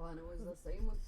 and it was the same with.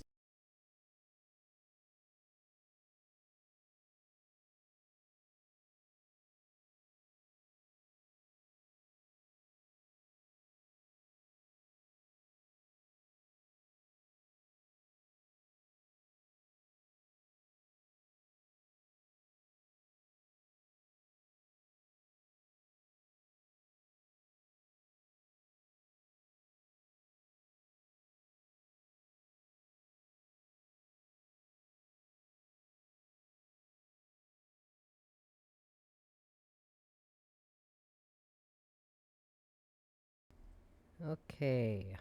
Okay.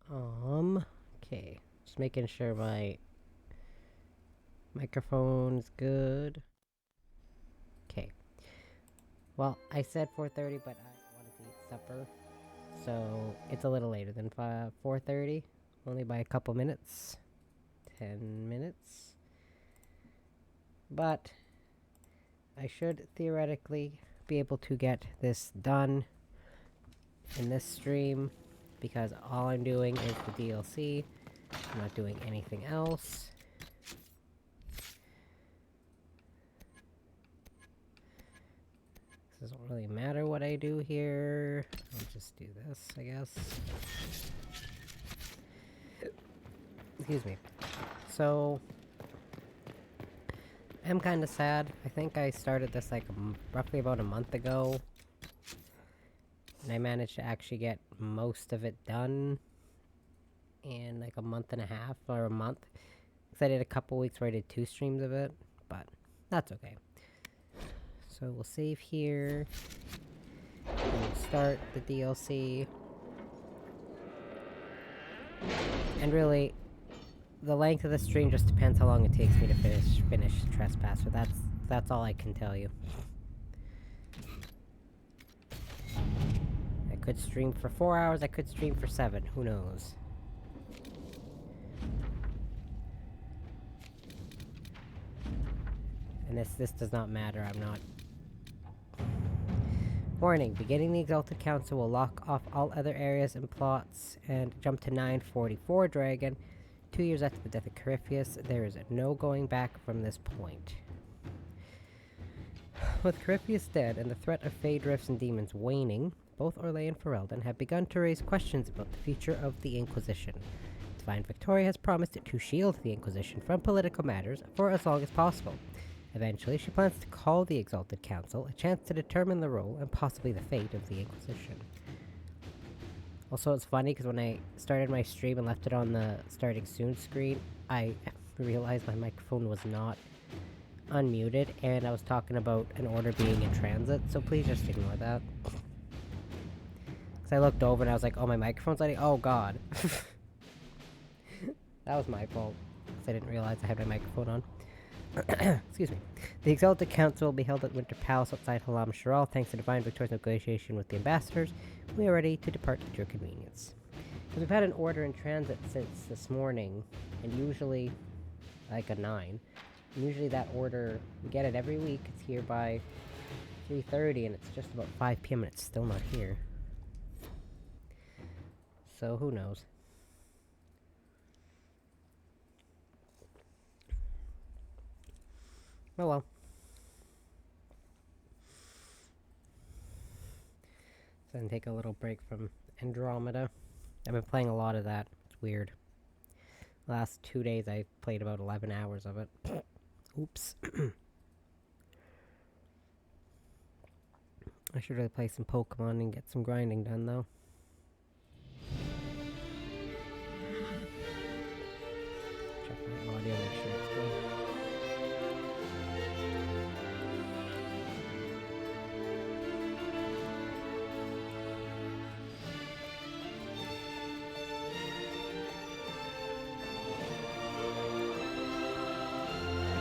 Okay. Just making sure my microphone's good. Okay. Well, I said 4:30, but I wanted to eat supper, so it's a little later than 4:30, only by a couple minutes, 10 minutes. But I should theoretically be able to get this done in this stream because all I'm doing is the DLC. I'm not doing anything else. Doesn't really matter what I do here. I'll just do this, I guess. Excuse me. So, I'm kind of sad. I think I started this like roughly about a month ago. And I managed to actually get most of it done in like a month and a half or a month. Because I did a couple weeks where I did 2 streams of it, but that's okay. So we'll save here. We'll start the DLC. And really, the length of the stream just depends how long it takes me to finish Trespasser. That's all I can tell you. I could stream for 4 hours, I could stream for 7, who knows? And this does not matter, I'm not... Warning, beginning the Exalted Council will lock off all other areas and plots, and jump to 944 Dragon. 2 years after the death of Corypheus, there is no going back from this point. With Corypheus dead and the threat of Fey Drifts and demons waning, both Orlais and Ferelden have begun to raise questions about the future of the Inquisition. Divine Victoria has promised to shield the Inquisition from political matters for as long as possible. Eventually, she plans to call the Exalted Council, a chance to determine the role and possibly the fate of the Inquisition. Also, it's funny because when I started my stream and left it on the starting soon screen, I realized my microphone was not unmuted, and I was talking about an order being in transit, so please just ignore that. Because I looked over and I was like, oh, my microphone's lighting? Oh, God. That was my fault, because I didn't realize I had my microphone on. Excuse me. The Exalted Council will be held at Winter Palace outside Halam Sharal thanks to Divine Victoria's negotiation with the ambassadors. We are ready to depart at your convenience. Because we've had an order in transit since this morning, and usually, like a 9. And usually that order, we get it every week, it's here by 3:30, and it's just about 5 PM and it's still not here. So who knows? Oh well. So then take a little break from Andromeda. I've been playing a lot of that. It's weird. Last 2 days I played about 11 hours of it. Oops. I should really play some Pokemon and get some grinding done though. Check my audio, make sure it's good.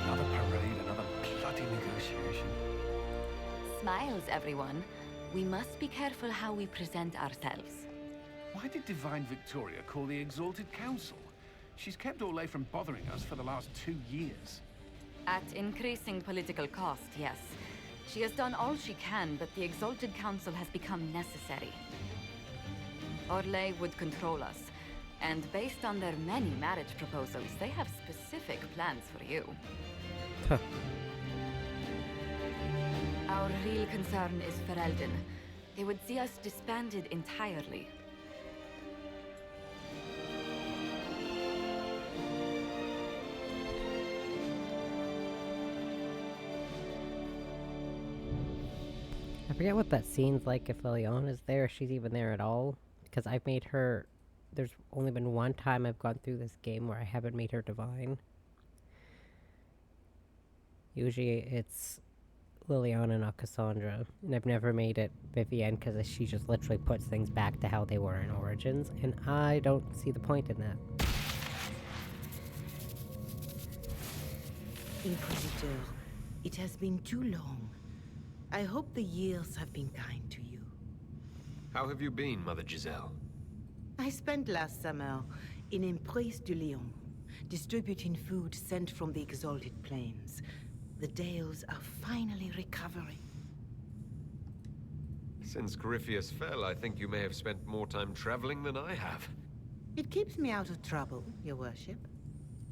Another parade, another bloody negotiation. Smiles, everyone. We must be careful how we present ourselves. Why did Divine Victoria call the Exalted Council? She's kept Orlais from bothering us for the last 2 years. At increasing political cost, yes. She has done all she can, but the Exalted Council has become necessary. Orlais would control us, And based on their many marriage proposals, they have specific plans for you. Huh. Our real concern is Ferelden. They would see us disbanded entirely. I forget what that scene's like if Liliana is there, if she's even there at all. Because I've made her... There's only been one time I've gone through this game where I haven't made her divine. Usually it's Liliana, not Cassandra. And I've never made it Vivienne because she just literally puts things back to how they were in Origins. And I don't see the point in that. Inquisitor, it has been too long. I hope the years have been kind to you. How have you been, Mother Giselle? I spent last summer in Emprise de Lyon, distributing food sent from the Exalted Plains. The Dales are finally recovering. Since Corypheus fell, I think you may have spent more time traveling than I have. It keeps me out of trouble, Your Worship.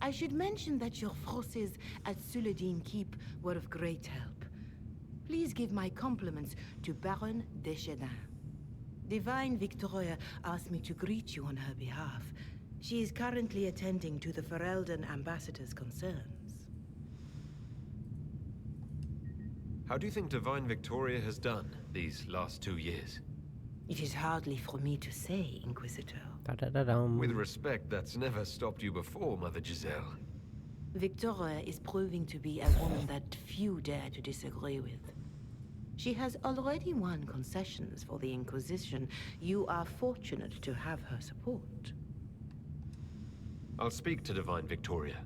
I should mention that your forces at Suladin Keep were of great help. Please give my compliments to Baron Deschedin. Divine Victoria asked me to greet you on her behalf. She is currently attending to the Ferelden ambassador's concerns. How do you think Divine Victoria has done these last 2 years? It is hardly for me to say, Inquisitor. Da-da-da-dum. With respect, that's never stopped you before, Mother Giselle. Victoria is proving to be a woman that few dare to disagree with. She has already won concessions for the Inquisition. You are fortunate to have her support. I'll speak to Divine Victoria.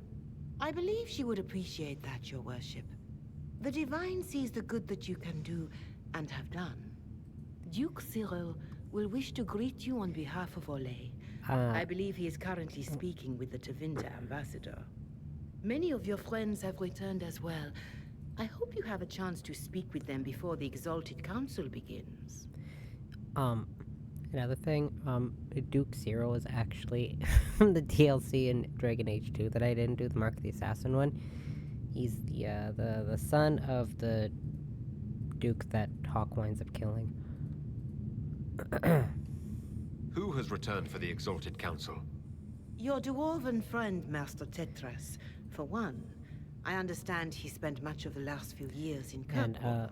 I believe she would appreciate that, Your Worship. The Divine sees the good that you can do and have done. Duke Cyril will wish to greet you on behalf of Olay. I believe he is currently speaking with the Tevinter ambassador. Many of your friends have returned as well. I hope you have a chance to speak with them before the Exalted Council begins. Another thing, Duke Zero is actually from the DLC in Dragon Age 2 that I didn't do, the Mark of the Assassin one. He's the son of the Duke that Hawk winds up killing. Who has returned for the Exalted Council? Your dwarven friend, Master Tetras, for one. I understand he spent much of the last few years in Kirkwall.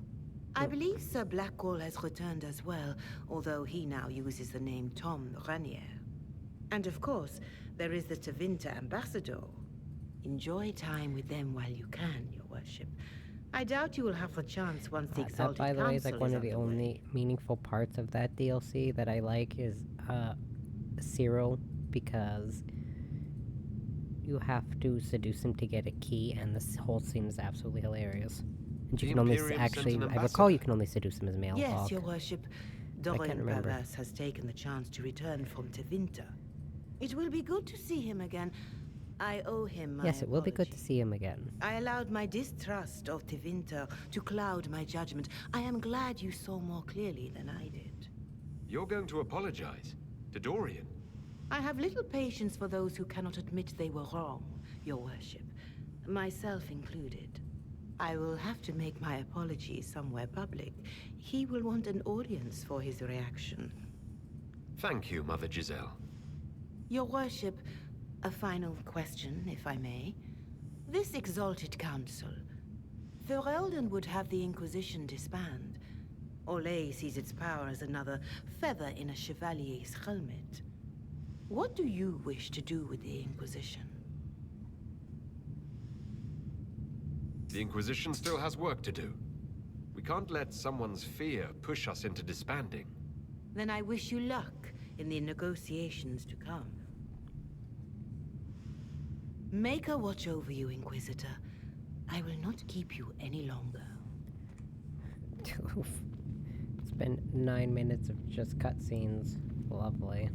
I believe Sir Blackwall has returned as well, although he now uses the name Tom Ranier. And of course, there is the Tevinter ambassador. Enjoy time with them while you can, Your Worship. I doubt you will have the chance once the Exalted That, by the way, is Council like one of the underway. only meaningful parts of that DLC that I like is Cyril, because you have to seduce him to get a key, and this whole scene is absolutely hilarious. And you The can only Imperium sent actually, an I recall ambassador. you can only seduce him as male Yes, Hawk. Your Worship. can't Dorian remember. Bavas has taken the chance to return from Tevinter. It will be good to see him again. I owe him my Yes, it will be good to apology. see him again. I allowed my distrust of Tevinter to cloud my judgment. I am glad you saw more clearly than I did. You're going to apologize? To Dorian? I have little patience for those who cannot admit they were wrong, Your Worship. Myself included. I will have to make my apology somewhere public. He will want an audience for his reaction. Thank you, Mother Giselle. Your Worship, a final question, if I may. This Exalted Council, Ferelden would have the Inquisition disband. Olay sees its power as another feather in a chevalier's helmet. What do you wish to do with the Inquisition? The Inquisition still has work to do. We can't let someone's fear push us into disbanding. Then I wish you luck in the negotiations to come. Make a watch over you, Inquisitor. I will not keep you any longer. It's been 9 minutes of just cutscenes. Lovely.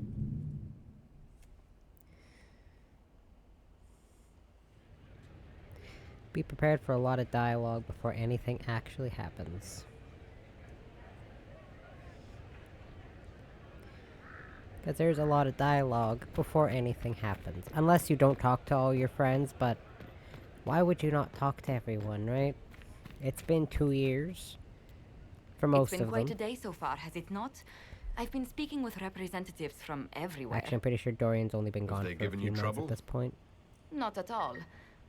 Be prepared for a lot of dialogue before anything actually happens. Because there's a lot of dialogue before anything happens. Unless you don't talk to all your friends, but why would you not talk to everyone, right? It's been 2 years for most of them. It's been quite a day so far, has it not? I've been speaking with representatives from everywhere. Actually, I'm pretty sure Dorian's only been gone for a few months at this point. Not at all.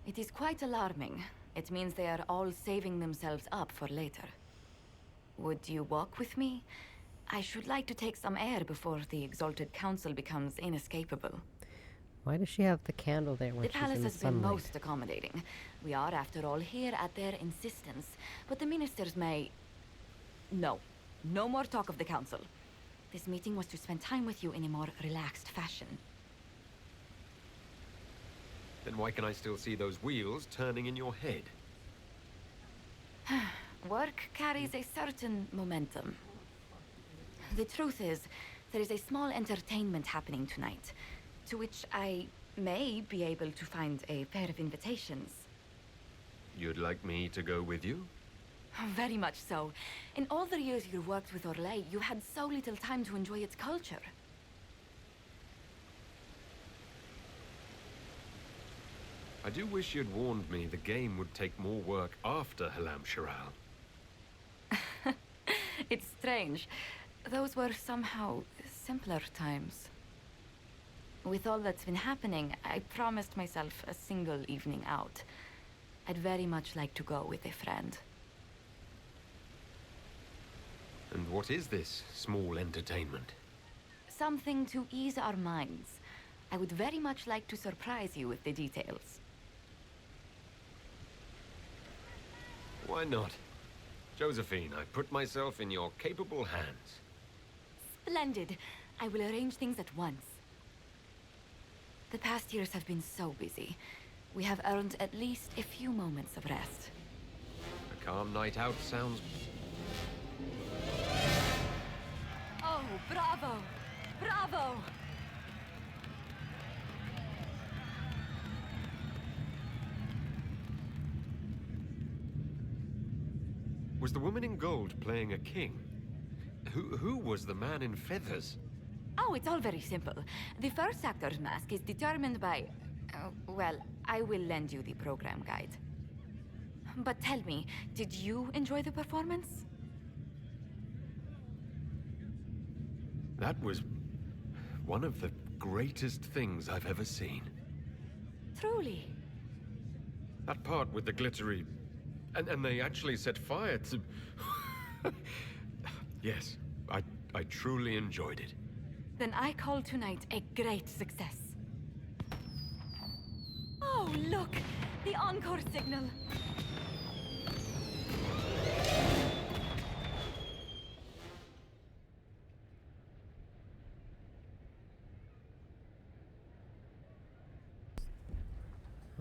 It is quite alarming. It means they are all saving themselves up for later. Would you walk with me? I should like to take some air before the Exalted Council becomes inescapable. Why does she have the candle there when The she's in palace the has been sunlight? most accommodating. We are, after all, here at their insistence. But the ministers may... No. No more talk of the council. This meeting was to spend time with you in a more relaxed fashion. Then why can I still see those wheels turning in your head? Work carries a certain momentum. The truth is, there is a small entertainment happening tonight, to which I may be able to find a pair of invitations. You'd like me to go with you? Very much so. In all the years you worked with Orlais, you had so little time to enjoy its culture. I do wish you'd warned me the game would take more work after Halam Shiral. It's strange. Those were somehow simpler times. With all that's been happening, I promised myself a single evening out. I'd very much like to go with a friend. And what is this small entertainment? Something to ease our minds. I would very much like to surprise you with the details. Why not? Josephine, I put myself in your capable hands. Splendid. I will arrange things at once. The past years have been so busy. We have earned at least a few moments of rest. A calm night out sounds... Oh, bravo! Bravo! Was the woman in gold playing a king? Who was the man in feathers? Oh, it's all very simple. The first actor's mask is determined by... well, I will lend you the program guide. But tell me, did you enjoy the performance? That was one of the greatest things I've ever seen. Truly. That part with the glittery... And they actually set fire to... Yes, I truly enjoyed it. Then I call tonight a great success. Oh, look! The encore signal!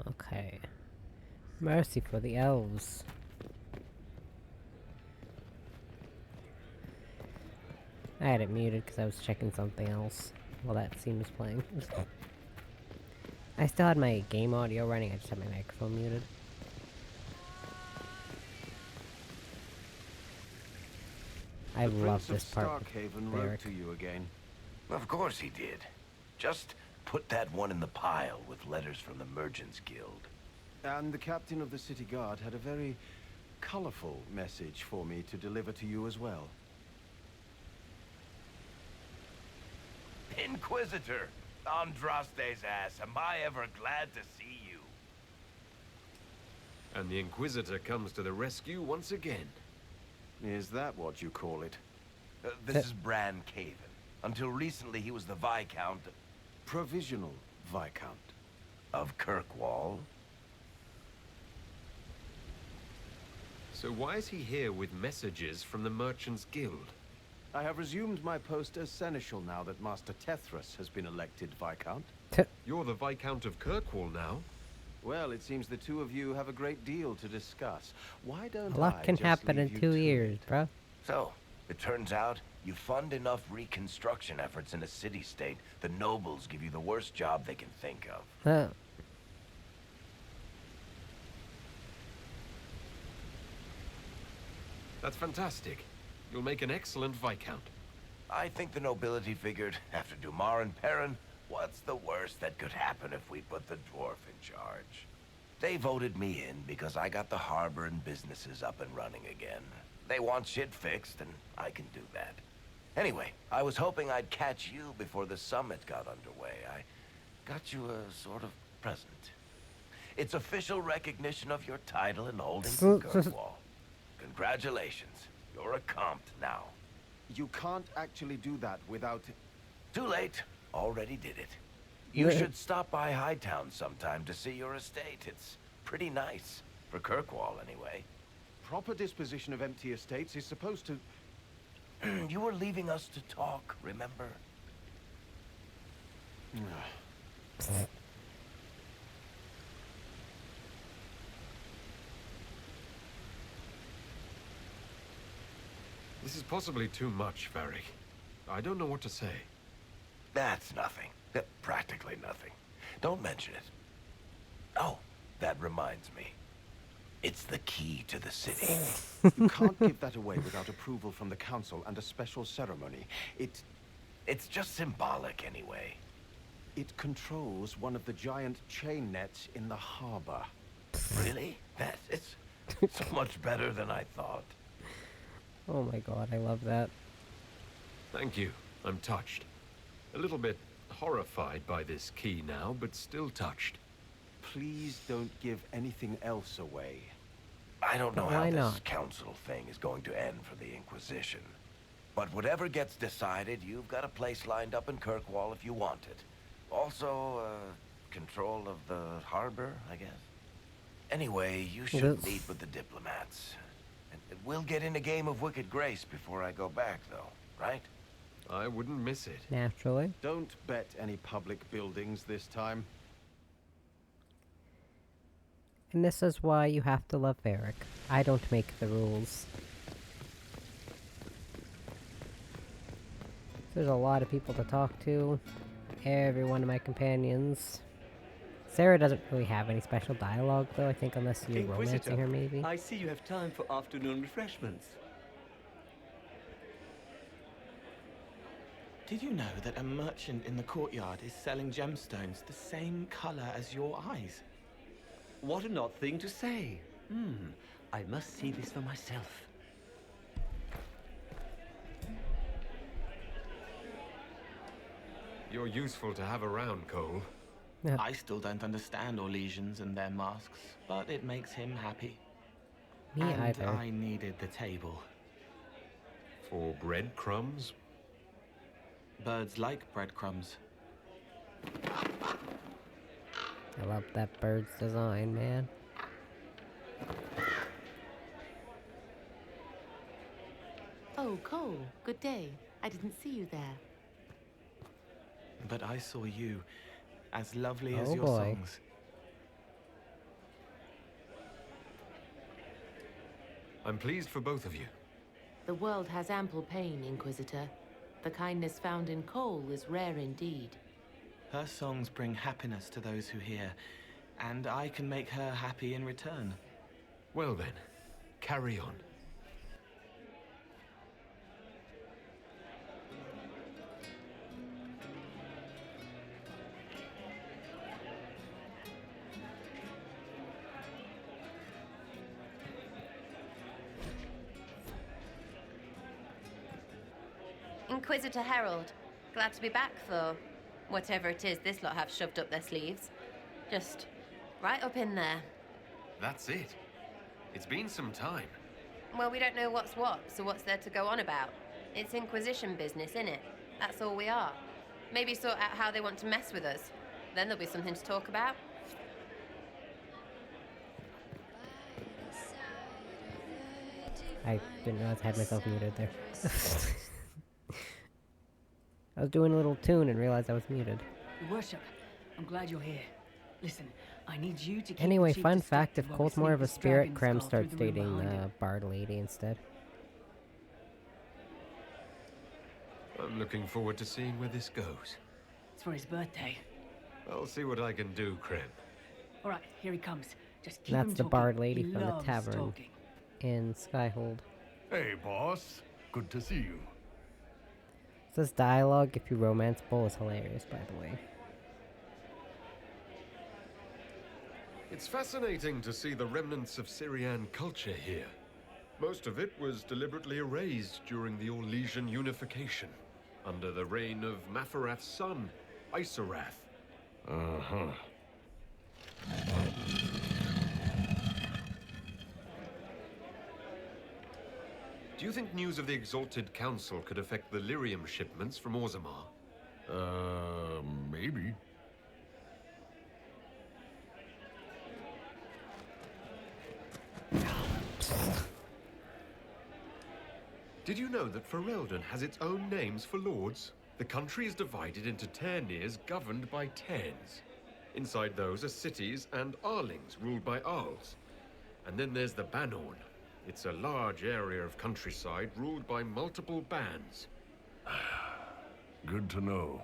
Okay. Mercy for the elves. I had it muted because I was checking something else while that scene was playing. I still had my game audio running, I just had my microphone muted. I love this part with Starkhaven Beric. wrote to you again. Of course he did. Just put that one in the pile with letters from the Merchants Guild. And the captain of the city guard had a very colorful message for me to deliver to you as well. Inquisitor! Andraste's ass, am I ever glad to see you. And the Inquisitor comes to the rescue once again. Is that what you call it? This is Bran Caven. Until recently, he was the Viscount Provisional Viscount. of Kirkwall. So why is he here with messages from the Merchants Guild? I have resumed my post as Seneschal now that Master Tethras has been elected Viscount. You're the Viscount of Kirkwall now. Well, it seems the two of you have a great deal to discuss. Why don't A lot can just happen leave in you 2 to years, it? bro. So, it turns out, you fund enough reconstruction efforts in a city-state, the nobles give you the worst job they can think of. Huh. That's fantastic. You'll make an excellent Viscount. I think the nobility figured, after Dumar and Perrin, what's the worst that could happen if we put the dwarf in charge? They voted me in because I got the harbor and businesses up and running again. They want shit fixed, and I can do that. Anyway, I was hoping I'd catch you before the summit got underway. I got you a sort of present. It's official recognition of your title and holding to Kirkwall. Congratulations. You're a comp now. You can't actually do that without... Too late. Already did it. You should stop by Hightown sometime to see your estate. It's pretty nice. For Kirkwall, anyway. Proper disposition of empty estates is supposed to... You were leaving us to talk, remember? This is possibly too much, Varric. I don't know what to say. That's nothing. Practically nothing. Don't mention it. Oh, that reminds me. It's the key to the city. You can't give that away without approval from the council and a special ceremony. It's just symbolic anyway. It controls one of the giant chain nets in the harbor. Really? It's so much better than I thought. Oh my god, I love that. Thank you. I'm touched. A little bit horrified by this key now, but still touched. Please don't give anything else away. I don't know Why how not? this council thing is going to end for the Inquisition. But whatever gets decided, you've got a place lined up in Kirkwall if you want it. Also, control of the harbor, I guess. Anyway, you should meet with the diplomats. And we'll get in a game of Wicked Grace before I go back, though, right? I wouldn't miss it. Naturally. Don't bet any public buildings this time. And this is why you have to love Varric. I don't make the rules. There's a lot of people to talk to. Every one of my companions. Sarah doesn't really have any special dialogue, though, I think, unless you're romancing her, maybe. I see you have time for afternoon refreshments. Did you know that a merchant in the courtyard is selling gemstones the same color as your eyes? What an odd thing to say. I must see this for myself. You're useful to have around, Cole. Yeah. I still don't understand Orlesians and their masks, but it makes him happy. Me And either. I needed the table. For breadcrumbs? Birds like breadcrumbs. I love that bird's design, man. Oh, Cole, good day. I didn't see you there. But I saw you, as lovely as Oh, your boy. songs. I'm pleased for both of you. The world has ample pain, Inquisitor. The kindness found in Cole is rare indeed. Her songs bring happiness to those who hear, and I can make her happy in return. Well then, carry on. Inquisitor Herald. Glad to be back, though. Whatever it is this lot have shoved up their sleeves. Just right up in there. That's it. It's been some time. Well, we don't know what's what, so what's there to go on about? It's Inquisition business, innit? That's all we are. Maybe sort out how they want to mess with us. Then there'll be something to talk about. I didn't realize I had myself muted there. I was doing a little tune and realized I was muted. Your worship, I'm glad you're here. Listen, I need you to keep Anyway, the chief fun fact, distracted if while Cole's we more sneak of a this spirit, dragon Krem skull starts through the room dating behind the it. bard lady instead. I'm looking forward to seeing where this goes. It's for his birthday. I'll see what I can do, Krem. All right, here he comes. Just keep That's him the talking. bard lady He from the loves tavern talking. in Skyhold. Hey, boss. Good to see you. This dialogue, if you romance Bull, is hilarious, by the way. It's fascinating to see the remnants of Syrian culture here. Most of it was deliberately erased during the Orlesian unification, under the reign of Mafarath's son, Isarath. Uh-huh. Do you think news of the Exalted Council could affect the lyrium shipments from Orzammar? Maybe. Did you know that Ferelden has its own names for lords? The country is divided into Ternirs governed by Terns. Inside those are cities and Arlings ruled by Arls. And then there's the Banorn. It's a large area of countryside ruled by multiple bands. Good to know.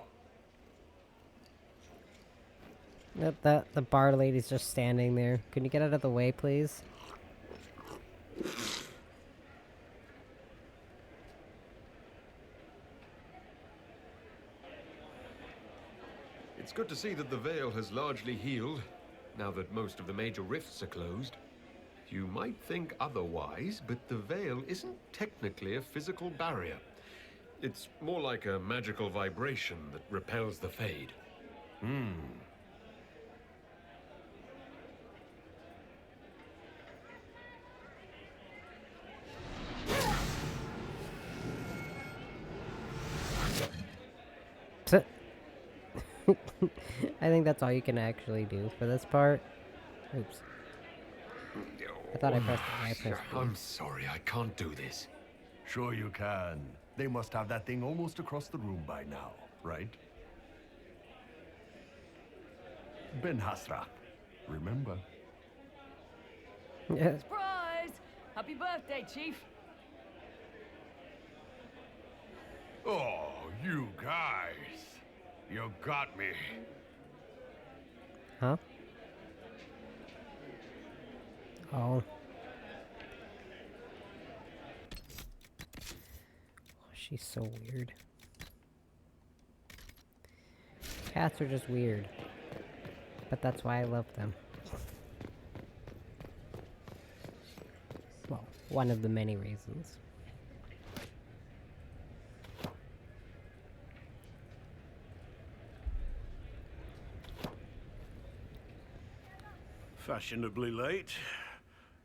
The bar lady's just standing there. Can you get out of the way, please? It's good to see that the Veil has largely healed, now that most of the major rifts are closed. You might think otherwise, but the Veil isn't technically a physical barrier. It's more like a magical vibration that repels the Fade. I think that's all you can actually do for this part. Oops. I thought I pressed the I'm sorry, I can't do this. Sure you can. They must have that thing almost across the room by now, right? Ben Hasra, remember? Yes. Surprise! Happy birthday, Chief. Oh, you guys. You got me. Huh? Oh. She's so weird. Cats are just weird. But that's why I love them. Well, one of the many reasons. Fashionably late.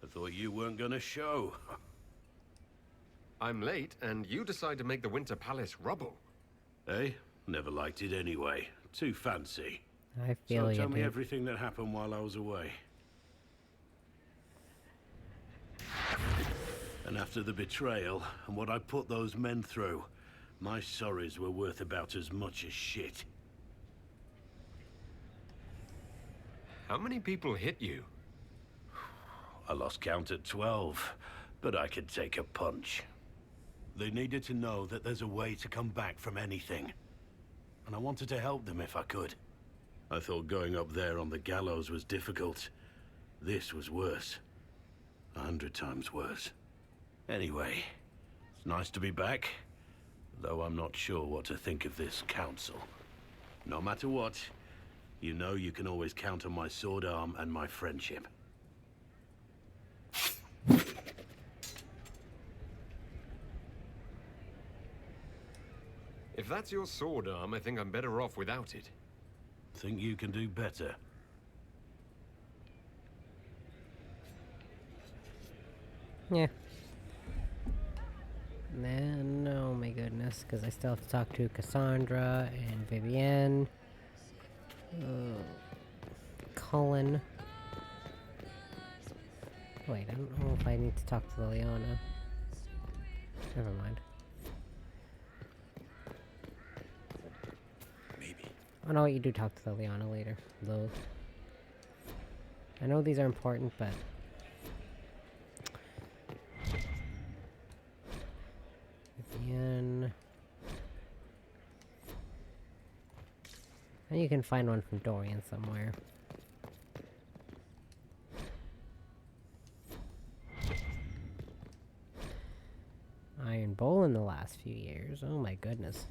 I thought you weren't gonna show. I'm late, and you decide to make the Winter Palace rubble. Eh? Never liked it anyway. Too fancy. I feel So you, tell me dude. everything that happened while I was away. And after the betrayal, and what I put those men through, my sorries were worth about as much as shit. How many people hit you? I lost count at 12, but I could take a punch. They needed to know that there's a way to come back from anything. And I wanted to help them if I could. I thought going up there on the gallows was difficult. This was worse. 100 times worse. Anyway, it's nice to be back, though I'm not sure what to think of this council. No matter what, you know you can always count on my sword arm and my friendship. If that's your sword arm, I think I'm better off without it. Think you can do better? Yeah. Then, oh my goodness, because I still have to talk to Cassandra and Vivienne. Cullen. Wait, I don't know if I need to talk to Liliana. Never mind. Maybe. Oh no, you do talk to Liliana later. Those. I know these are important, but... Vivienne... And you can find one from Dorian somewhere. Iron Bowl in the last few years. Oh my goodness.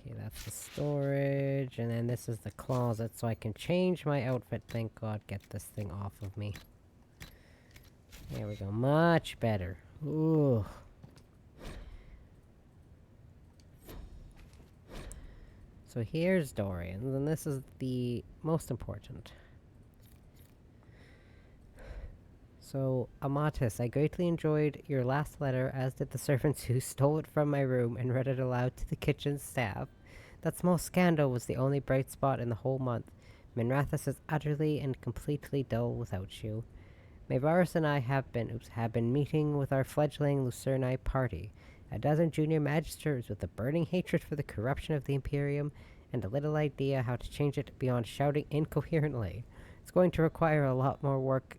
Okay, that's the storage, and then this is the closet, so I can change my outfit. Thank God, get this thing off of me. There we go, much better. Ooh. So here's Dorian's, and this is the most important. So, Amatis, I greatly enjoyed your last letter, as did the servants who stole it from my room and read it aloud to the kitchen staff. That small scandal was the only bright spot in the whole month. Minrathous is utterly and completely dull without you. Mayvarus and I have been meeting with our fledgling Lucerni party. A dozen junior magisters with a burning hatred for the corruption of the Imperium, and a little idea how to change it beyond shouting incoherently. It's going to require a lot more work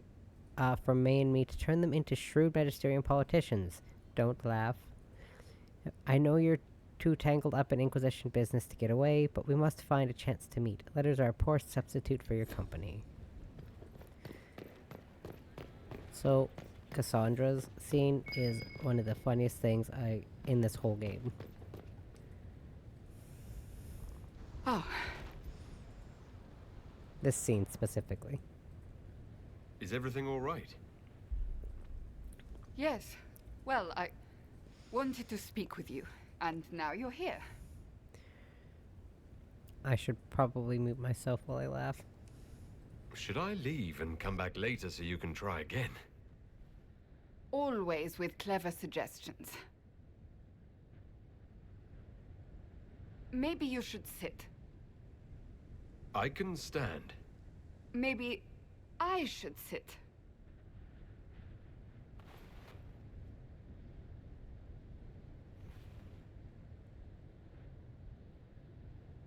from May and me to turn them into shrewd magisterium politicians. Don't laugh. I know you're too tangled up in Inquisition business to get away, but we must find a chance to meet. Letters are a poor substitute for your company. So, Cassandra's scene is one of the funniest things in this whole game. Oh. This scene specifically. Is everything all right? Yes. Well, I wanted to speak with you, and now you're here. I should probably mute myself while I laugh. Should I leave and come back later so you can try again? Always with clever suggestions. Maybe you should sit. I can stand. Maybe I should sit.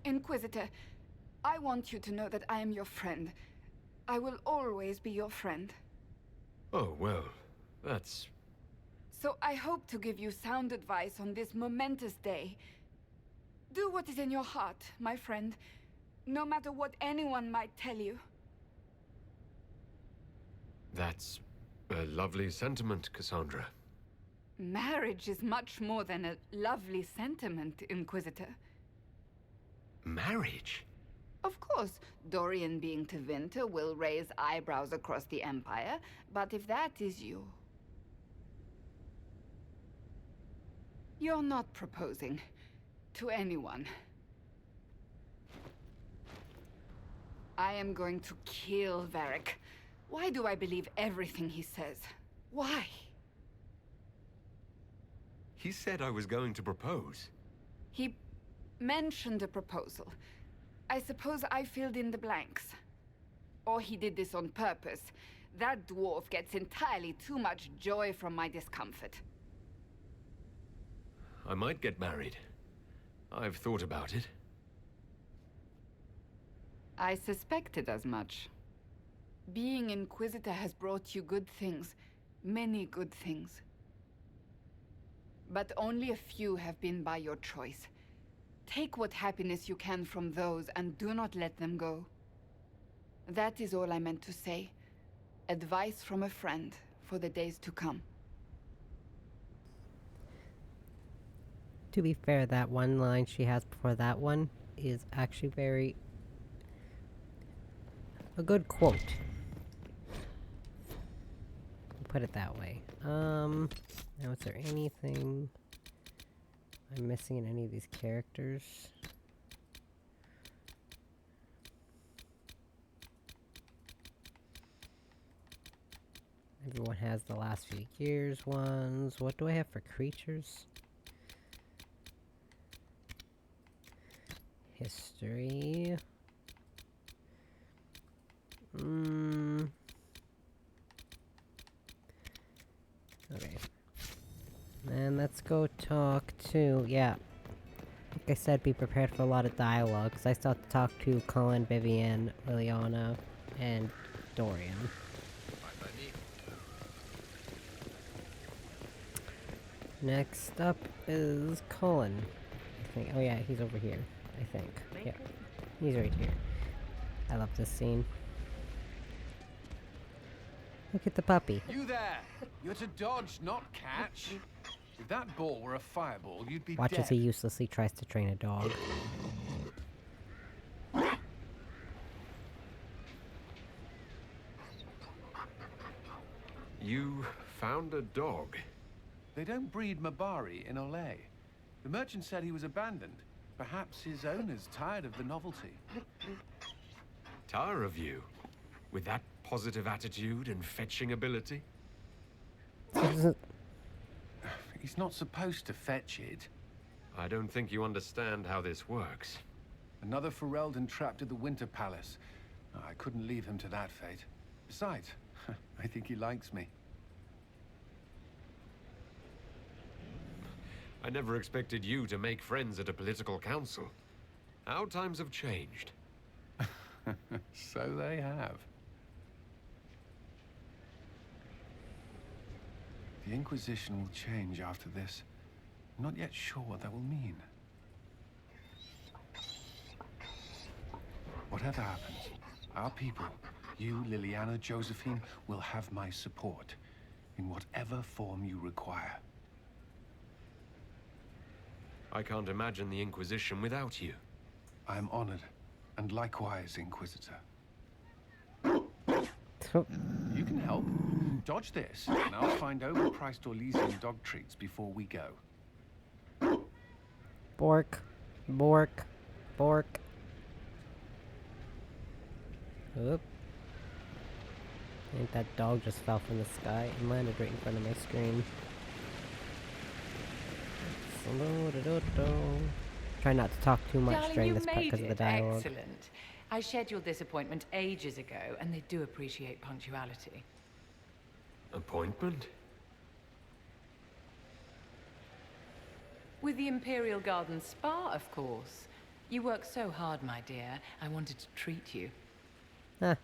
Inquisitor, I want you to know that I am your friend. I will always be your friend. Oh, well, that's... So I hope to give you sound advice on this momentous day. Do what is in your heart, my friend, no matter what anyone might tell you. That's a lovely sentiment, Cassandra. Marriage is much more than a lovely sentiment, Inquisitor. Marriage? Of course, Dorian being Tevinter will raise eyebrows across the Empire, but if that is you... You're not proposing to anyone. I am going to kill Varric. Why do I believe everything he says? Why? He said I was going to propose. He mentioned a proposal. I suppose I filled in the blanks. Or he did this on purpose. That dwarf gets entirely too much joy from my discomfort. I might get married. I've thought about it. I suspected as much. Being Inquisitor has brought you good things. Many good things. But only a few have been by your choice. Take what happiness you can from those and do not let them go. That is all I meant to say. Advice from a friend for the days to come. To be fair, that one line she has before that one is actually a good quote. Put it that way. Now is there anything I'm missing in any of these characters? Everyone has the last few years ones. What do I have for creatures? History. Okay. And let's go talk to, yeah. Like I said, be prepared for a lot of dialogue, because I still have to talk to Colin, Vivienne, Liliana, and Dorian. Next up is Colin. I think. Oh yeah, he's over here. I think. Yeah. He's right here. I love this scene. Look at the puppy. You there! You're to dodge, not catch. If that ball were a fireball, you'd be Watch dead. as he uselessly tries to train a dog. You found a dog? They don't breed Mabari in Olay. The merchant said he was abandoned. Perhaps his owner's tired of the novelty. Tire of you? With that positive attitude and fetching ability? He's not supposed to fetch it. I don't think you understand how this works. Another Ferelden trapped at the Winter Palace. I couldn't leave him to that fate. Besides, I think he likes me. I never expected you to make friends at a political council. How times have changed. So they have. The Inquisition will change after this. I'm not yet sure what that will mean. Whatever happens, our people, you, Liliana, Josephine, will have my support in whatever form you require. I can't imagine the Inquisition without you. I am honored, and likewise, Inquisitor. You can help. Dodge this, and I'll find overpriced Orlesian dog treats before we go. Bork. Bork. Bork. Oop. I think that dog just fell from the sky and landed right in front of my screen. Try not to talk too much Darling, during you this part made because of the it. dialogue. Excellent. I scheduled this appointment ages ago, and they do appreciate punctuality. Appointment? With the Imperial Garden Spa, of course. You work so hard, my dear. I wanted to treat you. Huh.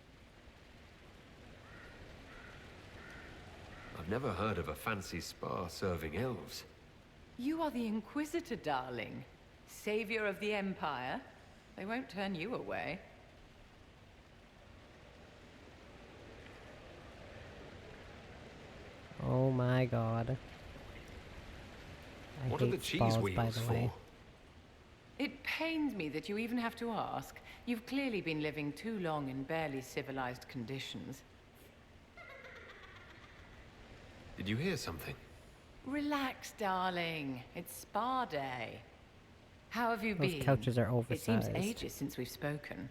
I've never heard of a fancy spa serving elves. You are the Inquisitor, darling. Savior of the Empire. They won't turn you away. Oh my god. I What hate are the cheese spas, by wheels the for? way. It pains me that you even have to ask. You've clearly been living too long in barely civilized conditions. Did you hear something? Relax, darling. It's spa day. How have you Those been? couches are It seems oversized. ages since we've spoken.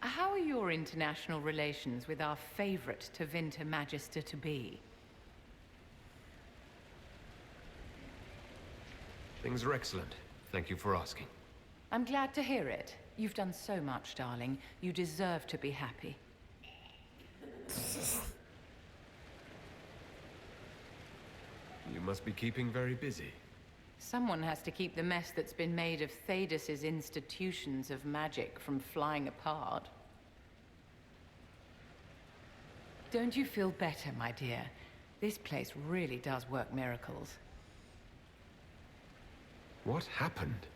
How are your international relations with our favorite Tevinter Magister-to-be? Things are excellent. Thank you for asking. I'm glad to hear it. You've done so much, darling. You deserve to be happy. You must be keeping very busy. Someone has to keep the mess that's been made of Thaddeus's institutions of magic from flying apart. Don't you feel better, my dear? This place really does work miracles. What happened?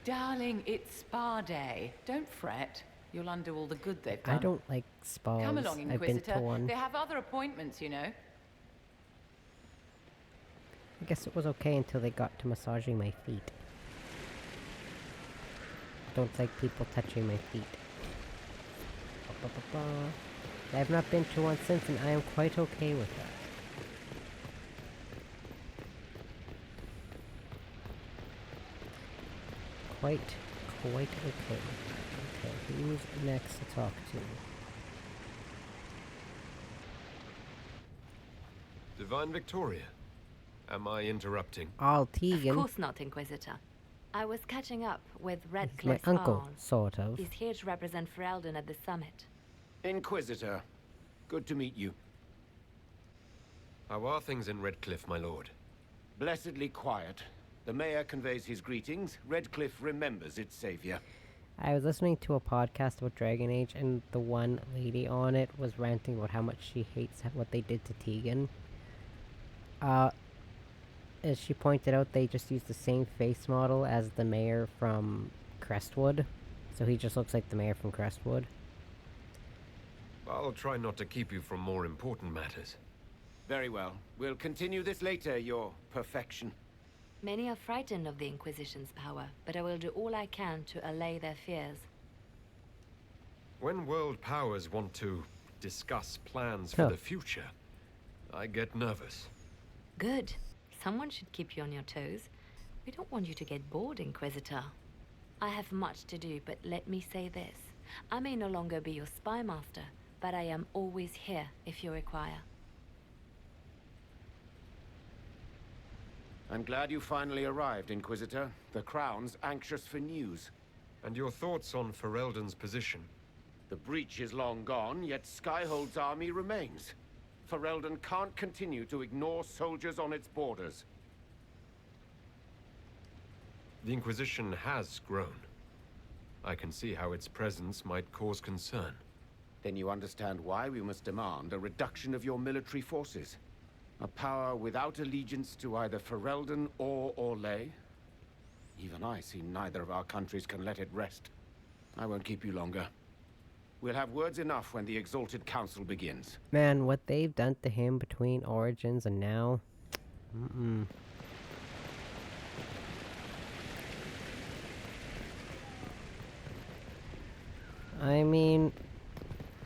Darling, it's spa day. Don't fret. You'll undo all the good they've done. I don't like spas. Come along, I've been Inquisitor. to one. They have other appointments, you know. I guess it was okay until they got to massaging my feet. Don't like people touching my feet. I have not been to one since, and I am quite okay with that. Quite okay with that. Okay, who's next to talk to? Divine Victoria. Am I interrupting? All Tegan. Of course not, Inquisitor. I was catching up with My Redcliffe's uncle, own. sort of. He's here to represent Ferelden at the summit. Inquisitor, good to meet you. How are things in Redcliffe, my lord? Blessedly quiet. The mayor conveys his greetings. Redcliffe remembers its savior. I was listening to a podcast about Dragon Age, and the one lady on it was ranting about how much she hates what they did to Tegan. As she pointed out, they just used the same face model as the mayor from Crestwood. So he just looks like the mayor from Crestwood. I'll try not to keep you from more important matters. Very well. We'll continue this later, your perfection. Many are frightened of the Inquisition's power, but I will do all I can to allay their fears. When world powers want to discuss plans for the future, I get nervous. Good. Someone should keep you on your toes. We don't want you to get bored, Inquisitor. I have much to do, but let me say this. I may no longer be your spy master, but I am always here if you require. I'm glad you finally arrived, Inquisitor. The Crown's anxious for news. And your thoughts on Ferelden's position? The breach is long gone, yet Skyhold's army remains. Ferelden can't continue to ignore soldiers on its borders. The Inquisition has grown. I can see how its presence might cause concern. Then you understand why we must demand a reduction of your military forces. A power without allegiance to either Ferelden or Orlais? Even I see neither of our countries can let it rest. I won't keep you longer. We'll have words enough when the Exalted Council begins. Man, what they've done to him between Origins and now... I mean,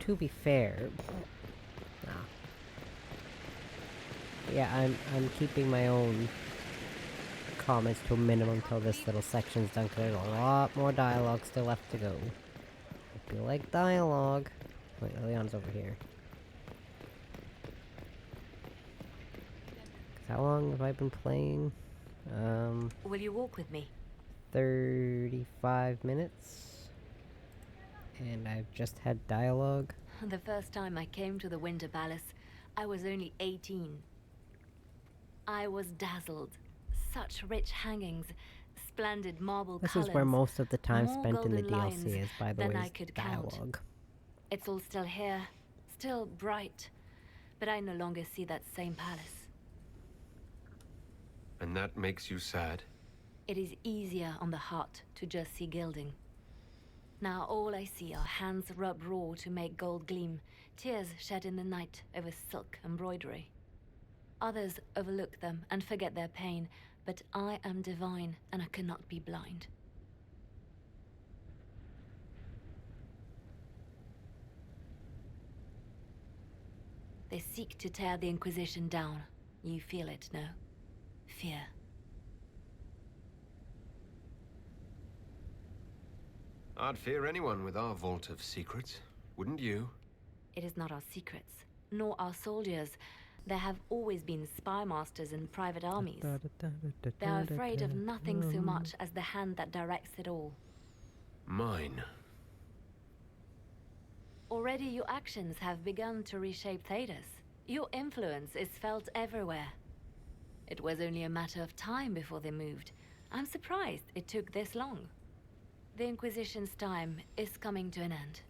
to be fair... Yeah, I'm keeping my own comments to a minimum until this little section's done, because there's a lot more dialogue still left to go. If you like dialogue... Wait, Leon's over here. How long have I been playing? Will you walk with me? 35 minutes. And I've just had dialogue. The first time I came to the Winter Palace, I was only 18. I was dazzled. Such rich hangings, splendid marble columns. This is where most of the time more spent in the golden lions DLC is, by the than way, I could count. dialogue. It's all still here, still bright, but I no longer see that same palace. And that makes you sad? It is easier on the heart to just see gilding. Now all I see are hands rubbed raw to make gold gleam, tears shed in the night over silk embroidery. Others overlook them and forget their pain, but I am divine and I cannot be blind. They seek to tear the Inquisition down. You feel it, no? Fear. I'd fear anyone with our vault of secrets, wouldn't you? It is not our secrets, nor our soldiers. There have always been spy masters and private armies. They are afraid of nothing so much as the hand that directs it all. Mine. Already your actions have begun to reshape Thedas. Your influence is felt everywhere. It was only a matter of time before they moved. I'm surprised it took this long. The Inquisition's time is coming to an end.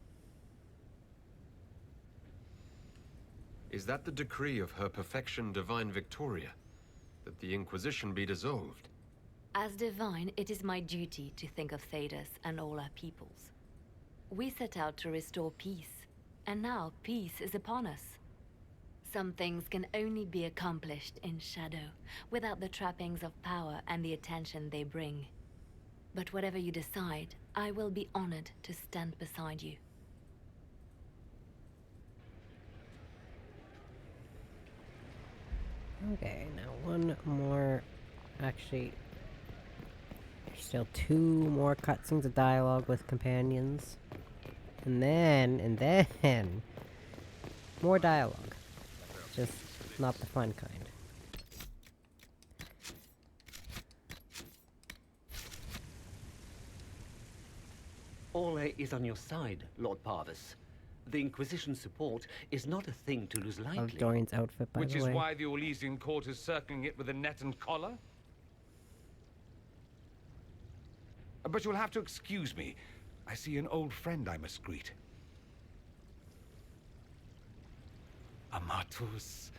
Is that the decree of Her Perfection Divine Victoria? That the Inquisition be dissolved? As divine, it is my duty to think of Thedas and all our peoples. We set out to restore peace, and now peace is upon us. Some things can only be accomplished in shadow, without the trappings of power and the attention they bring. But whatever you decide, I will be honored to stand beside you. Okay, now one more... Actually... There's still 2 more cutscenes of dialogue with companions. And then... More dialogue. Just not the fun kind. Orlais is on your side, Lord Parvis. The Inquisition's support is not a thing to lose lightly. Of Dorian's outfit, by Which the is way. why the Orlesian court is circling it with a net and collar? But you'll have to excuse me. I see an old friend I must greet. Amatus.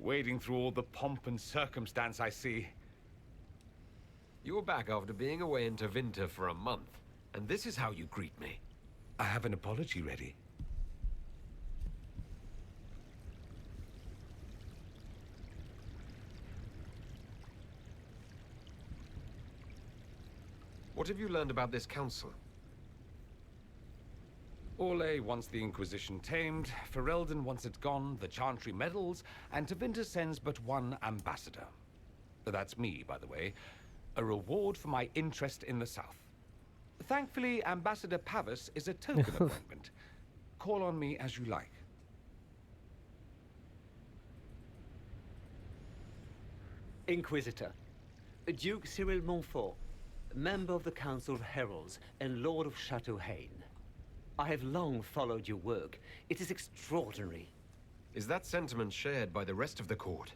Wading through all the pomp and circumstance I see. You're back after being away in Tevinter for a month, and this is how you greet me. I have an apology ready. What have you learned about this council? Orlais wants the Inquisition tamed, Ferelden wants it gone, the Chantry meddles, and Tevinter sends but one ambassador. That's me, by the way. A reward for my interest in the South. Thankfully, Ambassador Pavis is a token appointment. Call on me as you like. Inquisitor. Duke Cyril Montfort, member of the Council of Heralds and Lord of Chateau Haine. I have long followed your work. It is extraordinary. Is that sentiment shared by the rest of the court?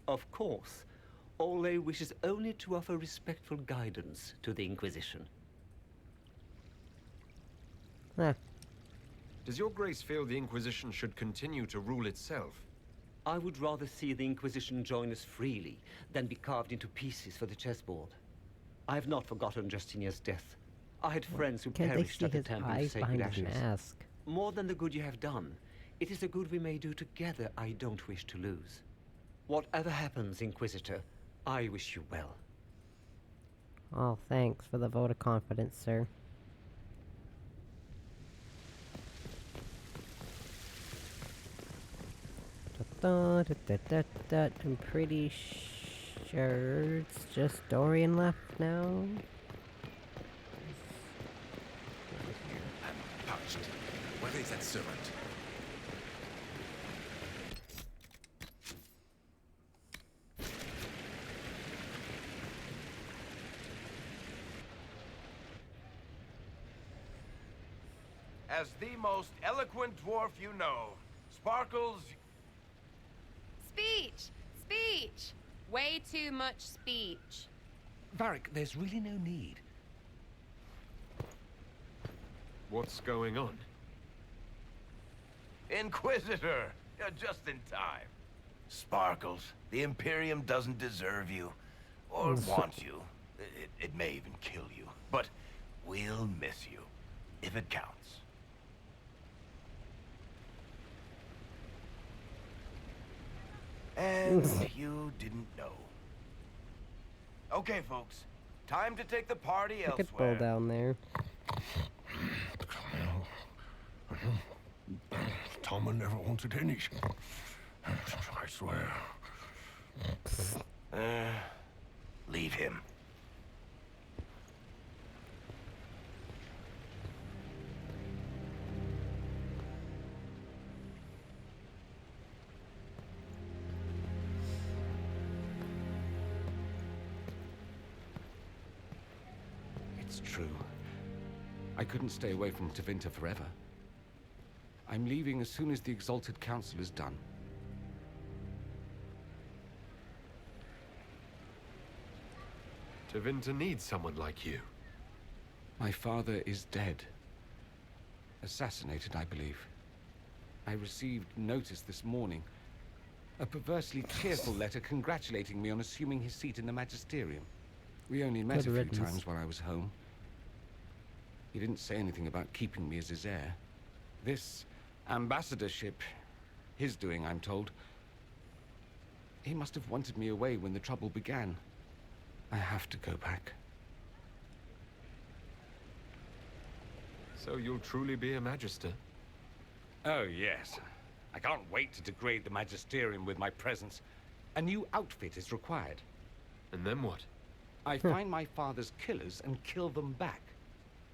Of course. Orlais wishes only to offer respectful guidance to the Inquisition. Does your grace feel the Inquisition should continue to rule itself? I would rather see the Inquisition join us freely than be carved into pieces for the chessboard. I have not forgotten Justinian's death. I had friends who perished at the Temple of Sacred Ashes. More than the good you have done, it is the good we may do together I don't wish to lose. Whatever happens, Inquisitor, I wish you well. Oh, thanks for the vote of confidence, sir. I'm pretty sure it's just Dorian left now. Touched. Where is that servant? As the most eloquent dwarf you know, Sparkles... Speech! Speech! Way too much speech. Varric, there's really no need. What's going on? Inquisitor! You're just in time. Sparkles, the Imperium doesn't deserve you. Or want you. It may even kill you. But we'll miss you. If it counts. And you didn't know. Okay, folks. Time to take the party I could fall down there. Toma never wanted any. I swear. Leave him. It's true. I couldn't stay away from Tevinter forever. I'm leaving as soon as the Exalted Council is done. Tevinter needs someone like you. My father is dead. Assassinated, I believe. I received notice this morning. A perversely tearful letter congratulating me on assuming his seat in the Magisterium. We only met a few times while I was home. He didn't say anything about keeping me as his heir. This ambassadorship, his doing, I'm told. He must have wanted me away when the trouble began. I have to go back. So you'll truly be a Magister? Oh, yes. I can't wait to degrade the Magisterium with my presence. A new outfit is required. And then what? I find my father's killers and kill them back.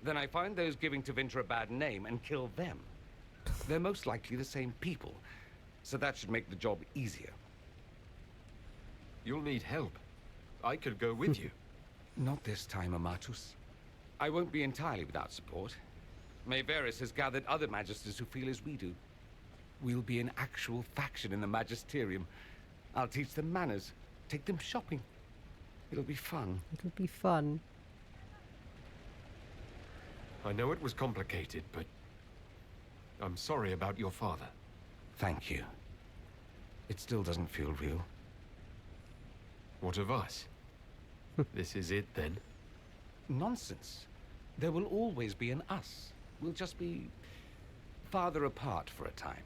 Then I find those giving Tevinter a bad name and kill them. They're most likely the same people, so that should make the job easier. You'll need help. I could go with you. Not this time, Amatus. I won't be entirely without support. Mayveris has gathered other Magisters who feel as we do. We'll be an actual faction in the Magisterium. I'll teach them manners, take them shopping. It'll be fun. It'll be fun. I know it was complicated, but I'm sorry about your father. Thank you. It still doesn't feel real. What of us? This is it, then? Nonsense. There will always be an us. We'll just be farther apart for a time.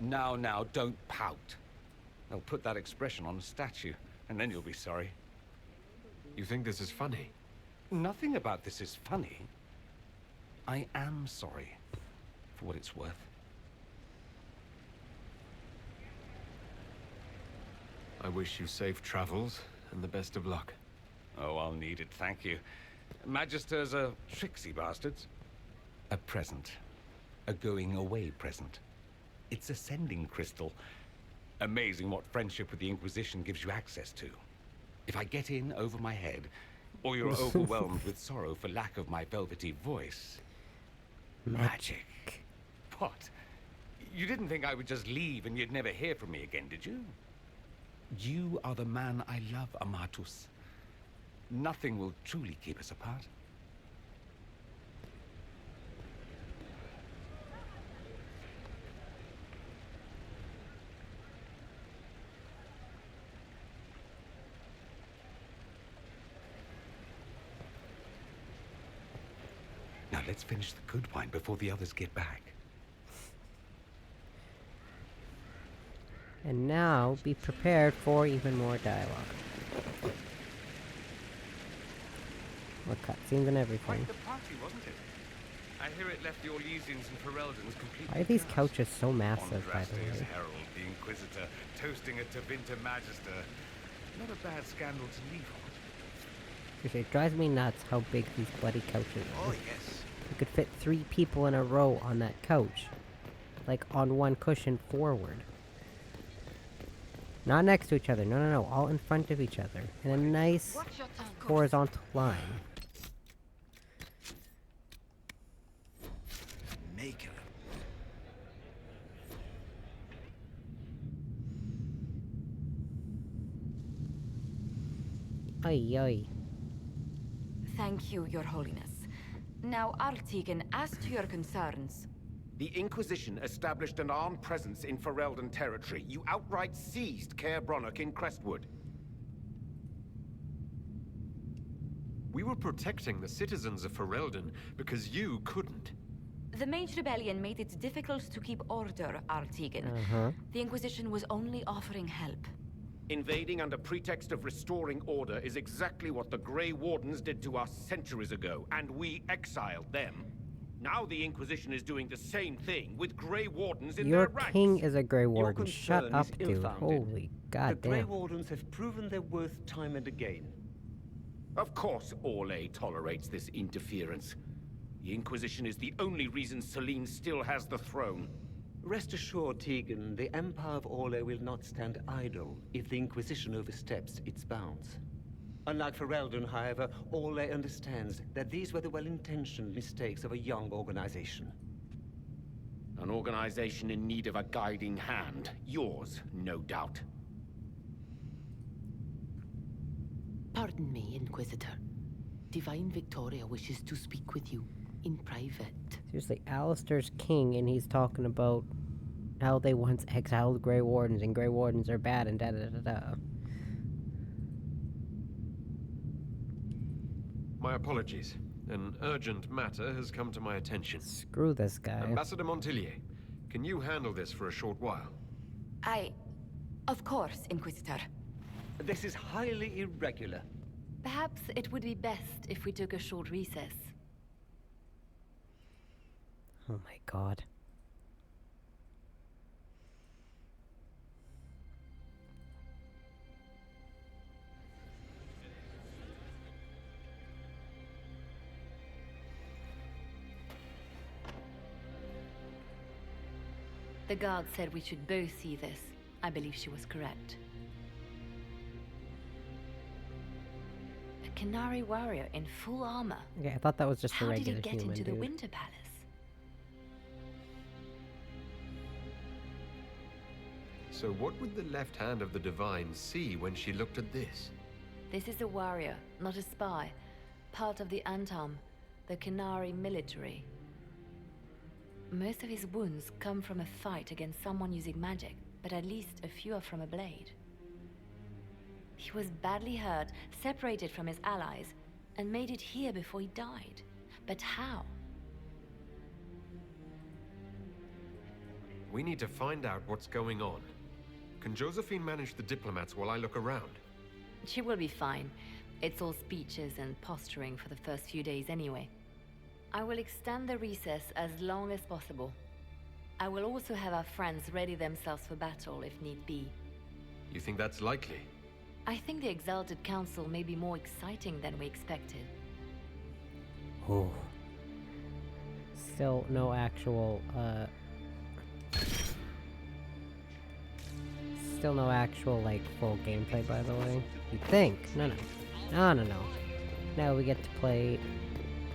Now, don't pout. They'll put that expression on a statue, and then you'll be sorry. You think this is funny? Nothing about this is funny. I am sorry, for what it's worth. I wish you safe travels and the best of luck. Oh, I'll need it, thank you. Magisters are tricksy bastards. A present. A going-away present. It's a sending crystal. Amazing what friendship with the Inquisition gives you access to. If I get in over my head, or you're overwhelmed with sorrow for lack of my velvety voice... Magic. What? You didn't think I would just leave and you'd never hear from me again, did you? You are the man I love, Amatus. Nothing will truly keep us apart. Now let's finish the good wine before the others get back. And now, be prepared for even more dialogue. More cutscenes and everything. Quite the party, wasn't it? I hear it left the Orlesians and Ferelden's completely. Why are these couches so massive, by the way? Herald, the Inquisitor, toasting a Tevinter Magister. Not a bad scandal to leave on. It drives me nuts how big these bloody couches are. Oh, yes. You could fit 3 people in a row on that couch. Like, on one cushion forward. Not next to each other, no, all in front of each other. In a nice horizontal line. Make it. Oi, oi. Thank you, Your Holiness. Now, Artigan, as to your concerns... The Inquisition established an armed presence in Ferelden territory. You outright seized Caer Bronach in Crestwood. We were protecting the citizens of Ferelden because you couldn't. The Mage Rebellion made it difficult to keep order, Artigan. The Inquisition was only offering help. Invading under pretext of restoring order is exactly what the Grey Wardens did to us centuries ago, and we exiled them. Now the Inquisition is doing the same thing with Grey Wardens in their ranks. Your king is a Grey Warden. Shut up, dude. Holy goddamn. The Grey Wardens have proven their worth time and again. Of course Orlais tolerates this interference. The Inquisition is the only reason Selene still has the throne. Rest assured, Tegan, the Empire of Orlais will not stand idle if the Inquisition oversteps its bounds. Unlike Ferelden, however, Orlais understands that these were the well-intentioned mistakes of a young organization. An organization in need of a guiding hand. Yours, no doubt. Pardon me, Inquisitor. Divine Victoria wishes to speak with you in private. Seriously, Alistair's king, and he's talking about how they once exiled Grey Wardens, and Grey Wardens are bad, and da-da-da-da. My apologies. An urgent matter has come to my attention. Screw this guy. Ambassador Montillier, can you handle this for a short while? Of course, Inquisitor. This is highly irregular. Perhaps it would be best if we took a short recess. Oh my god. The guard said we should both see this. I believe she was correct. A Canary warrior in full armor. Okay, I thought that was just a regular human, How did he get into dude. the Winter Palace? So what would the left hand of the Divine see when she looked at this? This is a warrior, not a spy. Part of the Antam, the Canary military. Most of his wounds come from a fight against someone using magic, but at least a few are from a blade. He was badly hurt, separated from his allies, and made it here before he died. But how? We need to find out what's going on. Can Josephine manage the diplomats while I look around? She will be fine. It's all speeches and posturing for the first few days anyway. I will extend the recess as long as possible. I will also have our friends ready themselves for battle if need be. You think that's likely? I think the Exalted Council may be more exciting than we expected. Oh. Still no actual, Still no actual, like, full gameplay, by the way. You'd think. No. Now we get to play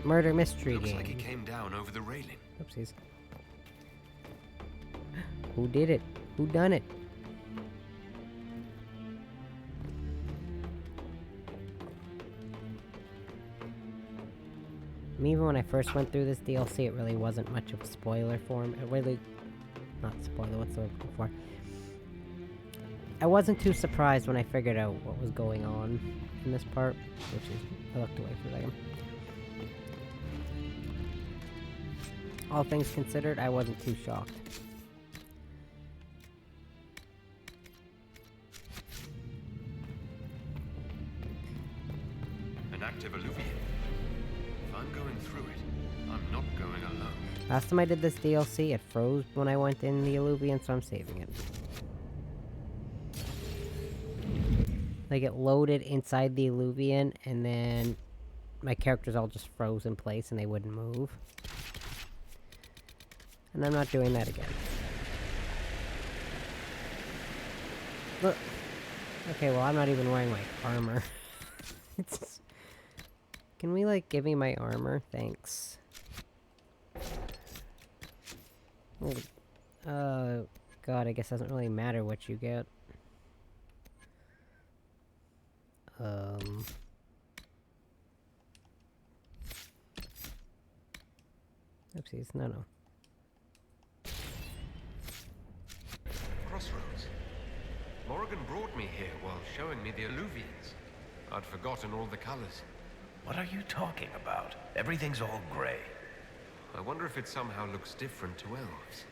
murder mystery game. Looks like he came down over the railing. Oopsies. Who did it? Who done it? Even when I first went through this DLC, it really wasn't much of a spoiler for me. It really... Not spoiler, what's the word for? I wasn't too surprised when I figured out what was going on in this part, which is... I looked away for a second. All things considered, I wasn't too shocked. An active alluvium. If I'm going through it, I'm not going alone. Last time I did this DLC, it froze when I went in the alluvium, so I'm saving it. Like, it loaded inside the alluvium, and then my characters all just froze in place and they wouldn't move. And I'm not doing that again. Look. Okay, well, I'm not even wearing, like, armor. Can we, like, give me my armor? Thanks. God, I guess it doesn't really matter what you get. Oopsies, no. Crossroads. Morrigan brought me here while showing me the alluvians. I'd forgotten all the colors. What are you talking about? Everything's all gray. I wonder if it somehow looks different to elves.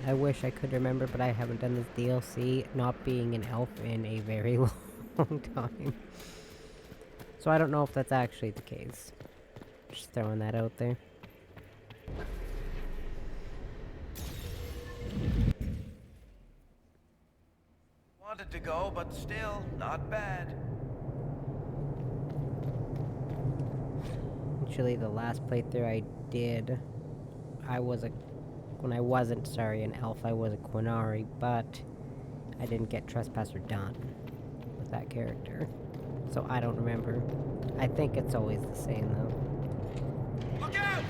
I wish I could remember, but I haven't done this DLC, not being an elf, in a very long time. So I don't know if that's actually the case. Just throwing that out there. Wanted to go, but still, not bad. Actually, the last playthrough I did, when I wasn't, an elf, I was a Quinari, but I didn't get Trespasser done with that character. So I don't remember. I think it's always the same, though. Look out!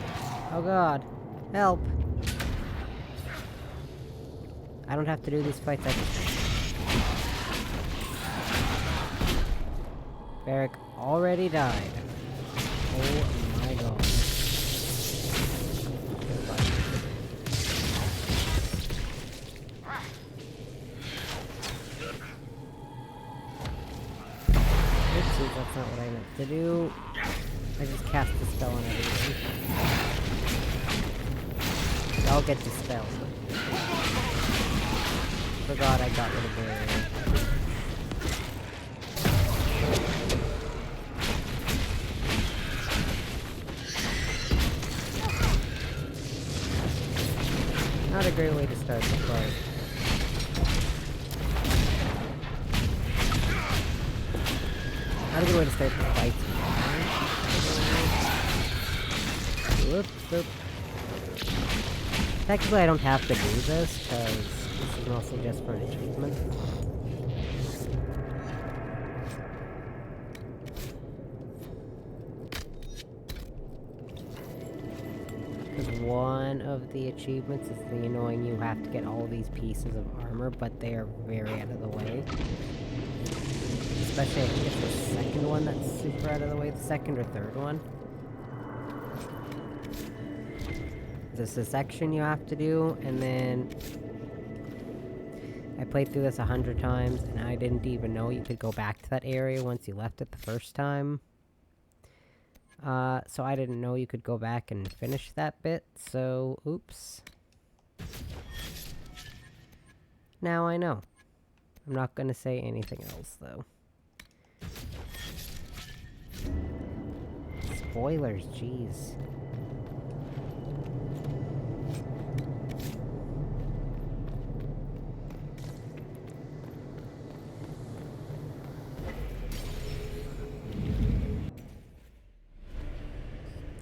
Oh god. Help! I don't have to do these fights. Varric already died. Oh my god. Oopsies, that's not what I meant to do. I just cast a spell on everything. I'll get dispelled. Forgot I got rid of barrier. Not a great way to start the fight. Not a good way to start the fight. Whoop. Technically I don't have to do this, because this is mostly just for an achievement. Because one of the achievements is the annoying you have to get all these pieces of armor, but they are very out of the way. Especially I think it's the second one that's super out of the way, the second or third one. This is a section you have to do, and then I played through this 100 times, and I didn't even know you could go back to that area once you left it the first time. So I didn't know you could go back and finish that bit, so oops. Now I know. I'm not gonna say anything else, though. Spoilers, jeez.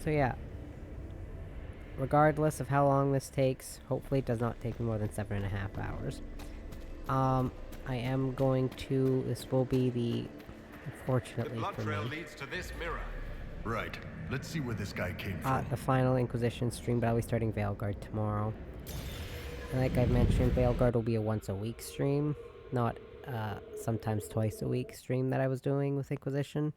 So yeah, regardless of how long this takes, hopefully it does not take me more than 7.5 hours. I am going to, this will be the, unfortunately The blood for trail me, leads to this mirror. Right. Let's see where this guy came from. the final Inquisition stream, but I'll be starting Veilguard tomorrow. And like I mentioned, Veilguard will be a once-a-week stream, not sometimes twice-a-week stream that I was doing with Inquisition.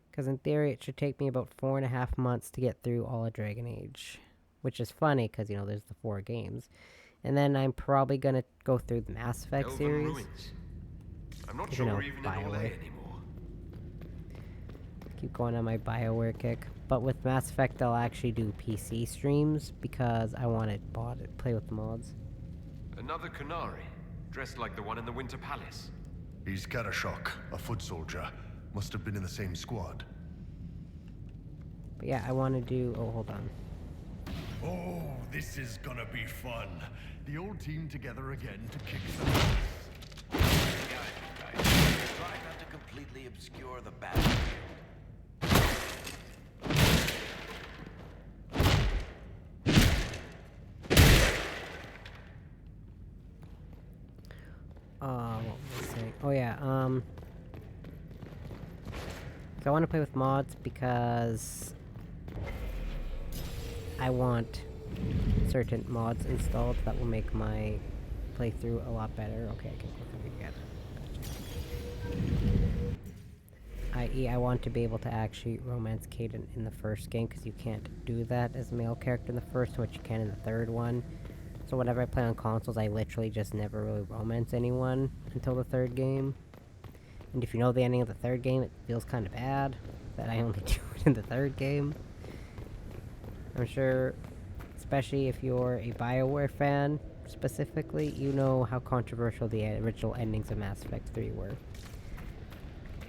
Because in theory, it should take me about 4.5 months to get through all of Dragon Age. Which is funny, because, you know, there's the 4 games. And then I'm probably going to go through the Mass Effect series. Ruins. I'm not sure we're even in Orlais anymore. Keep going on my BioWare kick. But with Mass Effect, I'll actually do PC streams, because I want to play with the mods. Another Qunari, dressed like the one in the Winter Palace. He's Karashok, a foot soldier. Must have been in the same squad. But yeah, I want to do... Oh, hold on. Oh, this is gonna be fun. The old team together again to kick some ass. Guys, try not to completely obscure the battlefield. What was I saying? Oh yeah, so I want to play with mods because I want certain mods installed that will make my playthrough a lot better. Okay, I can go through again. I.e., I want to be able to actually romance Caden in the first game, because you can't do that as a male character in the first, which you can in the third one. So whenever I play on consoles, I literally just never really romance anyone until the third game. And if you know the ending of the third game, it feels kind of bad that I only do it in the third game. I'm sure, especially if you're a BioWare fan, specifically, you know how controversial the original endings of Mass Effect 3 were.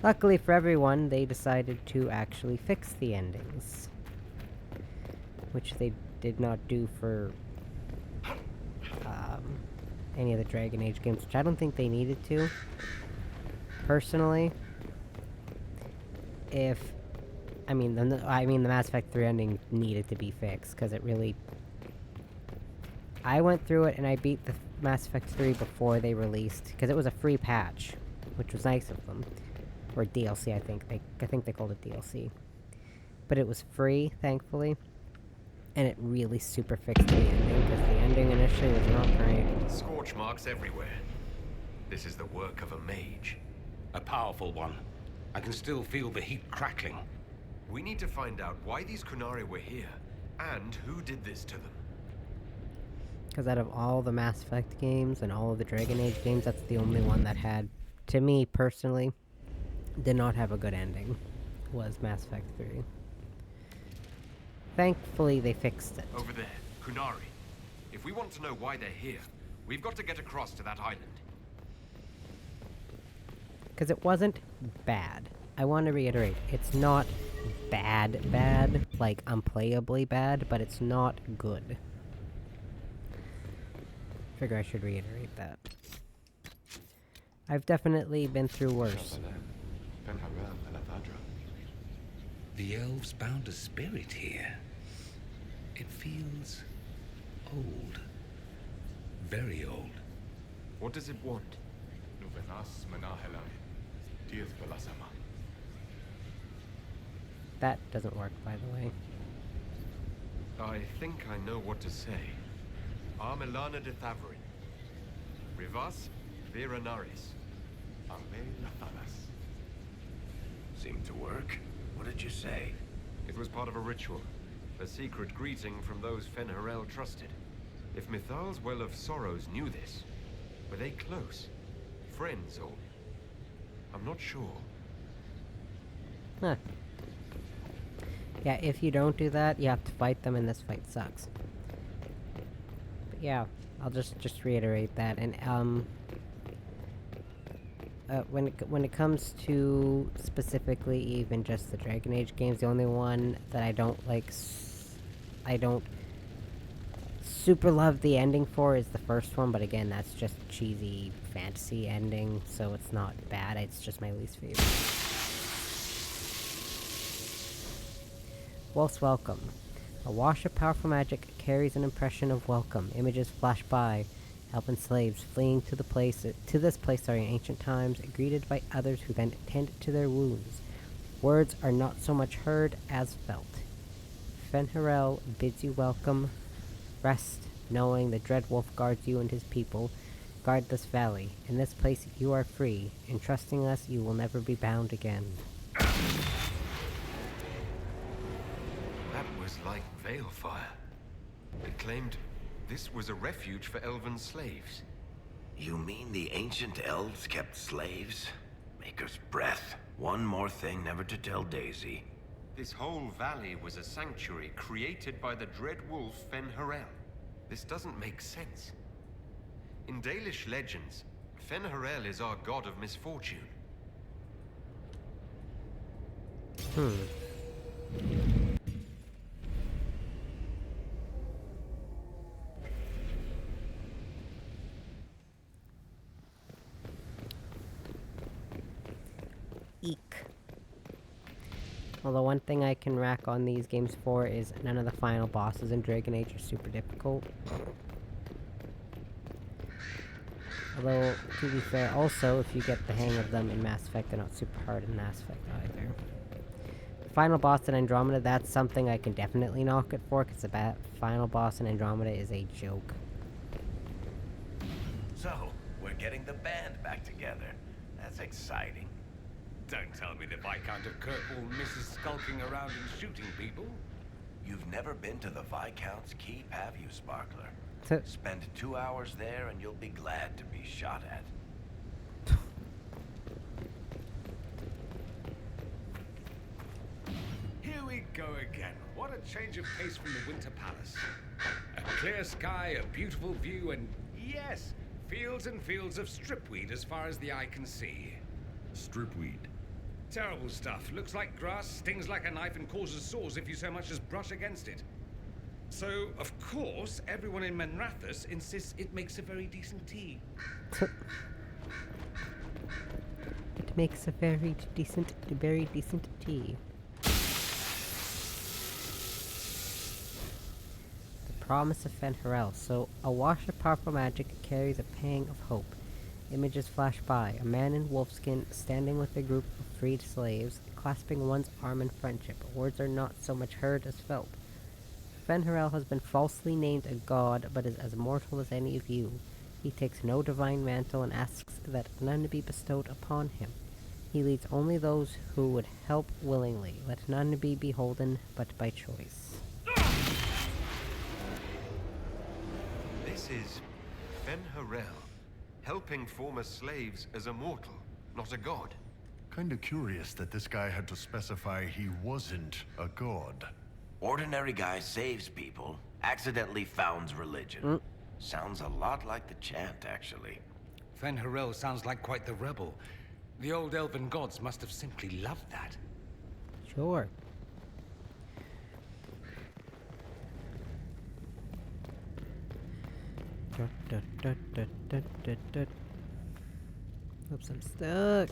Luckily for everyone, they decided to actually fix the endings. Which they did not do for any of the Dragon Age games, which I don't think they needed to. Personally, the Mass Effect 3 ending needed to be fixed, because it really... I went through it and I beat the Mass Effect 3 before they released, because it was a free patch, which was nice of them. Or DLC, I think they called it DLC. But it was free, thankfully. And it really super fixed the ending, because the ending initially was not great. Scorch marks everywhere. This is the work of a mage. A powerful one. I can still feel the heat crackling. We need to find out why these Qunari were here, and who did this to them. Because out of all the Mass Effect games and all of the Dragon Age games, that's the only one that had, to me personally, did not have a good ending, was Mass Effect 3. Thankfully, they fixed it. Over there, Qunari. If we want to know why they're here, we've got to get across to that island. Because it wasn't bad. I want to reiterate, it's not bad, like unplayably bad, but it's not good. Figure I should reiterate that. I've definitely been through worse. The elves bound a spirit here. It feels old. Very old. What does it want? That doesn't work, by the way. I think I know what to say. Armelana de Thavarin. Rivas Viranaris. Seemed to work. What did you say? It was part of a ritual. A secret greeting from those Fen'Harel trusted. If Mithal's Well of Sorrows knew this, were they close? Friends or I'm not sure. Huh. Yeah, if you don't do that, you have to fight them, and this fight sucks. But yeah, I'll just reiterate that. And when it comes to specifically even just the Dragon Age games, the only one that I don't like, I don't super love the ending for is the first one. But again, that's just cheesy fantasy ending, so it's not bad. It's just my least favorite. Wolf's Welcome. A wash of powerful magic carries an impression of welcome. Images flash by. Elven slaves fleeing to this place in ancient times, greeted by others who then tend to their wounds. Words are not so much heard as felt. Fen'Harel bids you welcome. Rest, knowing the dread wolf guards you and his people. Guard this valley. In this place you are free. In trusting us, you will never be bound again. That was like Veilfire. It claimed this was a refuge for elven slaves. You mean the ancient elves kept slaves? Maker's breath. One more thing never to tell Daisy. This whole valley was a sanctuary created by the dread wolf Fen'Harel. This doesn't make sense. In Dalish legends, Fen'Harel is our god of misfortune. Eek. Well, the one thing I can rack on these games for is none of the final bosses in Dragon Age are super difficult. Although, to be fair, also, if you get the hang of them in Mass Effect, they're not super hard in Mass Effect either. The final boss in Andromeda, that's something I can definitely knock it for, because the final boss in Andromeda is a joke. So, we're getting the band back together. That's exciting. Don't tell me the Viscount of Kirkwall misses skulking around and shooting people. You've never been to the Viscount's Keep, have you, Sparkler? Spend 2 hours there and you'll be glad to be shot at. Here we go again. What a change of pace from the Winter Palace. A clear sky, a beautiful view, and yes, fields and fields of stripweed as far as the eye can see. Stripweed? Terrible stuff. Looks like grass, stings like a knife, and causes sores if you so much as brush against it. So, of course, everyone in Menrathus insists it makes a very decent tea. It makes a very decent tea. The Promise of Fen'Harel. So, a wash of powerful magic carries a pang of hope. Images flash by. A man in wolfskin standing with a group of freed slaves, clasping one's arm in friendship. Words are not so much heard as felt. Fen'Harel has been falsely named a god, but is as mortal as any of you. He takes no divine mantle and asks that none be bestowed upon him. He leads only those who would help willingly. Let none be beholden, but by choice. This is Fen'Harel, helping former slaves as a mortal, not a god. Kinda curious that this guy had to specify he wasn't a god. Ordinary guy saves people, accidentally founds religion. Sounds a lot like the chant, actually. Fen'Harel sounds like quite the rebel. The old elven gods must have simply loved that. Sure. Oops, I'm stuck.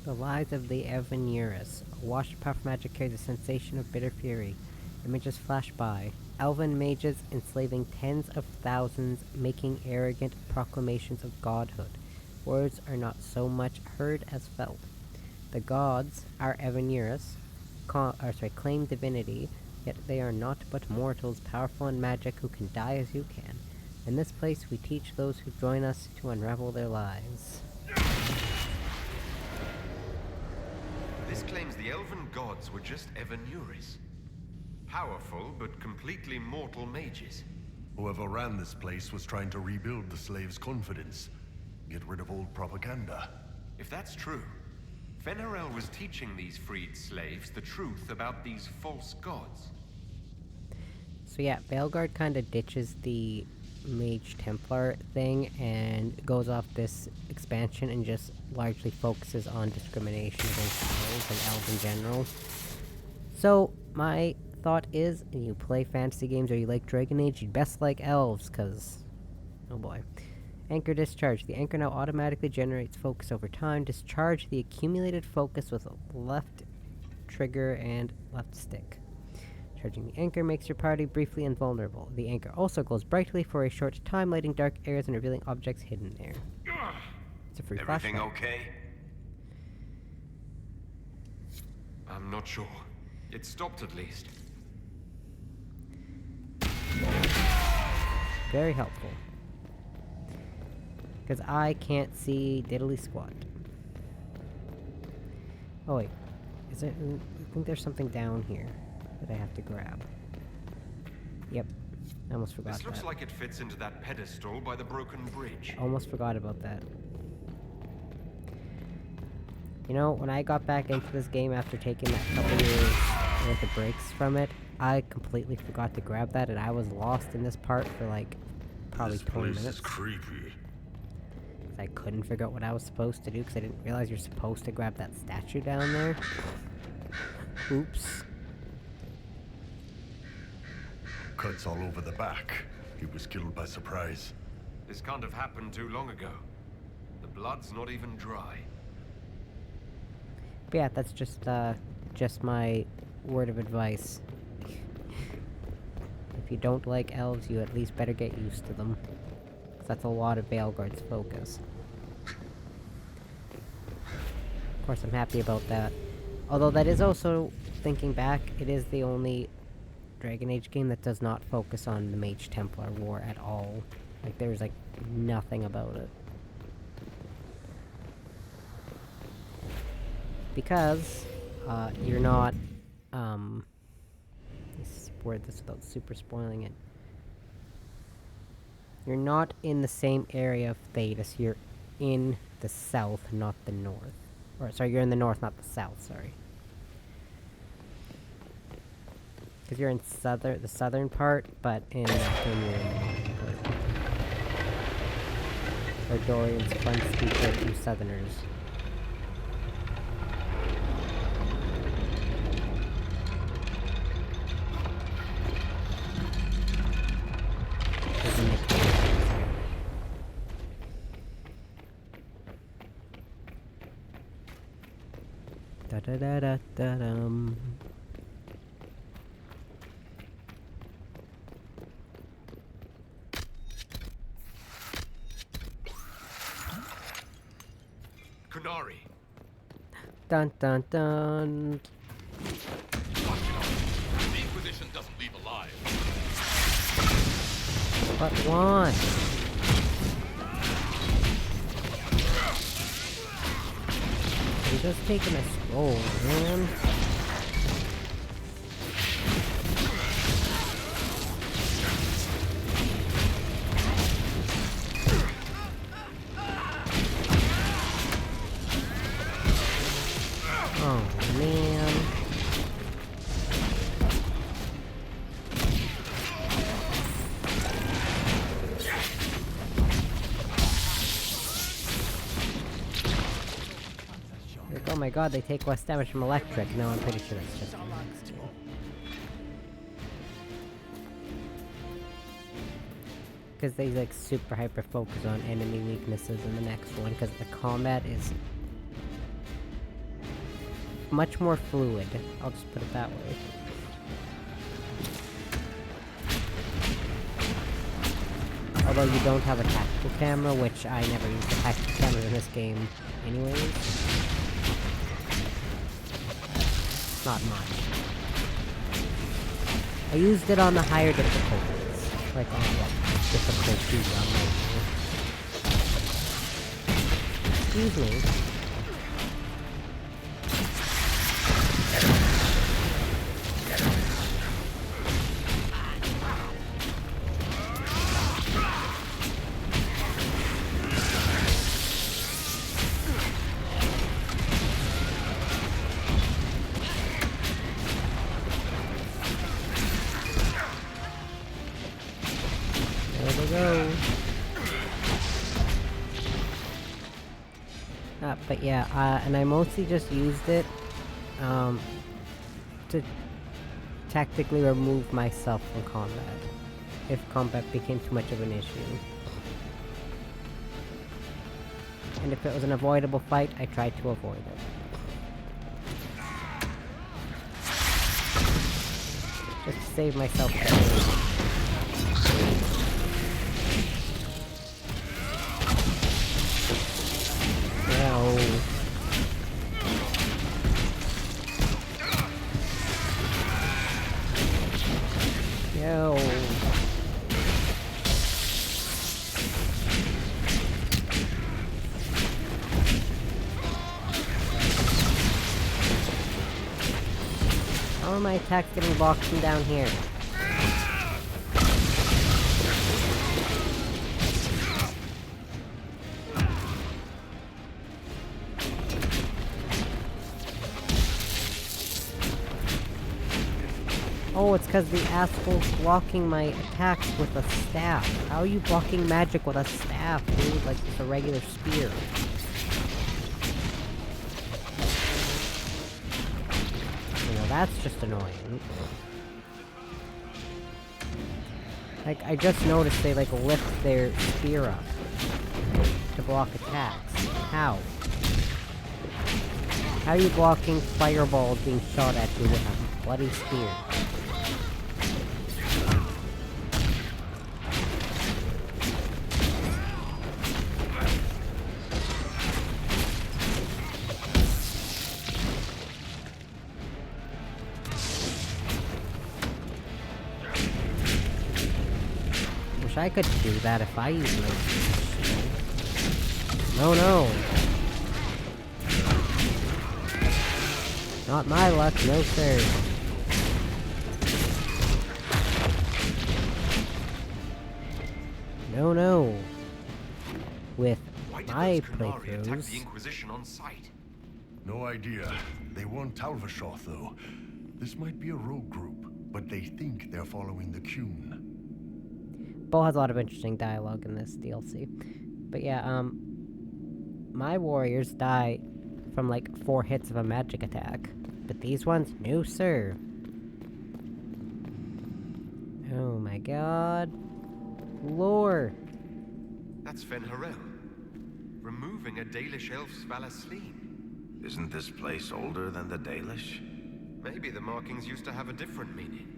The Lies of the Evanurus. A wash of powerful magic carries a sensation of bitter fury. Images flash by. Elven mages enslaving tens of thousands, making arrogant proclamations of godhood. Words are not so much heard as felt. The gods, our Evanurus, claim divinity, yet they are not but mortals, powerful in magic, who can die as you can. In this place we teach those who join us to unravel their lies. This claims the elven gods were just Evanuris. Powerful, but completely mortal mages. Whoever ran this place was trying to rebuild the slaves' confidence. Get rid of old propaganda. If that's true, Fenarel was teaching these freed slaves the truth about these false gods. So yeah, Veilguard kind of ditches the Mage Templar thing and goes off this expansion and just largely focuses on discrimination against elves and elves in general. So, my thought is, you play fantasy games or you like Dragon Age, you'd best like elves, cause... oh boy. Anchor discharge. The anchor now automatically generates focus over time. Discharge the accumulated focus with left trigger and left stick. Charging the anchor makes your party briefly invulnerable. The anchor also glows brightly for a short time, lighting dark areas and revealing objects hidden there. It's a free flashlight. Everything okay? I'm not sure. It stopped at least. Very helpful. Because I can't see diddly squat. Oh wait. Is it? I think there's something down here that I have to grab. Yep. I almost forgot that. This looks like it fits into that pedestal by the broken bridge. Almost forgot about that. You know, when I got back into this game after taking that couple years worth of breaks from it, I completely forgot to grab that, and I was lost in this part for like probably 20 minutes. This is creepy. I couldn't figure out what I was supposed to do because I didn't realize you're supposed to grab that statue down there. Oops. Cuts all over the back. He was killed by surprise. This can't have happened too long ago. The blood's not even dry. But yeah, that's just my word of advice. If you don't like elves, you at least better get used to them. That's a lot of Veilguard's focus. Of course, I'm happy about that. Although that is also, thinking back, it is the only Dragon Age game that does not focus on the Mage Templar War at all. Like, there's like nothing about it. Because, you're not, let's word this without super spoiling it. You're not in the same area of Thedas, you're in the south, not the north. Or, sorry, you're in the north, not the south, sorry. Because you're in the southern part, but in the you're in the northern part. Or Dorian's fun speaker to southerners. Da-da-da-da-da-dum. Kunari. Dun dun dun. The Inquisition doesn't leave alive. But why? I'm just taking a stroll, man. Oh, man. Like, oh my god, they take less damage from electric. No, I'm pretty sure that's just because they like super hyper focus on enemy weaknesses in the next one, because the combat is much more fluid. I'll just put it that way. Although you don't have a tactical camera, which I never use the tactical camera in this game anyways. Not much. I used it on the higher difficulties. Like on what? Difficulty on Excuse me. go. But yeah, and I mostly just used it to tactically remove myself from combat, if combat became too much of an issue. And if it was an avoidable fight, I tried to avoid it. Just to save myself pain. Yo. How are my attacks getting blocked from down here? Oh, it's because the asshole's blocking my attacks with a staff. How are you blocking magic with a staff, dude? Like just a regular spear. You know, that's just annoying. Like, I just noticed they, like, lift their spear up to block attacks. How? How are you blocking fireballs being shot at you with a bloody spear? I could do that if I used my shield. No. Not my luck, no sir. No. With my playthroughs. The Inquisition on sight? No idea. They weren't Talvashoth, though. This might be a rogue group, but they think they're following the Qun. Bull has a lot of interesting dialogue in this DLC. But yeah, my warriors die from like 4 hits of a magic attack. But these ones, no sir. Oh my god. Lore. That's Fen Harel. Removing a Dalish elf's Valasleen. Isn't this place older than the Dalish? Maybe the markings used to have a different meaning.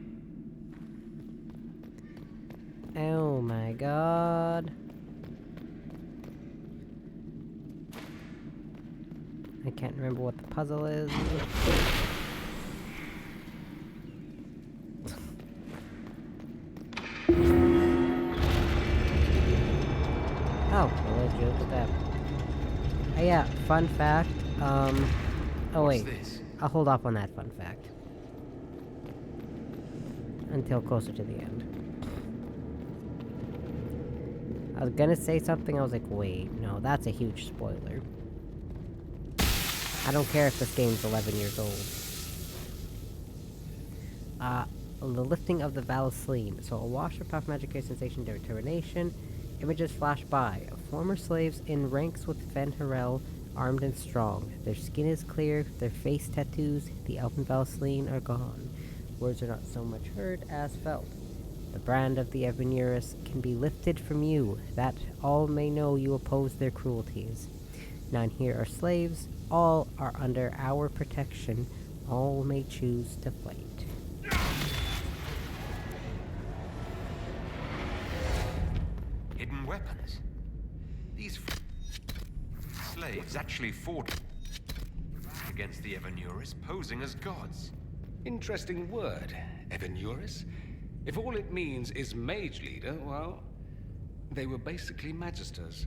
Oh my god. I can't remember what the puzzle is. Oh, well, I joked at that. Yeah, fun fact, oh wait, I'll hold off on that fun fact. Until closer to the end. I was gonna say something, I was like, wait, no, that's a huge spoiler. I don't care if this game's 11 years old. The lifting of the Valasleen. So a wash of puff magic sensation during termination. Images flash by. Former slaves in ranks with Fen Harel, armed and strong. Their skin is clear, their face tattoos, the elfin Valasleen are gone. Words are not so much heard as felt. The brand of the Evanurus can be lifted from you, that all may know you oppose their cruelties. None here are slaves, all are under our protection, all may choose to fight. Hidden weapons. These slaves actually fought against the Evanurus, posing as gods. Interesting word, Evanurus. If all it means is mage leader, well, they were basically magisters.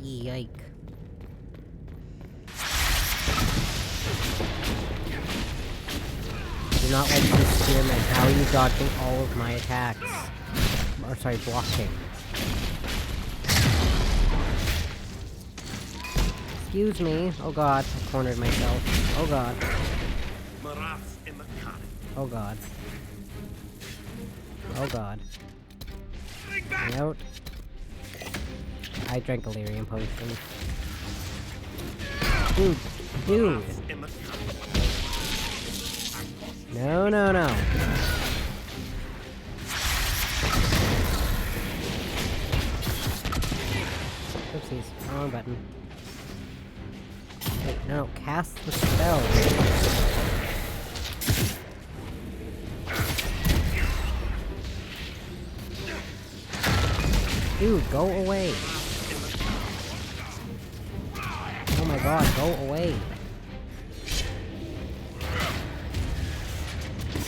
Yike. Do not like this spearman. How are you dodging all of my attacks? Or sorry, blocking. Excuse me. Oh god, I cornered myself. Oh god. Oh god. Oh god. Nope. I drank Illyrium potion. Dude! No, no, no. Oopsies, wrong button. Wait, no, cast the spell. Dude, go away. Oh my god, go away.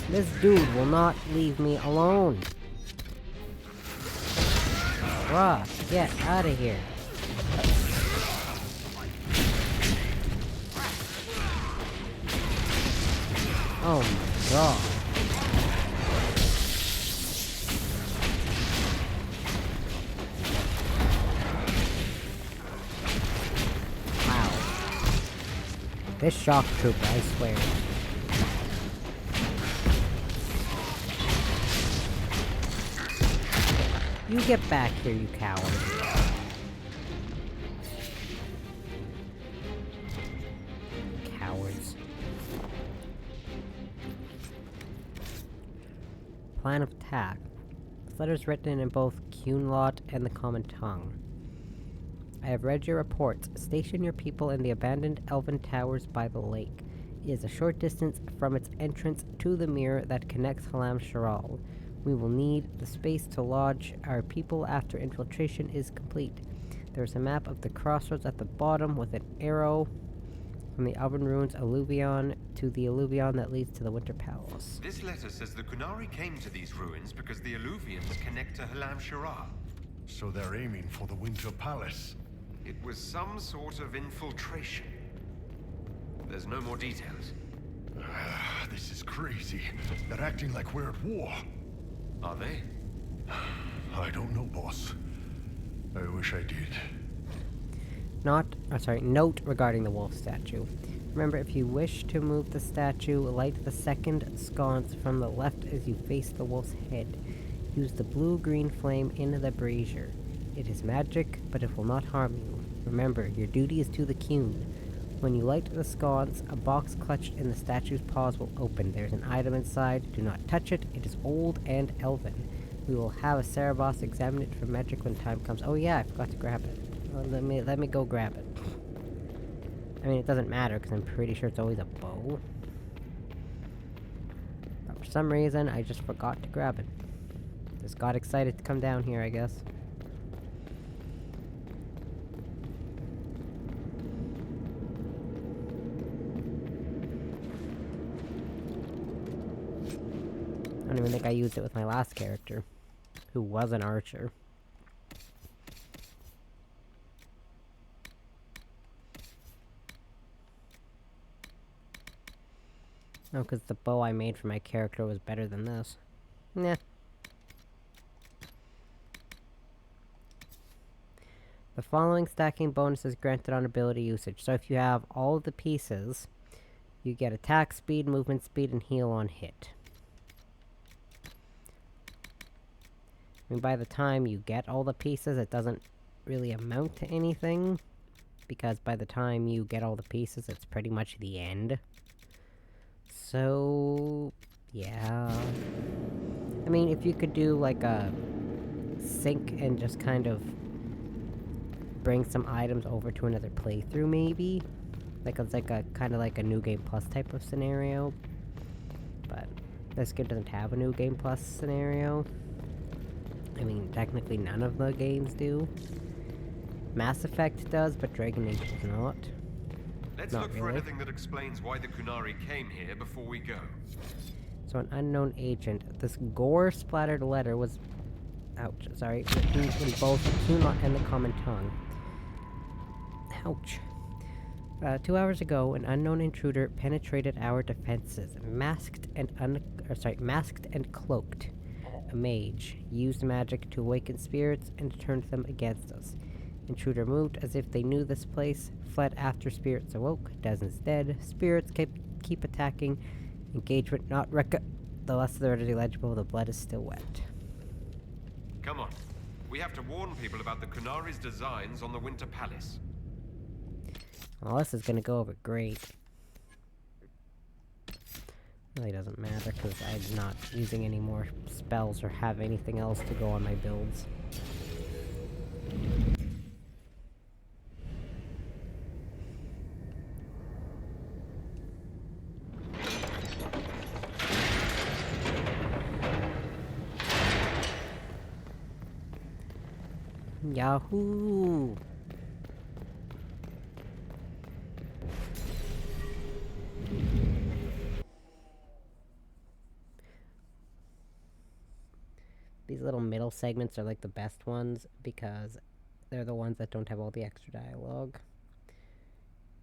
This dude will not leave me alone. Bruh, get out of here. Oh my god. Wow. This shock trooper, I swear. You get back here, you coward. Cowards. Plan of attack. This letter is written in both Cunlot and the common tongue. I have read your reports. Station your people in the abandoned elven towers by the lake. It is a short distance from its entrance to the mirror that connects Halam Sharal. We will need the space to lodge our people after infiltration is complete. There is a map of the crossroads at the bottom with an arrow from the Elven Ruins alluvion to the alluvion that leads to the Winter Palace. This letter says the Qunari came to these ruins because the alluvions connect to Halam Sharal. So they're aiming for the Winter Palace. It was some sort of infiltration. There's no more details. This is crazy. They're acting like we're at war. Are they? I don't know, boss. I wish I did. Note regarding the wolf statue. Remember, if you wish to move the statue, light the second sconce from the left as you face the wolf's head. Use the blue-green flame in the brazier. It is magic, but it will not harm you. Remember, your duty is to the Qun. When you light the sconce, a box clutched in the statue's paws will open. There's an item inside. Do not touch it. It is old and elven. We will have a Cerebos examine it for magic when time comes. Oh yeah, I forgot to grab it. Well, let me go grab it. I mean, it doesn't matter, because I'm pretty sure it's always a bow. But for some reason, I just forgot to grab it. Just got excited to come down here, I guess. I don't even think I used it with my last character, who was an archer. No, because the bow I made for my character was better than this. Nah. The following stacking bonus is granted on ability usage. So if you have all of the pieces, you get attack speed, movement speed, and heal on hit. I mean, by the time you get all the pieces, it doesn't really amount to anything. Because by the time you get all the pieces, it's pretty much the end. So, yeah. I mean, if you could do like a sync and just kind of bring some items over to another playthrough, maybe. Like it's like a kind of like a New Game Plus type of scenario. But this game doesn't have a New Game Plus scenario. I mean, technically none of the games do. Mass Effect does, but Dragon Age does not. Let's look for anything that explains why the Qunari came here before we go. So an unknown agent. This gore-splattered letter was... Ouch, sorry. Written in both Cunlot and the common tongue. Ouch. 2 hours ago, an unknown intruder penetrated our defenses. Masked and cloaked. A mage used magic to awaken spirits and turned them against us. Intruder moved as if they knew this place, fled after spirits awoke, dozens dead, spirits keep attacking, engagement not the less they're already legible, the blood is still wet. Come on. We have to warn people about the Qunari's designs on the Winter Palace. Well, this is gonna go over great. Really doesn't matter, because I'm not using any more spells or have anything else to go on my builds. Yahoo! These little middle segments are like the best ones because they're the ones that don't have all the extra dialogue.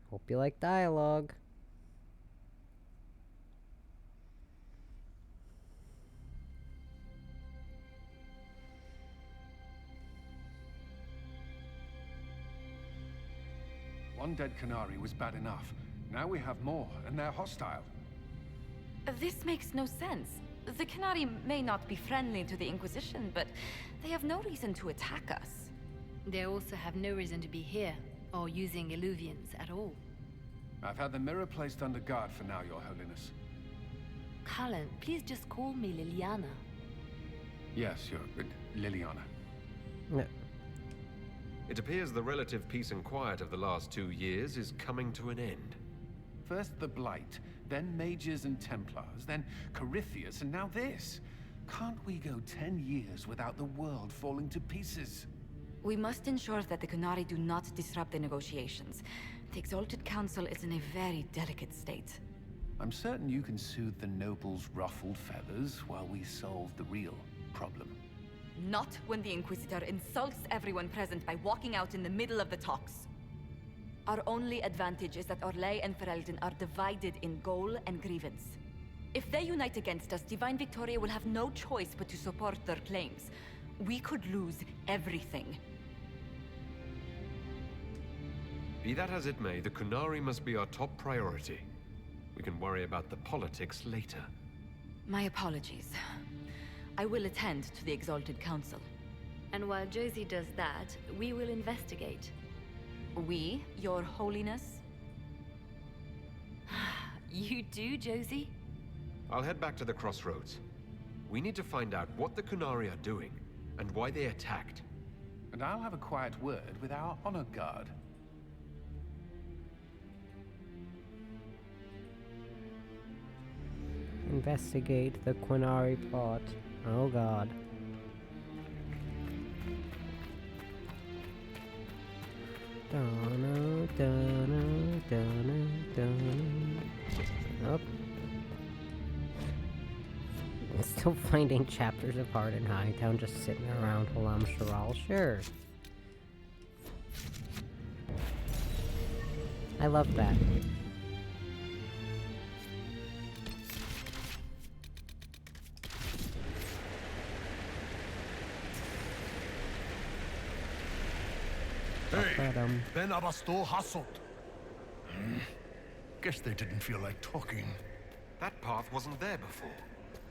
Hope you like dialogue. One dead Qunari was bad enough. Now we have more, and they're hostile. This makes no sense. The Qunari may not be friendly to the Inquisition, but they have no reason to attack us. They also have no reason to be here, or using Illuvians at all. I've had the mirror placed under guard for now, Your Holiness. Cullen, please just call me Liliana. Yes, Liliana. No. It appears the relative peace and quiet of the last 2 years is coming to an end. First the Blight, then Mages and Templars, then Corypheus, and now this. Can't we go 10 years without the world falling to pieces? We must ensure that the Qunari do not disrupt the negotiations. The Exalted Council is in a very delicate state. I'm certain you can soothe the nobles' ruffled feathers while we solve the real problem. Not when the Inquisitor insults everyone present by walking out in the middle of the talks. Our only advantage is that Orlais and Ferelden are divided in goal and grievance. If they unite against us, Divine Victoria will have no choice but to support their claims. We could lose everything. Be that as it may, the Qunari must be our top priority. We can worry about the politics later. My apologies. I will attend to the Exalted Council. And while Josie does that, we will investigate. We, Your Holiness? You do, Josie? I'll head back to the crossroads. We need to find out what the Qunari are doing, and why they attacked. And I'll have a quiet word with our honor guard. Investigate the Qunari plot. Oh god. Nope. I'm still finding chapters of Hard and Hightown just sitting around Halam Sharal. Sure. I love that. Hey, Ben Abasto Hasselt. Guess they didn't feel like talking. That path wasn't there before.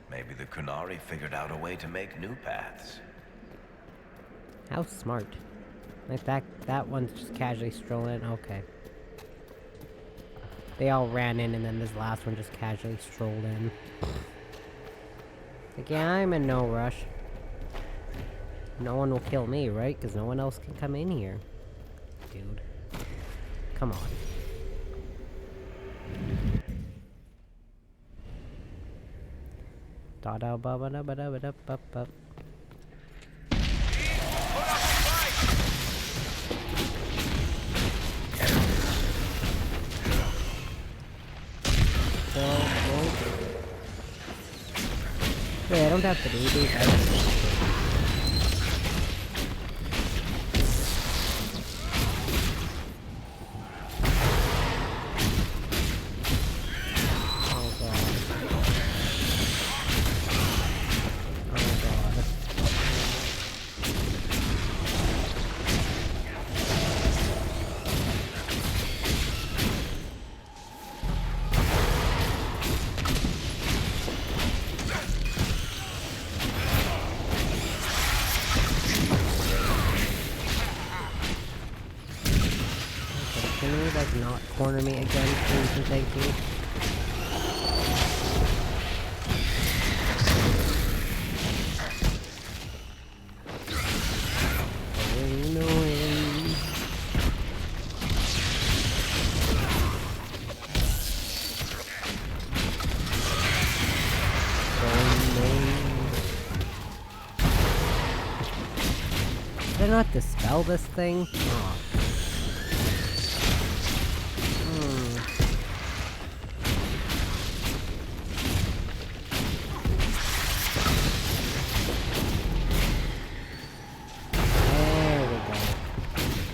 Maybe the Qunari figured out a way to make new paths. How smart. Like that one's just casually strolling. Okay. They all ran in and then this last one just casually strolled in. Like, yeah, I'm in no rush. No one will kill me, right? Because no one else can come in here. Dude. Come on. Da da ba ba da ba da ba da ba ba. Wait, I don't have to do these. Can you like not corner me again, please and thank you? Did I not dispel this thing? Oh. There we go.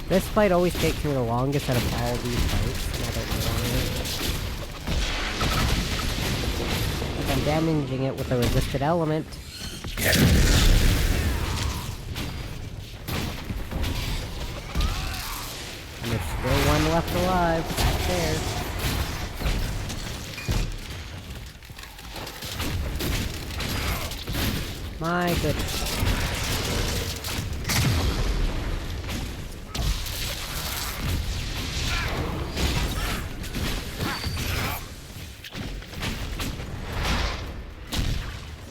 This fight always takes me the longest out of all these fights, and I don't know why. Like I'm damaging it with a resisted element. And there's still one left alive, back there. My goodness.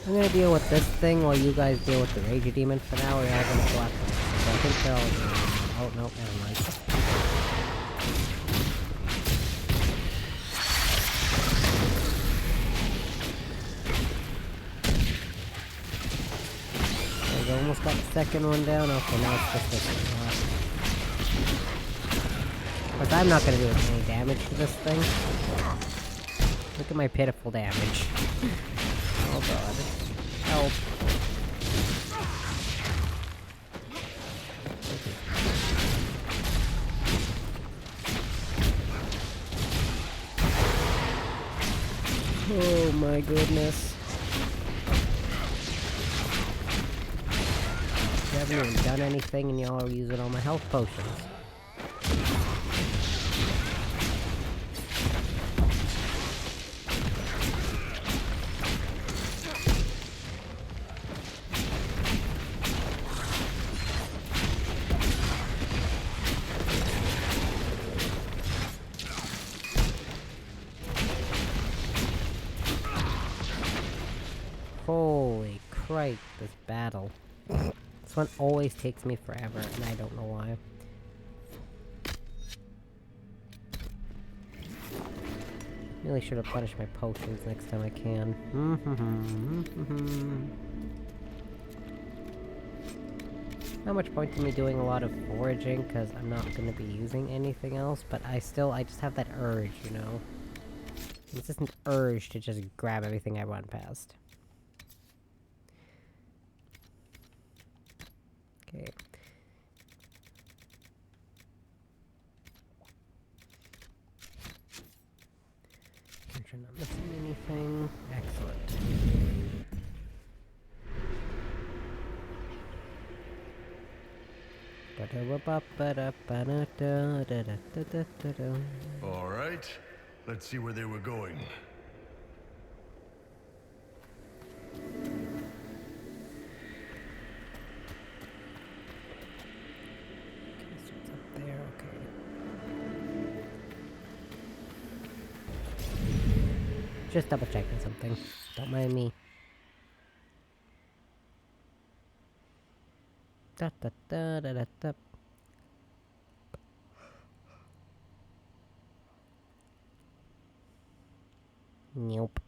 I'm gonna deal with this thing while you guys deal with the Rage Demon for now, or y'all gonna go after this. So I think they're all... Oh, no, never mind. I almost got the second one down. Okay, now it's just this one. But I'm not gonna do any damage to this thing. Look at my pitiful damage. Oh god. Help. Oh my goodness. I haven't even done anything and y'all are using all my health potions. Holy crap, this battle. This one always takes me forever, and I don't know why. Really should have punished my potions next time I can. Not much point in me doing a lot of foraging, because I'm not going to be using anything else, but I just have that urge, you know? It's just an urge to just grab everything I run past. Okay. Make sure I'm not missing anything. Excellent. All right, let's see where they were going. Just double checking something. Don't mind me. Da da da da da da. Nope.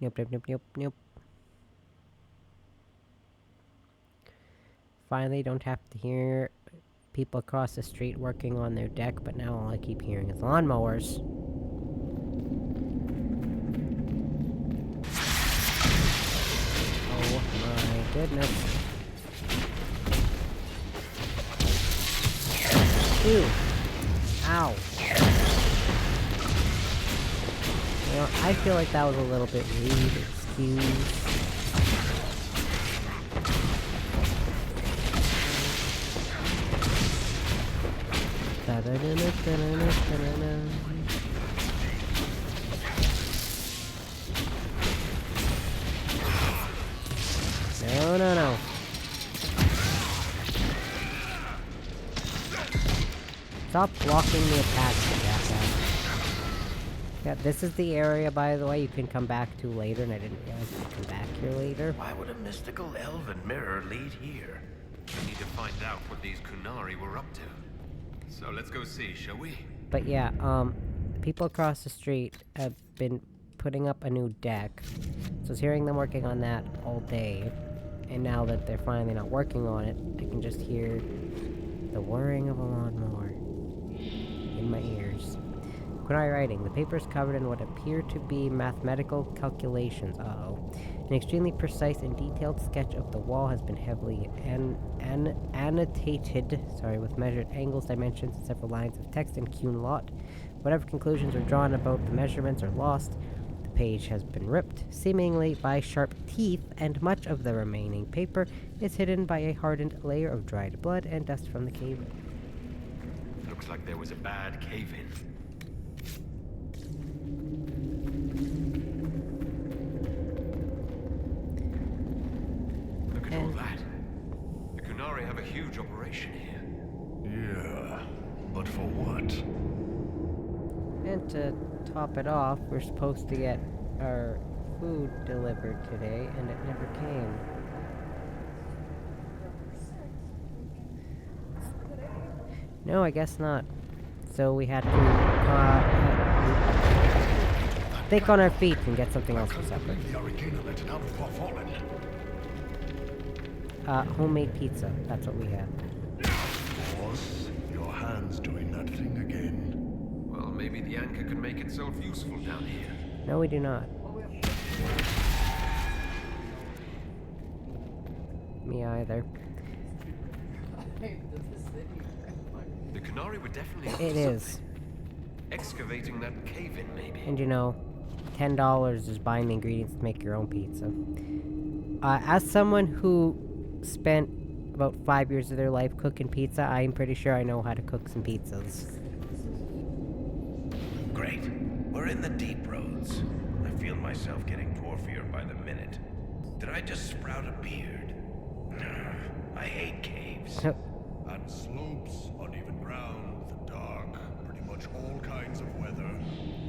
Nope, nope, nope, nope, nope. Finally, don't have to hear people across the street working on their deck, but now all I keep hearing is lawnmowers. Oh my goodness. Ew. Ow. You know, I feel like that was a little bit rude. Excuse. No, no, no. Stop blocking the attacks, jackass. Yeah, this is the area, by the way, you can come back to later, and I didn't realize you could come back here later. Why would a mystical elven mirror lead here? We need to find out what these Kunari were up to. So let's go see, shall we? But yeah, people across the street have been putting up a new deck. So I was hearing them working on that all day. And now that they're finally not working on it, I can just hear the whirring of a lawnmower in my ears. Kunari writing. The paper is covered in what appear to be mathematical calculations. An extremely precise and detailed sketch of the wall has been heavily annotated, with measured angles, dimensions, and several lines of text in Kuhn lot. Whatever conclusions are drawn about the measurements are lost. The page has been ripped, seemingly by sharp teeth, and much of the remaining paper is hidden by a hardened layer of dried blood and dust from the cave. Looks like there was a bad cave-in. Look at all that. The Kunari have a huge operation here. Yeah, but for what? And to top it off, we're supposed to get our food delivered today, and it never came. No, I guess not. So we had to think on our feet and get something else for supper. Homemade pizza. That's what we had. Boss, your hand's doing that thing again. Well, maybe the anchor can make itself useful down here. No, we do not. Me either. The Kunari were definitely It is. Excavating that cave-in, maybe. And you know, $10 is buying the ingredients to make your own pizza. As someone who spent about 5 years of their life cooking pizza, I'm pretty sure I know how to cook some pizzas. Great. We're in the deep roads. I feel myself getting dwarfier by the minute. Did I just sprout a beard? I hate caves. On slopes, uneven ground, the dark, pretty much all kinds of weather.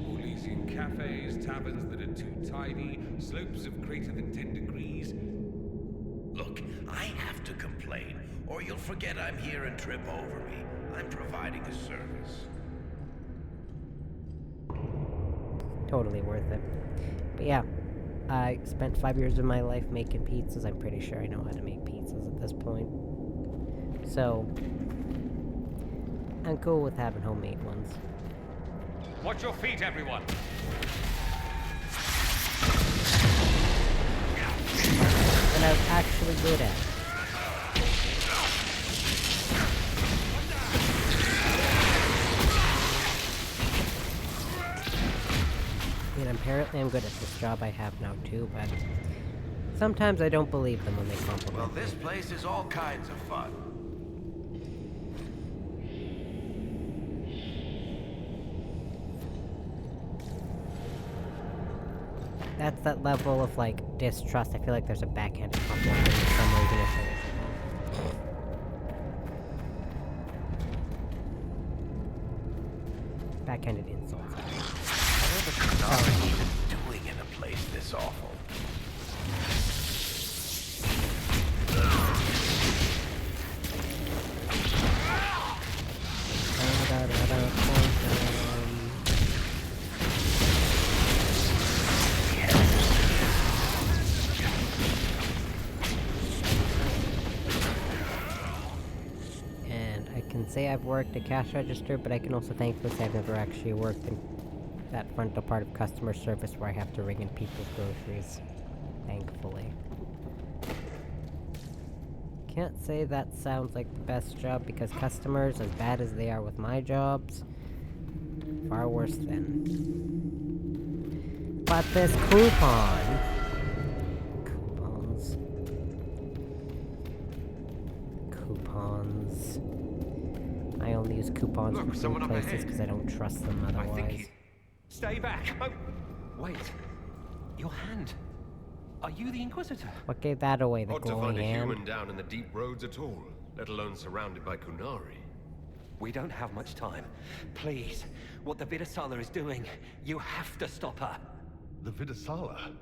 Elysian cafes, taverns that are too tidy, slopes of greater than 10 degrees. Look, I have to complain, or you'll forget I'm here and trip over me. I'm providing a service. Totally worth it. But yeah, I spent 5 years of my life making pizzas. I'm pretty sure I know how to make pizzas at this point. So, I'm cool with having homemade ones. Watch your feet, everyone! And I was actually good at it. And apparently I'm good at this job I have now too, but sometimes I don't believe them when they compliment me. Well, this place is all kinds of fun. That's that level of, like, distrust. I feel like there's a backhanded compliment in some reason if there isn't. Backhanded insults. What are the Kunari even doing in a place this awful? And I can say I've worked at cash register, but I can also thankfully say I've never actually worked in that frontal part of customer service where I have to ring in people's groceries. Thankfully. Can't say that sounds like the best job because customers, as bad as they are with my jobs, far worse than. But this coupons. I only use coupons for food places because I don't trust them otherwise. Stay back! Oh, wait. Your hand. Are you the Inquisitor? What gave that away, the Odd to glowing find a hand? human down in the deep roads at all, let alone surrounded by Kunari. We don't have much time. Please, what the Vidasala is doing, you have to stop her. The Vidasala?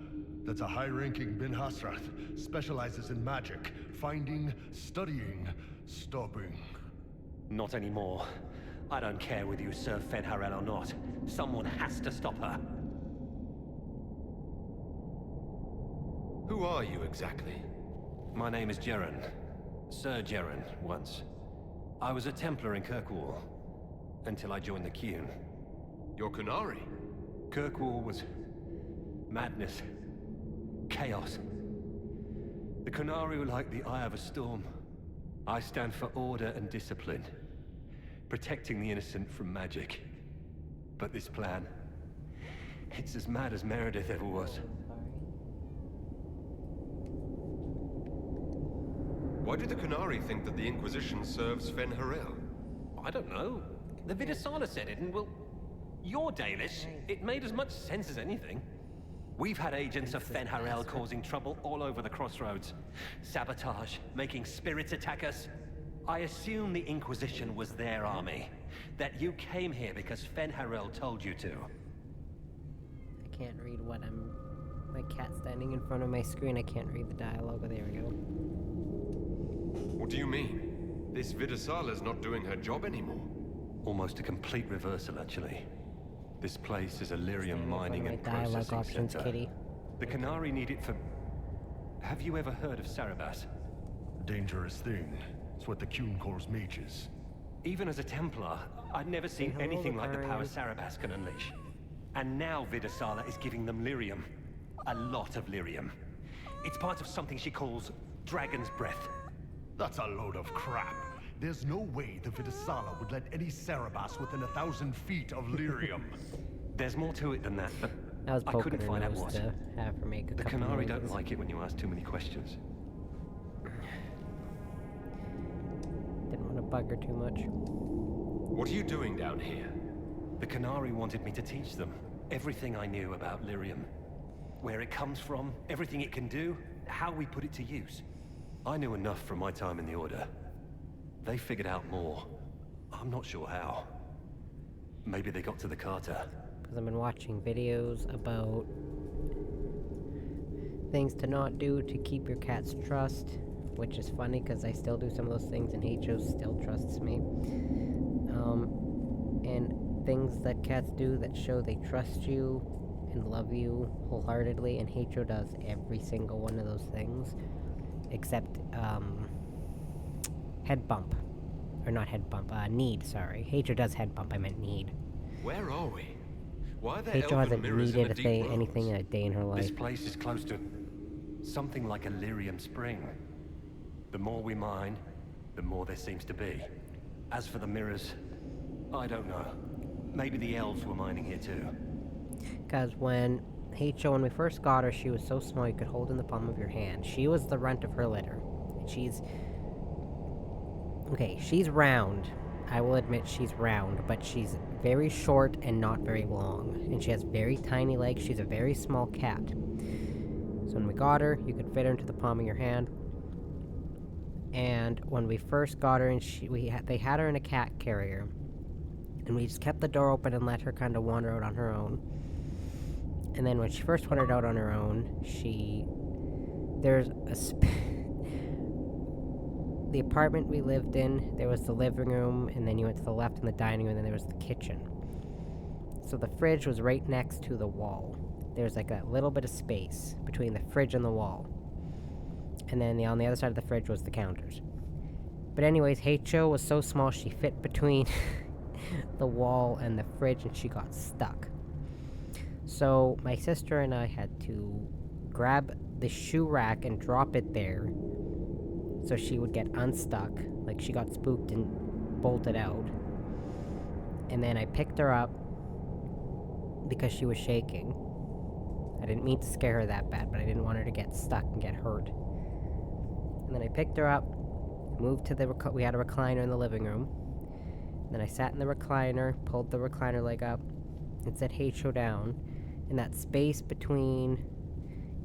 That's a high-ranking Bin Hasrath. Specializes in magic. Finding, studying, stopping. Not anymore. I don't care whether you serve Fenharel or not. Someone has to stop her. Who are you exactly? My name is Jeren. Sir Jeren, once. I was a Templar in Kirkwall, until I joined the Qun. You're Qunari? Kirkwall was madness. Chaos. The Qunari were like the eye of a storm. I stand for order and discipline. Protecting the innocent from magic. But this plan, it's as mad as Meredith ever was. Why do the Qunari think that the Inquisition serves Fenharel? I don't know. The Vidasala said it, and well, you're Dalish. It made as much sense as anything. We've had agents of Fenharel causing trouble all over the crossroads. Sabotage, making spirits attack us. I assume the Inquisition was their army. That you came here because Fenharel told you to. I can't read what I'm... My cat's standing in front of my screen. I can't read the dialogue. Oh, there we go. What do you mean? This Vidasala's not doing her job anymore. Almost a complete reversal, actually. This place is a lyrium mining and processing center. Kitty. The Qunari need it for... Have you ever heard of Sarabas? Dangerous thing. It's what the Qun calls mages. Even as a Templar, I'd never seen anything like the power Sarabas can unleash. And now Vidasala is giving them lyrium. A lot of lyrium. It's part of something she calls Dragon's Breath. That's a load of crap. There's no way the Vidasala would let any Sarabas within 1,000 feet of lyrium. There's more to it than that, but I poking couldn't her find out nose what. to have her make a The couple Qunari noises. don't like it when you ask too many questions. Didn't want to bug her too much. What are you doing down here? The Qunari wanted me to teach them everything I knew about lyrium. Where it comes from, everything it can do, how we put it to use. I knew enough from my time in the Order. They figured out more. I'm not sure how. Maybe they got to the Carter. Because I've been watching videos about things to not do to keep your cat's trust, which is funny because I still do some of those things and H.O. still trusts me. And things that cats do that show they trust you and love you wholeheartedly, and H.O. does every single one of those things. Except, head bump. Or not head bump, need, sorry. H.O. does head bump, I meant need. Where are we? Why are there H.O. elven hasn't mirrors in needed the deep anything in a day in her life. This place is close to something like a lyrium spring. The more we mine, the more there seems to be. As for the mirrors, I don't know. Maybe the elves were mining here too. Because when we first got her, she was so small you could hold in the palm of your hand. She was the runt of her litter. And she's... Okay, she's round. I will admit she's round, but she's very short and not very long. And she has very tiny legs. She's a very small cat. So when we got her, you could fit her into the palm of your hand. And when we first got her, and they had her in a cat carrier. And we just kept the door open and let her kind of wander out on her own. And then when she first wandered out on her own, the apartment we lived in, there was the living room, and then you went to the left in the dining room, and then there was the kitchen. So the fridge was right next to the wall. There was like a little bit of space between the fridge and the wall. And then on the other side of the fridge was the counters. But anyways, H.O. was so small she fit between the wall and the fridge, and she got stuck. So my sister and I had to grab the shoe rack and drop it there so she would get unstuck, like she got spooked and bolted out. And then I picked her up because she was shaking. I didn't mean to scare her that bad, but I didn't want her to get stuck and get hurt. And then I picked her up, moved to we had a recliner in the living room. And then I sat in the recliner, pulled the recliner leg up, and set H.O. down. In that space between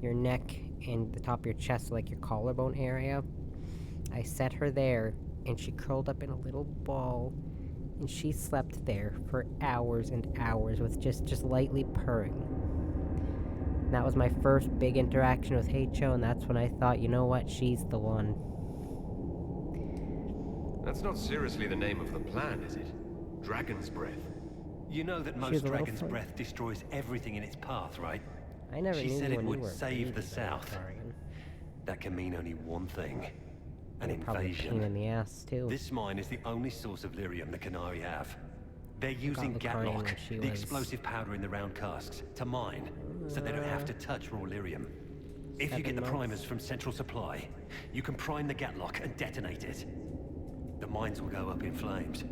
your neck and the top of your chest, so like your collarbone area, I set her there, and she curled up in a little ball And she slept there for hours and hours with just lightly purring. And that was my first big interaction with Heicho, and that's when I thought, you know what, she's the one. That's not seriously the name of the plan, is it? Dragon's Breath. You know that most Dragon's Breath destroys everything in its path, right? I never knew She said you it when you would were save the baby, South. That can mean only one thing. An invasion. Pain in the ass, too. This mine is the only source of lyrium the Canari have. They're using Gatlock, the explosive powder in the round casks, to mine, so they don't have to touch raw lyrium. If you get the primers from Central Supply, you can prime the Gatlock and detonate it. The mines will go up in flames.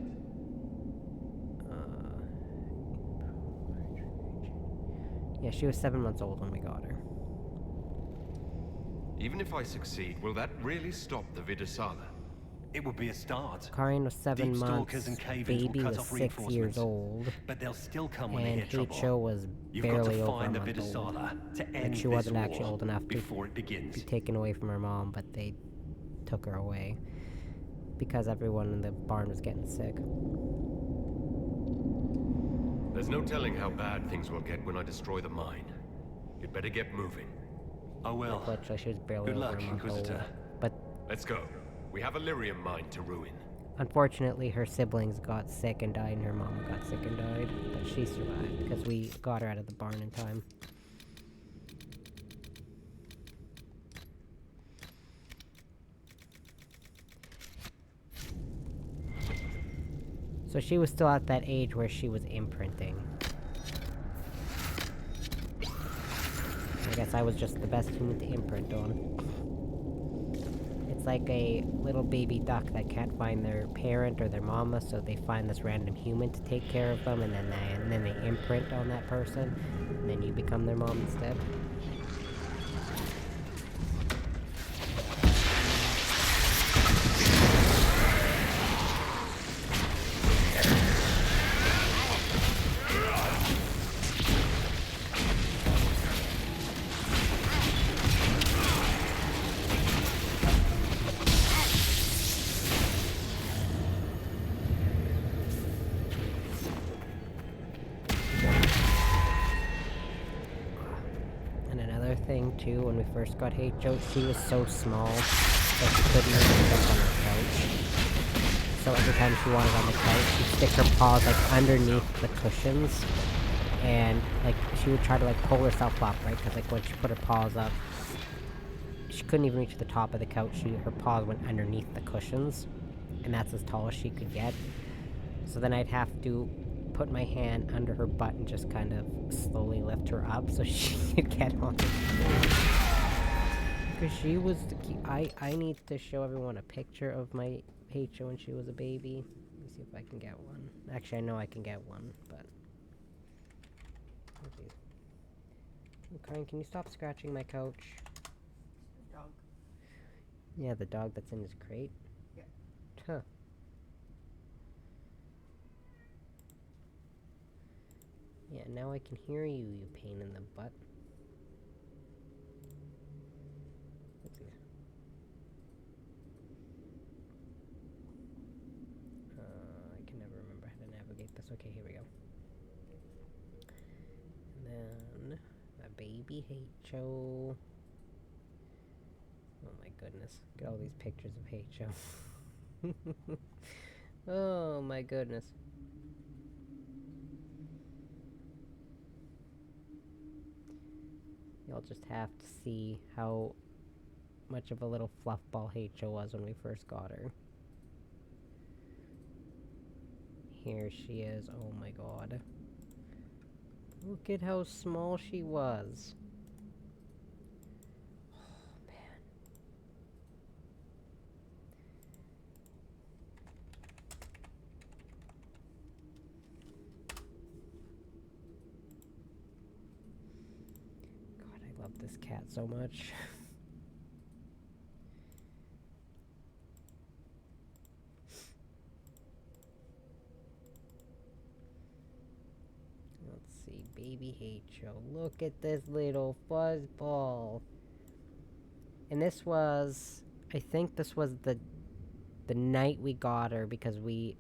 Yeah, she was 7 months old when we got her. Even if I succeed, will that really stop the Vidasala? It would be a start. Karian was 7 months, Baby was 6 years old, but they'll still come when and they hit trouble. Heicho was barely over a month old. Like she wasn't actually old enough to be taken away from her mom, but they took her away because everyone in the barn was getting sick. There's no telling how bad things will get when I destroy the mine. You'd better get moving. I will. Literally, she was barely Good over luck, a month Inquisitor. old. But let's go. We have a lyrium mine to ruin. Unfortunately, her siblings got sick and died, and her mom got sick and died. But she survived because we got her out of the barn in time. So she was still at that age where she was imprinting. I guess I was just the best human to imprint on. It's like a little baby duck that can't find their parent or their mama, so they find this random human to take care of them, and then they imprint on that person, and then you become their mom instead. Too, when we first got Heicho, she was so small that she couldn't even jump on the couch. So every time she wanted on the couch, she'd stick her paws like underneath the cushions, and like she would try to like pull herself up, right? Because like when she put her paws up, she couldn't even reach the top of the couch. Her paws went underneath the cushions, and that's as tall as she could get. So then I'd have to put my hand under her butt and just kind of slowly lift her up so she could get on the floor. Because she was the key. I need to show everyone a picture of my Heicho when she was a baby. Let me see if I can get one. Actually, I know I can get one, but... Karen, can you stop scratching my couch? Dog. Yeah, the dog that's in his crate? Yeah. Huh. Yeah, now I can hear you, you pain in the butt. Let's see. I can never remember how to navigate this. Okay, here we go. And then, a baby Heicho. Oh my goodness. Look at all these pictures of Heicho. Oh my goodness. You'll just have to see how much of a little fluff ball Heicho was when we first got her. Here she is. Oh my god. Look at how small she was. Oh man. I love this cat so much. Let's see, baby Heicho. Look at this little fuzzball. And this was, I think this was the night we got her, because we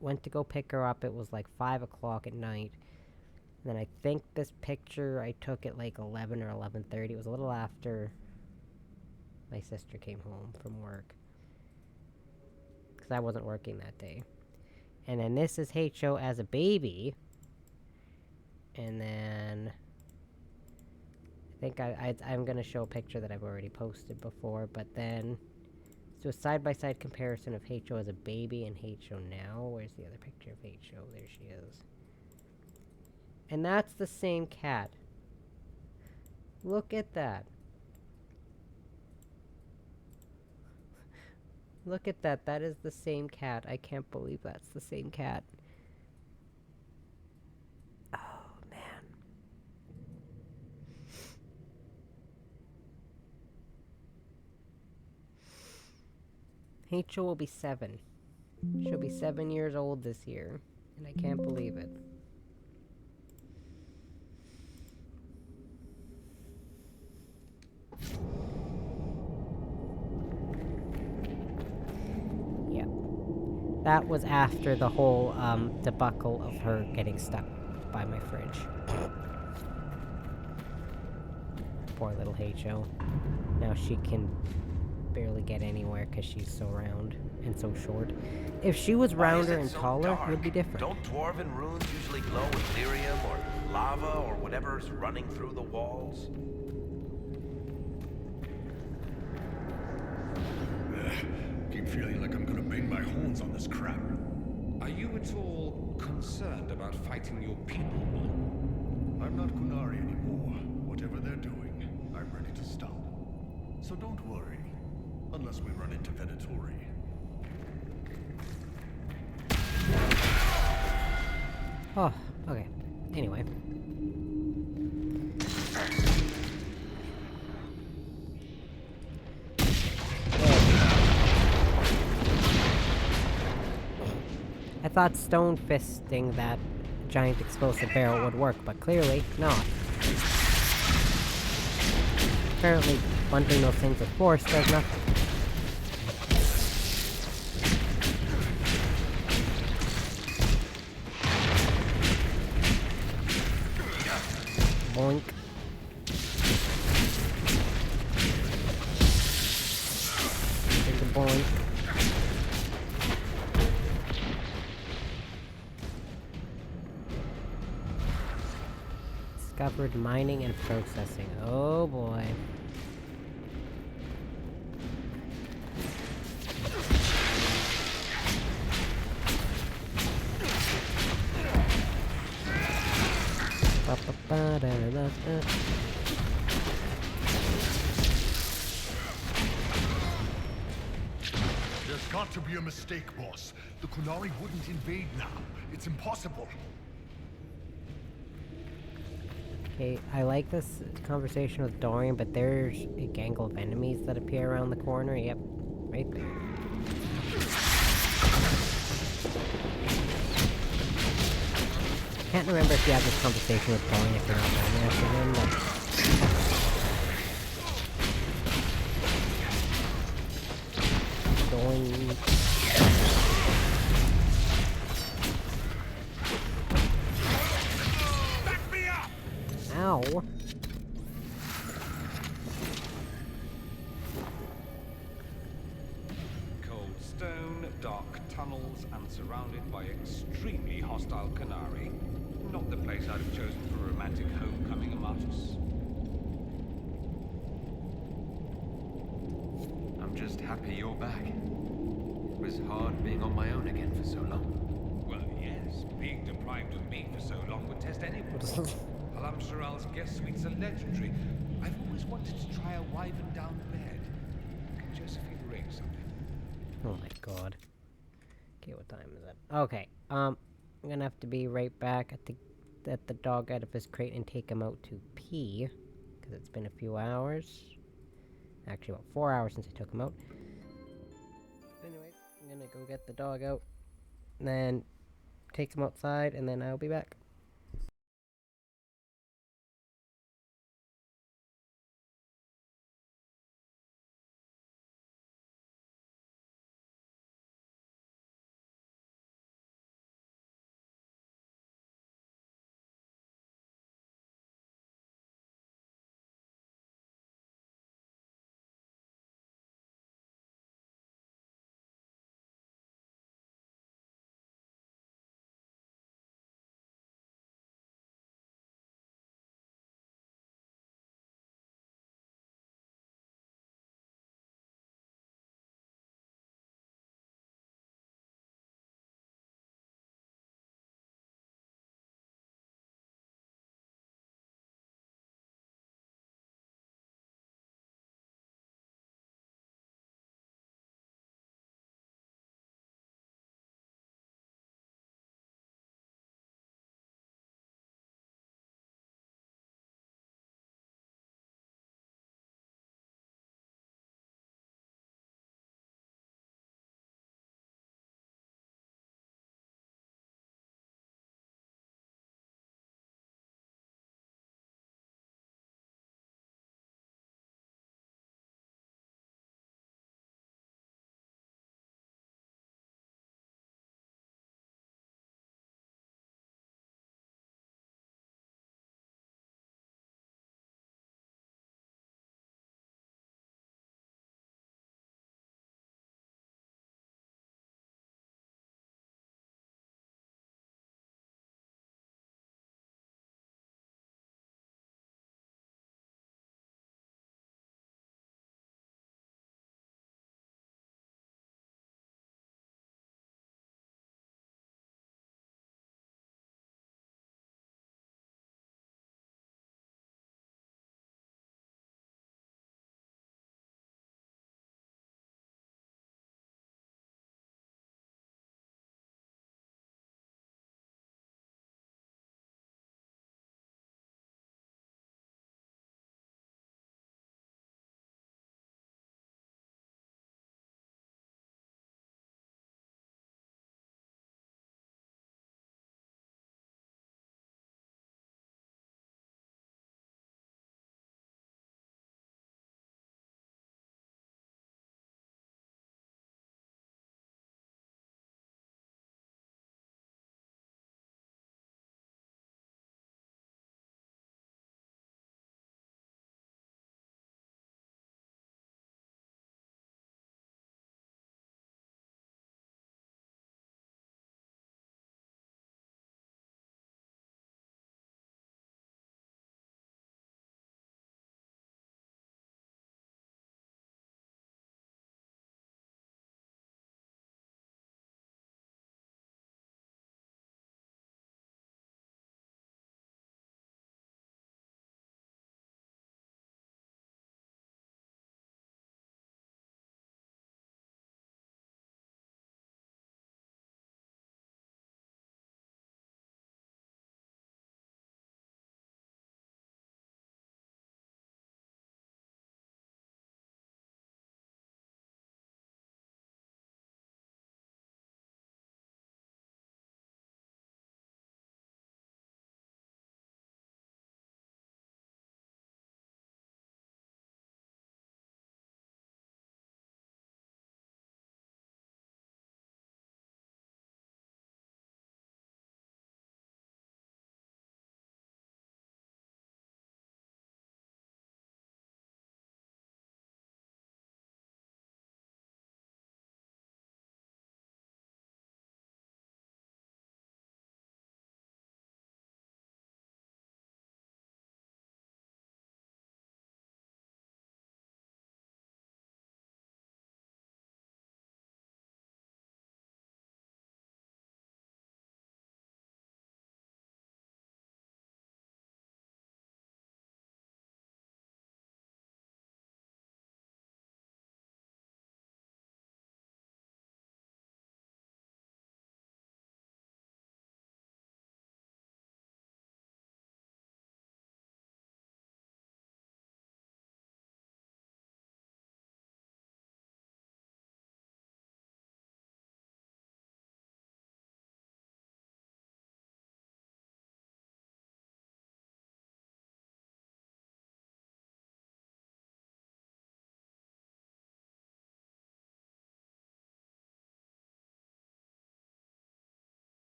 went to go pick her up. It was like 5 o'clock at night. And then I think this picture I took at like 11 or 11:30. It was a little after my sister came home from work. Because I wasn't working that day. And then this is H.O. as a baby. And then I think I'm going to show a picture that I've already posted before. But then, so a side-by-side comparison of H.O. as a baby and H.O. now. Where's the other picture of H.O.? There she is. And that's the same cat. Look at that. Look at that. That is the same cat. I can't believe that's the same cat. Oh, man. H.O. will be 7. She'll be 7 years old this year. And I can't believe it. Yep. That was after the whole debacle of her getting stuck by my fridge. Poor little H.O. Now she can barely get anywhere because she's so round and so short. If she was rounder and taller, it would be different. Don't dwarven runes usually glow with lyrium or lava or whatever's running through the walls? Keep feeling like I'm gonna bang my horns on this crap. Are you at all concerned about fighting your people, Bull? I'm not Kunari anymore. Whatever they're doing, I'm ready to stop. So don't worry. Unless we run into Venatori. Oh, okay. Anyway. I thought stone fisting that giant explosive barrel would work, but clearly not. Apparently, bunting those things with force does nothing. Boink. Take a boink. Discovered mining and processing. Oh boy. There's got to be a mistake, boss. The Kunari wouldn't invade now. It's impossible. Okay, I like this conversation with Dorian, but there's a gang of enemies that appear around the corner. Yep, right there. Can't remember if you have this conversation with Dorian if you're not going after him, but... Ow. Cold stone, dark tunnels, and surrounded by extremely hostile Kunari. Not the place I'd have chosen for a romantic homecoming, Amatus. I'm just happy you're back. It was hard being on my own again for so long. Well, yes. Being deprived of me for so long would test anyone. Alam Shiral's guest suites are legendary. I've always wanted to try a wyvern down bed. Can Josephine arrange something? Oh my god. Okay, what time is it? Okay, I'm gonna have to be right back at the dog out of his crate and take him out to pee. Because it's been a few hours. Actually, about 4 hours since I took him out. Anyway, I'm gonna go get the dog out. And then take him outside, and then I'll be back.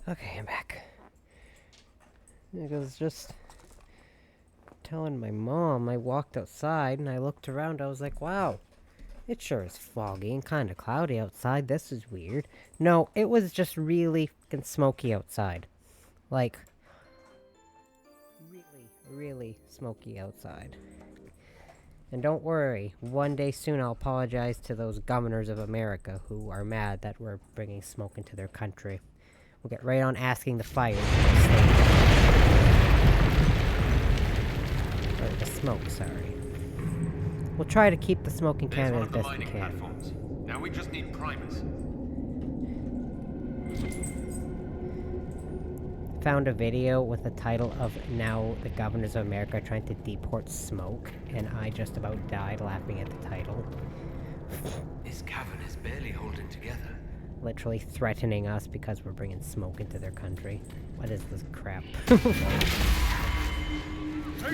Okay, I'm back. I was just telling my mom, I walked outside and I looked around, I was like, wow, it sure is foggy and kind of cloudy outside, this is weird. No, it was just really fucking smoky outside. Like, really smoky outside. And don't worry, one day soon I'll apologize to those governors of America who are mad that we're bringing smoke into their country. We'll get right on asking the fire to stay. Or the smoke, sorry. We'll try to keep the smoke in Canada as best we can. Now we just need primers. Found a video with the title of "Now the Governors of America are trying to deport smoke," and I just about died laughing at the title. This cavern is barely holding together. Literally threatening us because we're bringing smoke into their country. What is this crap?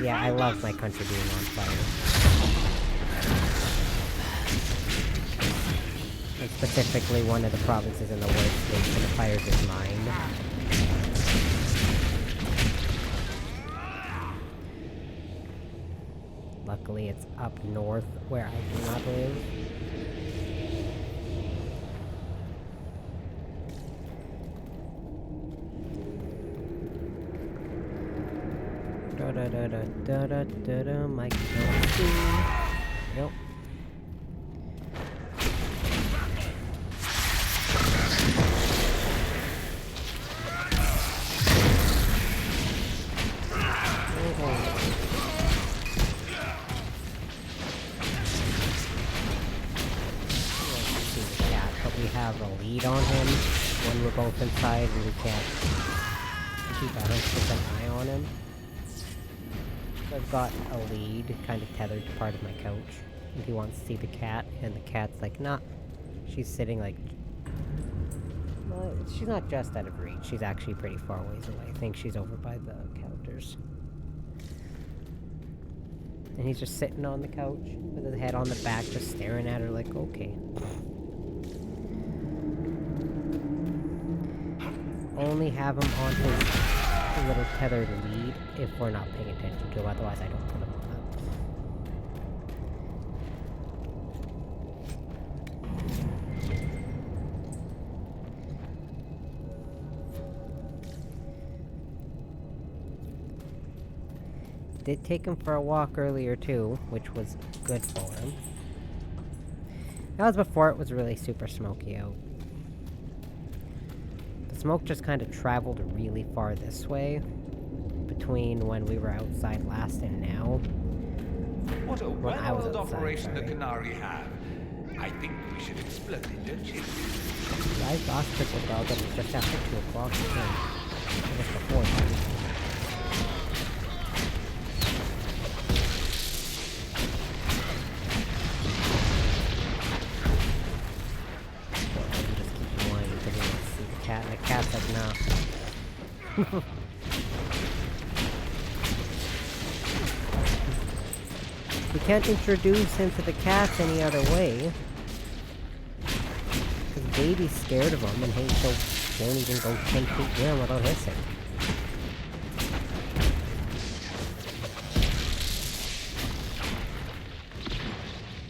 Yeah, I love my country being on fire. And specifically one of the provinces in the worst state for the fires is mine. Luckily it's up north where I do not live. Mike, don't see. Nope. But we have a lead on him when we're both inside and we can't keep a 100% eye on him. I've got a lead kind of tethered to part of my couch, and he wants to see the cat, and the cat's like, nah. She's sitting like... Well, she's not just out of reach, she's actually pretty far ways away. I think she's over by the counters. And he's just sitting on the couch, with his head on the back, just staring at her like, okay. Only have him on his little tethered lead if we're not paying attention to him, otherwise I don't put him on that. Did take him for a walk earlier too, which was good for him. That was before it was really super smoky out. The smoke just kind of traveled really far this way, between when we were outside last and now. What a well-oiled operation the Canary have. I think we should explode it, don't you? I lost triple dog, but it's just after 2 o'clock. It was before that. And the cat's like, no. We can't introduce him to the cats any other way. Because Baby's scared of him and Hazel won't even go 10 feet near him without hissing.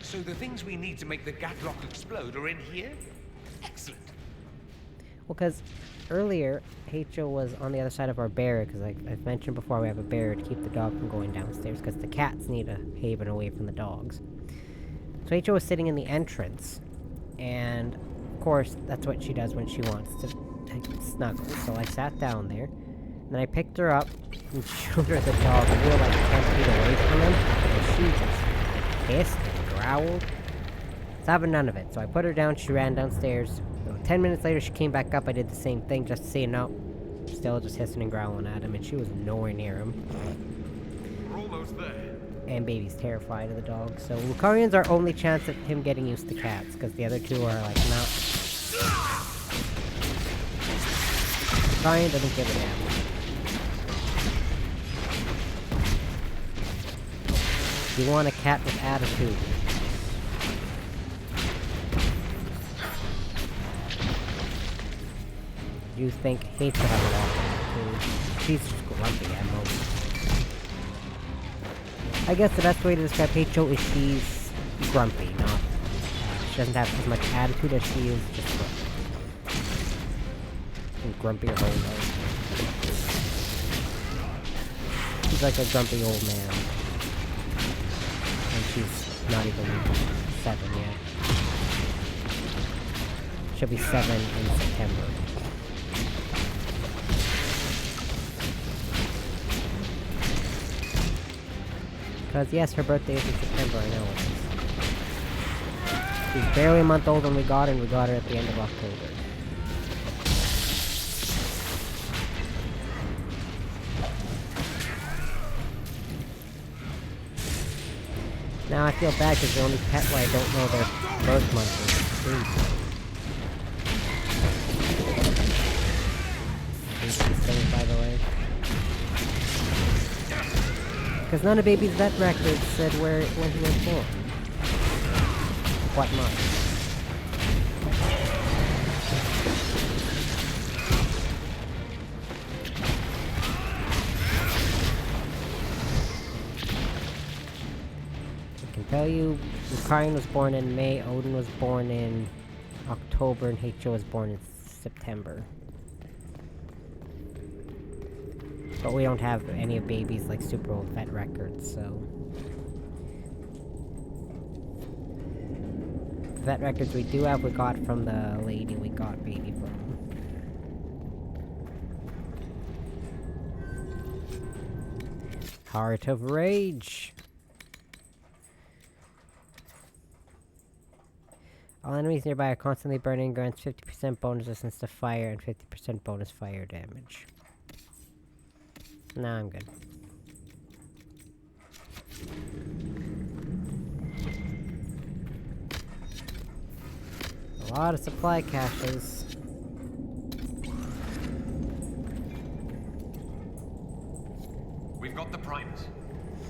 So the things we need to make the Gatlock explode are in here? Excellent. Well, because earlier, H.O. was on the other side of our barrier, because like I've mentioned before, we have a barrier to keep the dog from going downstairs, because the cats need a haven away from the dogs. So H.O. was sitting in the entrance, and of course, that's what she does when she wants to snuggle. So I sat down there, and then I picked her up, and showed her the dog, and we were like 10 feet away from him, and she just hissed and growled. It's having none of it, so I put her down, she ran downstairs. 10 minutes later, she came back up. I did the same thing just to see, no, still just hissing and growling at him, and she was nowhere near him. We're almost there. And Baby's terrified of the dog, so Lucarion's our only chance at him getting used to cats, because the other two are like, no. Lucarion doesn't give a damn. You want a cat with attitude. you think H.O. has a lot of attitude? She's just grumpy at most. I guess the best way to describe H.O. is she's grumpy, not... she doesn't have as much attitude as she is just grumpy. And grumpy or whole life. She's like a grumpy old man. And she's not even 7 yet. She'll be 7 in September. Because yes, her birthday is in September, I know it is. She's barely a month old when we got her, and we got her at the end of October. Now I feel bad because the only pet where I don't know their birth month is June. These things, by the way. Because none of Baby's vet records said when he was born. What month? Tell you, Lucario was born in May, Odin was born in October, and H.O. was born in September. But we don't have any of Baby's like super old vet records, so... The vet records we do have, we got from the lady we got Baby from. Heart of Rage! All enemies nearby are constantly burning, grants 50% bonus resistance to fire and 50% bonus fire damage. Nah, I'm good. A lot of supply caches. We've got the primers.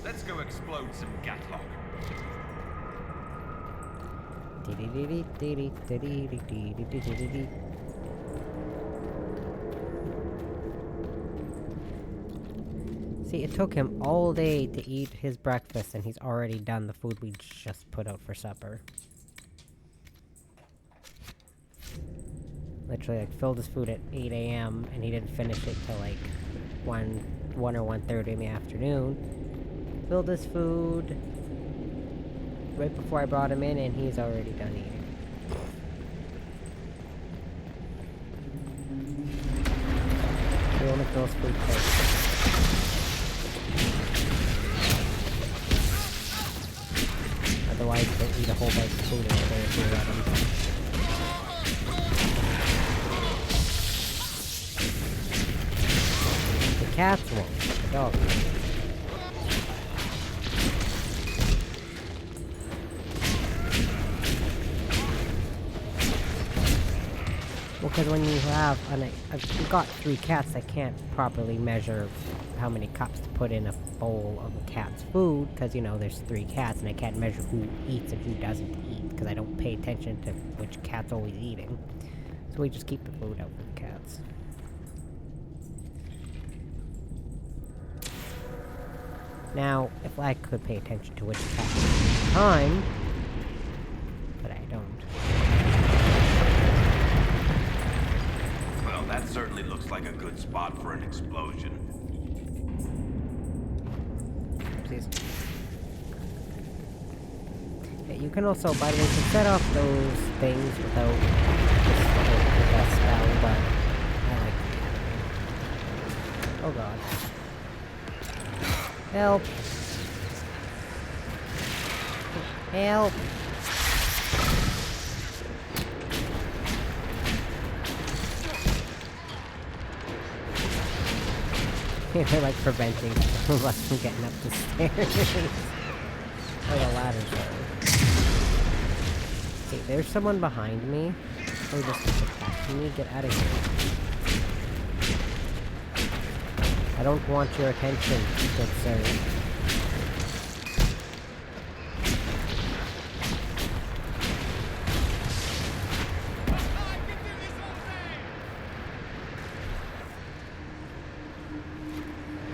Let's go explode some Gatlock. See, it took him all day to eat his breakfast, and he's already done the food we just put out for supper. Literally, like, filled his food at 8 AM, and he didn't finish it till, like, 1 or 1:30 in the afternoon. Filled his food right before I brought him in, and he's already done eating. We only fill his food first. Otherwise, he'll eat a whole bunch of food in there if you let him. The cats won't, the dogs won't. Well, because when you have, I've got 3 cats, I can't properly measure how many cups to put in a bowl of a cat's food, because, you know, there's 3 cats, and I can't measure who eats and who doesn't eat, because I don't pay attention to which cat's always eating. So we just keep the food out for the cats. Now, if I could pay attention to which cat eats at the time, but I don't. That certainly looks like a good spot for an explosion. Please. Yeah, you can also, by the way, you can set off those things without a spell, but I like it. Oh god. Help! Help! They're like preventing us from getting up the stairs. Or the ladders are. Okay, there's someone behind me. Oh, this is attacking me. Get out of here. I don't want your attention, good sir.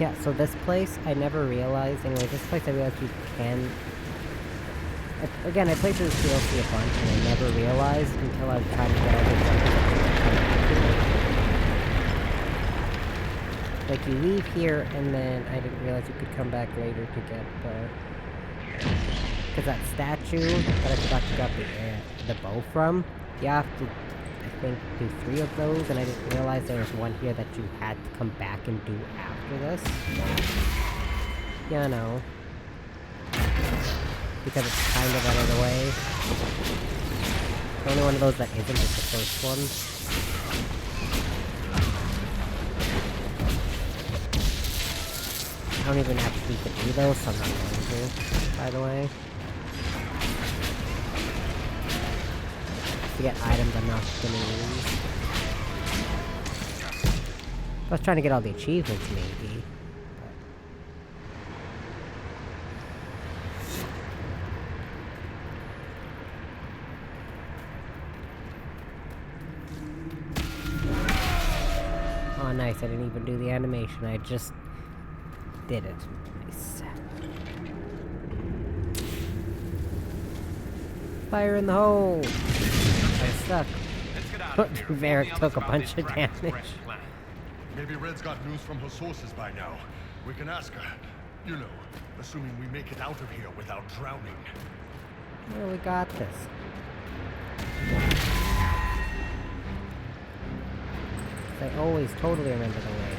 Yeah, so this place, I never realized, anyway, this place I realized you can... Again, I played through this DLC a bunch, and I never realized until I was trying to get other stuff. Like, you leave here, and then I didn't realize you could come back later to get because that statue that I forgot to get the bow from, you have to, I think, do 3 of those, and I didn't realize there was one here that you had to come back and do after this. Yeah, I know. Because it's kind of out of the way. The only one of those that isn't is the first one. I don't even actually need to do those, so I'm not going to, by the way. To get items I'm not going to use. I was trying to get all the achievements, maybe. Oh, nice. I didn't even do the animation. I just did it. Nice. Fire in the hole! I'm stuck. Varric took a bunch of damage. Maybe Red's got news from her sources by now. We can ask her. You know, assuming we make it out of here without drowning. Yeah, we got this. I always totally remember the way.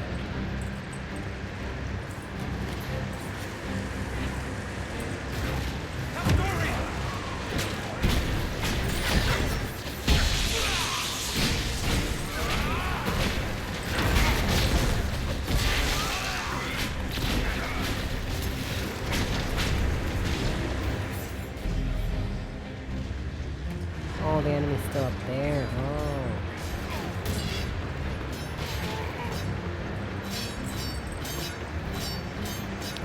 Oh, the enemy's still up there. Oh.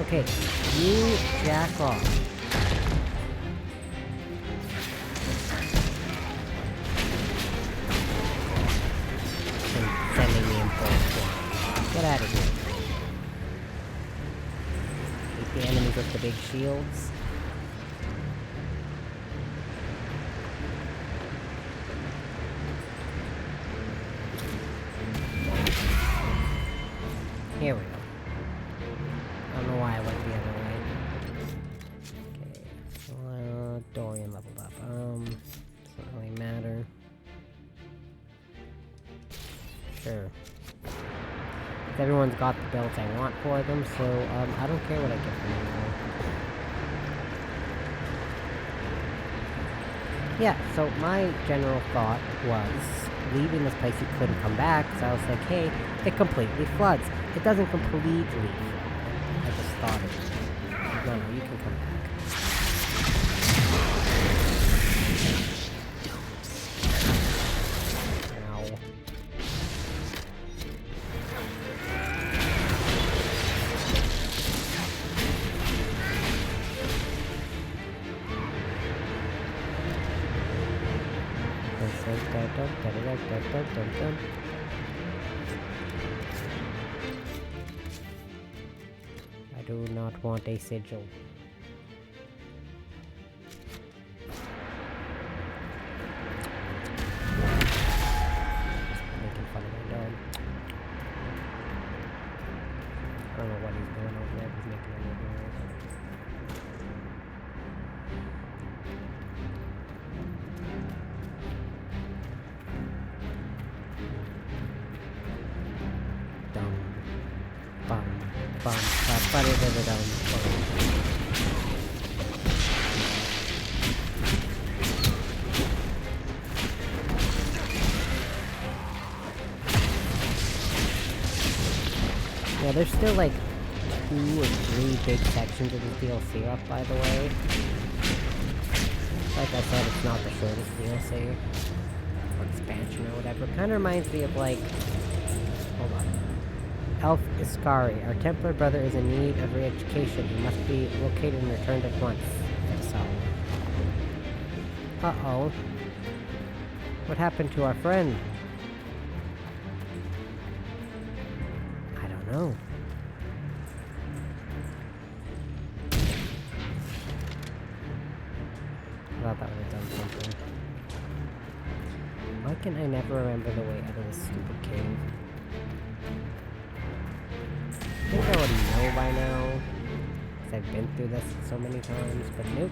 Okay, you jack off. And sending me in bullshit. Get out of here. Hate the enemies with the big shields. Here we go. I don't know why I went the other way. Okay. Well, Dorian leveled up. Doesn't really matter. Sure. Everyone's got the belts I want for them, so, I don't care what I get from anymore. Yeah, so my general thought was, leaving this place you couldn't come back, so I was like, hey, it completely floods. It doesn't completely flood. I just thought of it. No, you can come back. Ow. I do not want a sigil. Making fun of my dog. I don't know what he's doing over there. He's making a little noise. Yeah, there's still like 2 or 3 big sections of the DLC up, by the way. Like I said, it's not the shortest DLC. Or expansion or whatever. It kind of reminds me of like... Hold on. Elf Iscari. Our Templar brother is in need of re-education. He must be located and returned at once. If so. Uh-oh. What happened to our friend? I don't know. something. Why can I never remember the way out of this stupid cave? I think I would know by now, because I've been through this so many times, but nope.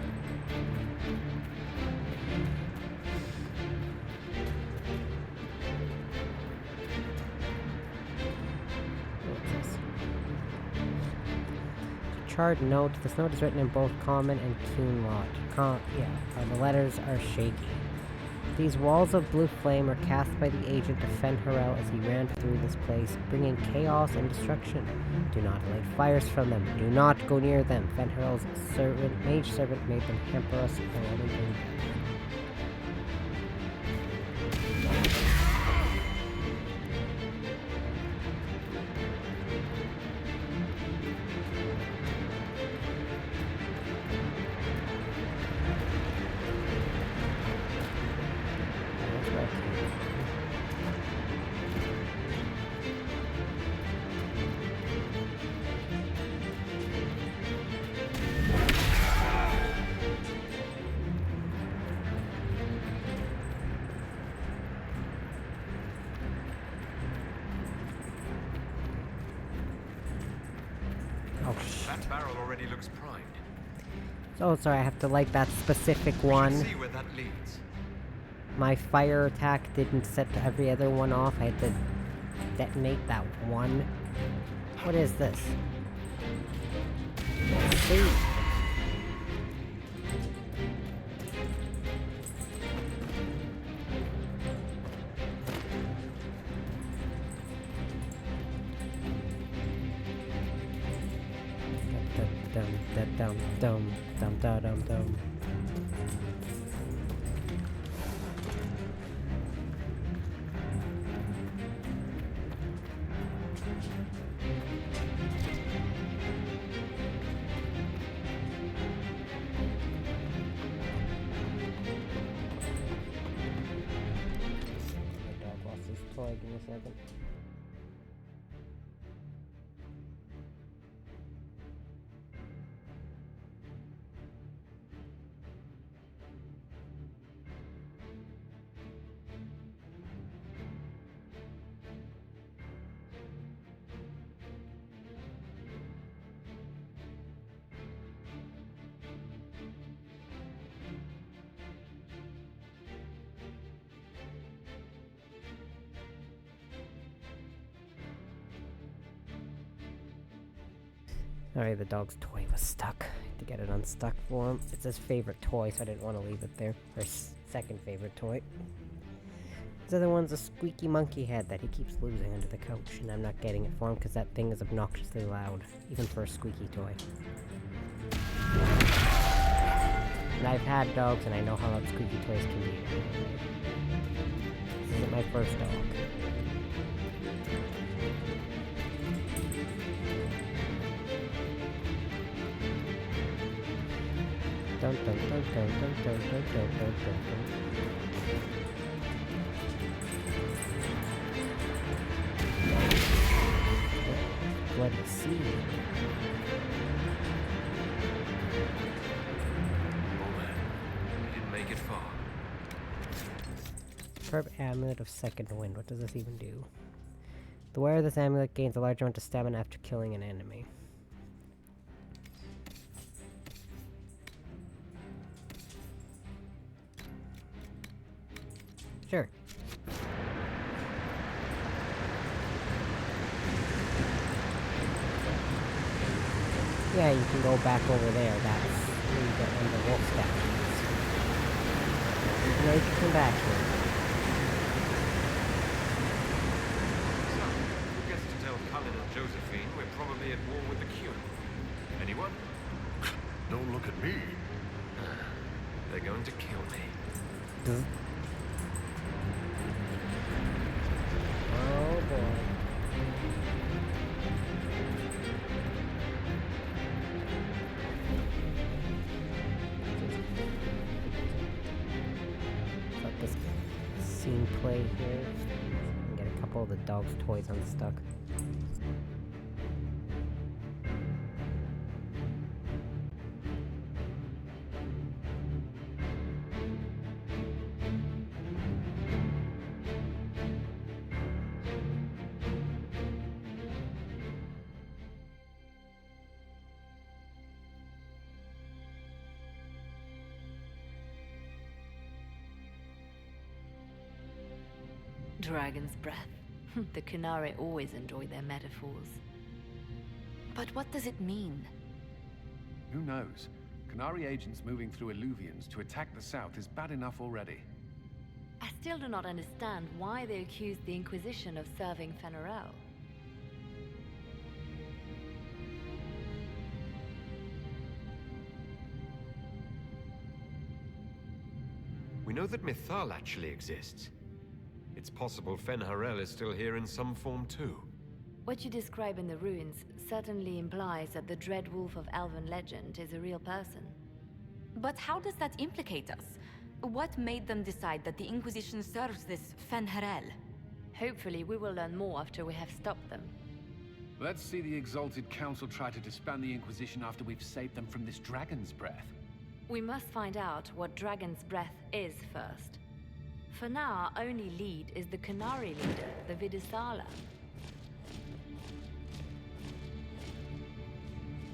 What's this? Charred note. This note is written in both common and Cunlot. The letters are shaky. These walls of blue flame are cast by the agent of Fenharel as he ran through this place, bringing chaos and destruction. Do not light fires from them. Do not go near them. Fenharel's mage servant made them hamper us or let them bring death. That barrel already looks primed. Oh, sorry, I have to light that specific one. See where that leads. My fire attack didn't set every other one off. I had to detonate that one. What is this? Let's see. Dum. My dog lost his toy. Give me a second. Alright, the dog's toy was stuck. I had to get it unstuck for him. It's his favorite toy, so I didn't want to leave it there. Or second favorite toy. The other one's a squeaky monkey head that he keeps losing under the couch, and I'm not getting it for him because that thing is obnoxiously loud, even for a squeaky toy. And I've had dogs, and I know how loud squeaky toys can be. This isn't my first dog. Dun, dun, dun, dun, dun, dun, dun, dun, dun, dun. Bloody seed. Oh man, we didn't make it far. Superb Amulet of Second Wind. What does this even do? The wearer of this amulet gains a large amount of stamina after killing an enemy. Sure. Yeah, you can go back over there. That's where you get one of the wolf statues. Now you can come back here. So, who gets to tell Cullen and Josephine we're probably at war with the Q? Anyone? Don't look at me. They're going to kill me. Oh boy. Let this scene play here. And get a couple of the dog's toys unstuck. Dragon's breath. The Kunari always enjoy their metaphors. But what does it mean? Who knows? Qunari agents moving through Illuvians to attack the south is bad enough already. I still do not understand why they accuse the Inquisition of serving Fenarel. We know that Mythal actually exists. It's possible Fenharel is still here in some form too. What you describe in the ruins certainly implies that the Dread Wolf of Elven legend is a real person. But how does that implicate us? What made them decide that the Inquisition serves this Fenharel? Hopefully we will learn more after we have stopped them. Let's see the Exalted Council try to disband the Inquisition after we've saved them from this dragon's breath. We must find out what Dragon's Breath is first. For now, our only lead is the Qunari leader, the Vidisala.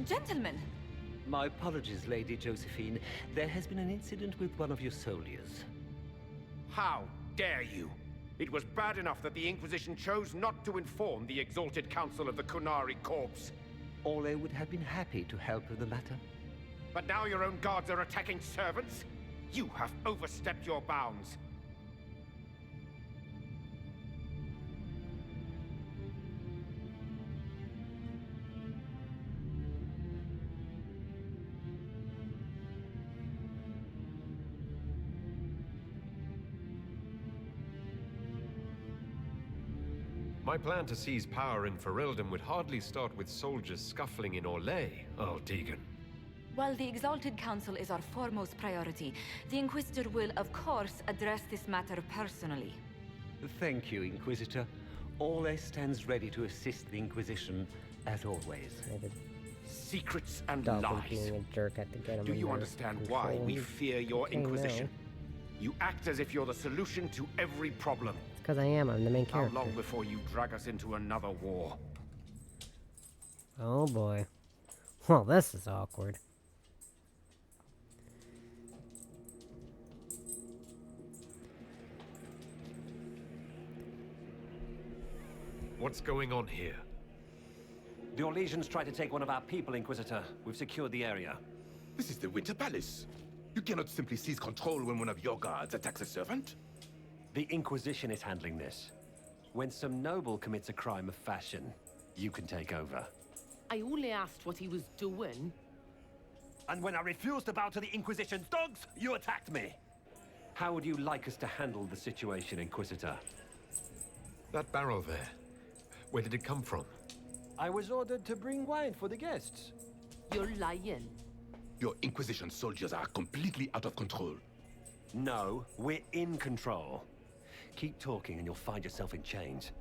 Gentlemen! My apologies, Lady Josephine. There has been an incident with one of your soldiers. How dare you? It was bad enough that the Inquisition chose not to inform the Exalted Council of the Qunari Corps. Ole would have been happy to help with the matter. But now your own guards are attacking servants? You have overstepped your bounds. My plan to seize power in Ferelden would hardly start with soldiers scuffling in Orlais, Earl Deegan. While the Exalted Council is our foremost priority, the Inquisitor will, of course, address this matter personally. Thank you, Inquisitor. Ole stands ready to assist the Inquisition, as always. Secrets and Dolphin lies. being a jerk at the get him Do you under understand control. why we fear your Okay, Inquisition? no. You act as if you're the solution to every problem. It's because I am. I'm the main character. How long before you drag us into another war? Oh boy. Well, this is awkward. What's going on here? The Orlesians tried to take one of our people, Inquisitor. We've secured the area. This is the Winter Palace. You cannot simply seize control when one of your guards attacks a servant. The Inquisition is handling this. When some noble commits a crime of fashion, you can take over. I only asked what he was doing. And when I refused to bow to the Inquisition's dogs, you attacked me! How would you like us to handle the situation, Inquisitor? That barrel there. Where did it come from? I was ordered to bring wine for the guests. You're lying. Your Inquisition soldiers are completely out of control. No, we're in control. Keep talking and you'll find yourself in chains.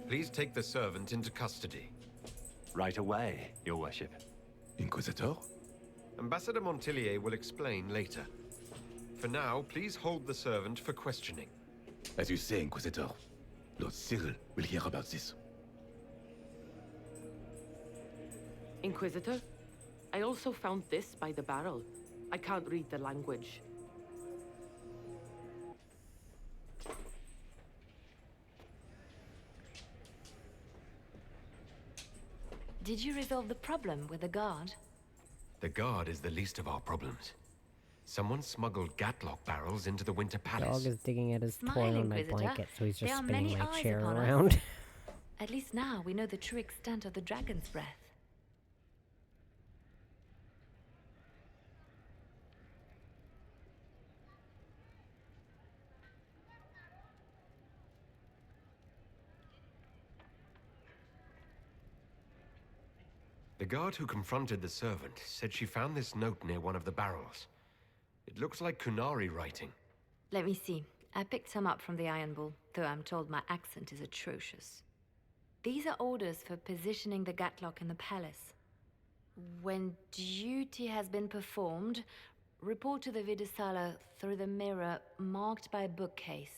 Please take the servant into custody. Right away, Your Worship. Inquisitor? Ambassador Montillier will explain later. For now, please hold the servant for questioning. As you say, Inquisitor. Lord Cyril will hear about this. Inquisitor, I also found this by the barrel. I can't read the language. Did you resolve the problem with the guard? The guard is the least of our problems. Someone smuggled gatlock barrels into the Winter Palace. Dog is digging at his toy Smile, on my Inquisitor. blanket, so he's just There are spinning many my eyes chair upon us. around. At least now we know the true extent of the Dragon's Breath. The guard who confronted the servant said she found this note near one of the barrels. It looks like Qunari writing. Let me see. I picked some up from the Iron Bull, though I'm told my accent is atrocious. These are orders for positioning the gatlock in the palace. When duty has been performed, report to the Vidisala through the mirror marked by a bookcase.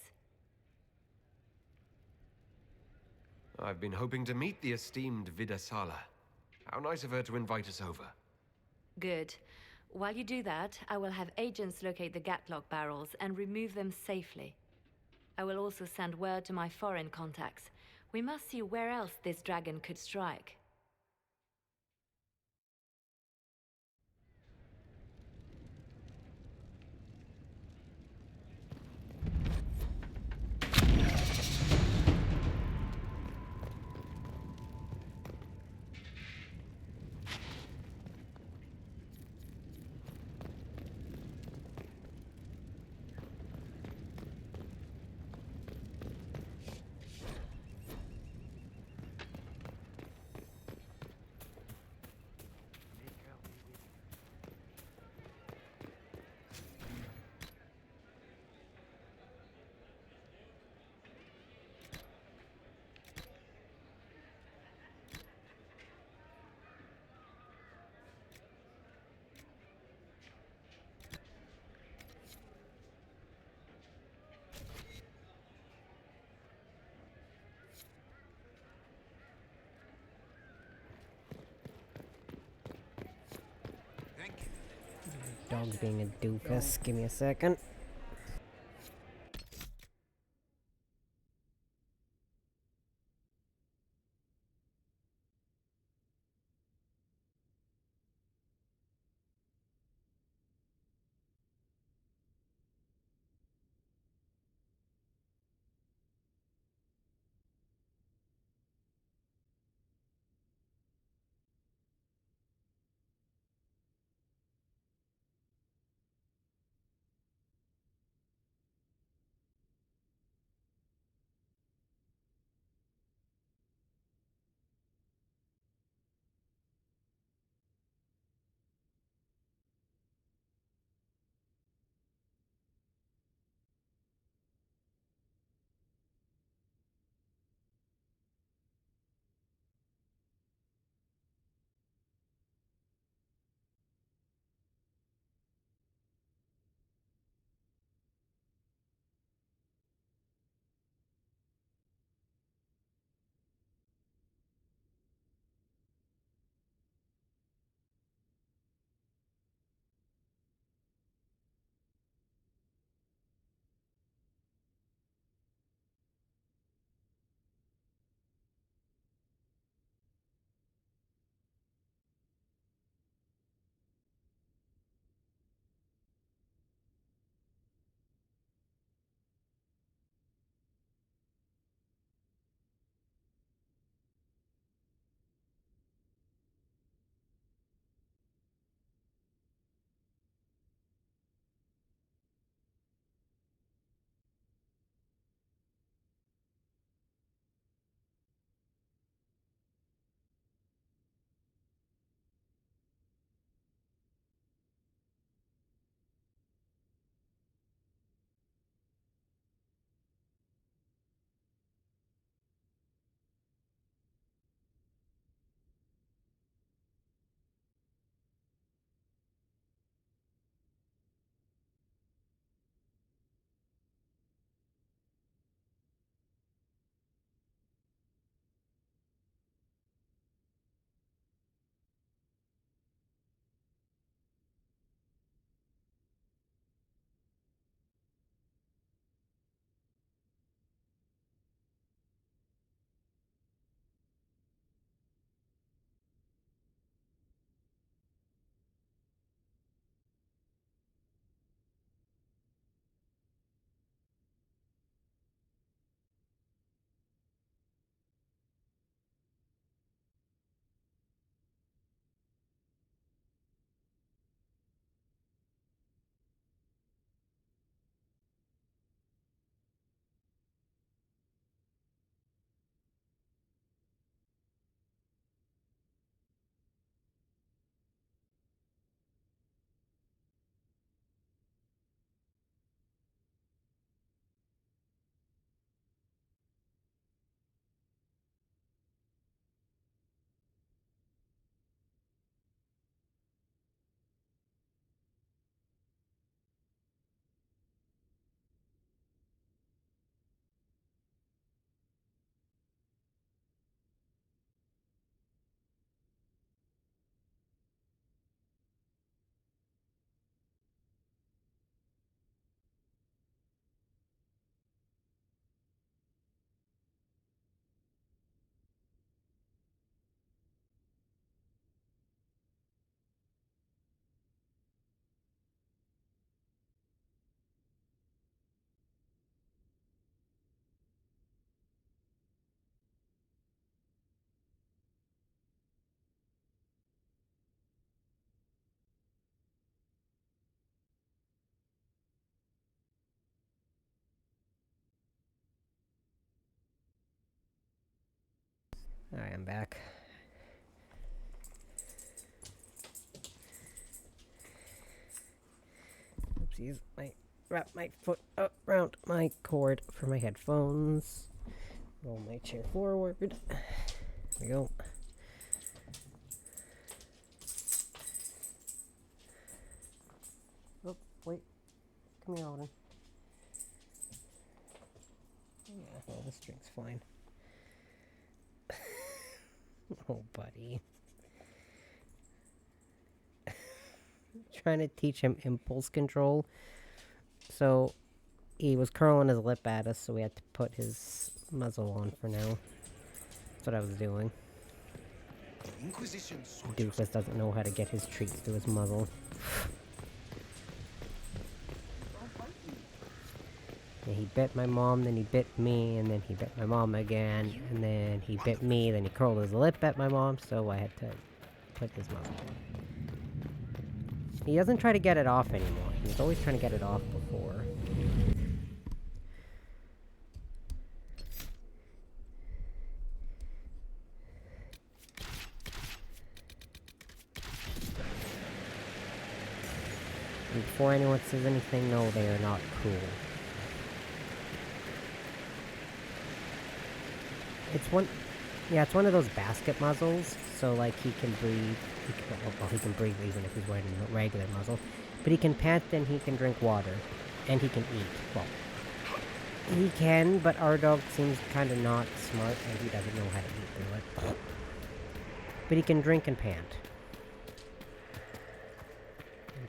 I've been hoping to meet the esteemed Vidasala. How nice of her to invite us over. Good. While you do that, I will have agents locate the Gatlock barrels and remove them safely. I will also send word to my foreign contacts. We must see where else this dragon could strike. Dog's being a doofus. Give me a second. Alright, I'm back. Oopsies, wrap my foot around my cord for my headphones. Roll my chair forward. There we go. Oh, wait. Come here, Alden. Yeah, no, this drink's fine. Oh, buddy. Trying to teach him impulse control. So, he was curling his lip at us, so we had to put his muzzle on for now. That's what I was doing. Inquisition Doofus doesn't know how to get his treats through his muzzle. Yeah, he bit my mom, then he bit me, and then he bit my mom again, and then he bit me, then he curled his lip at my mom, so I had to put his muzzle on. He doesn't try to get it off anymore. He was always trying to get it off before. And before anyone says anything, no, they are not cool. It's one of those basket muzzles, so like he can breathe. He can breathe even if he's wearing a regular muzzle. But he can pant and he can drink water. And he can eat. Well, he can, but our dog seems kind of not smart and he doesn't know how to eat through it. But he can drink and pant.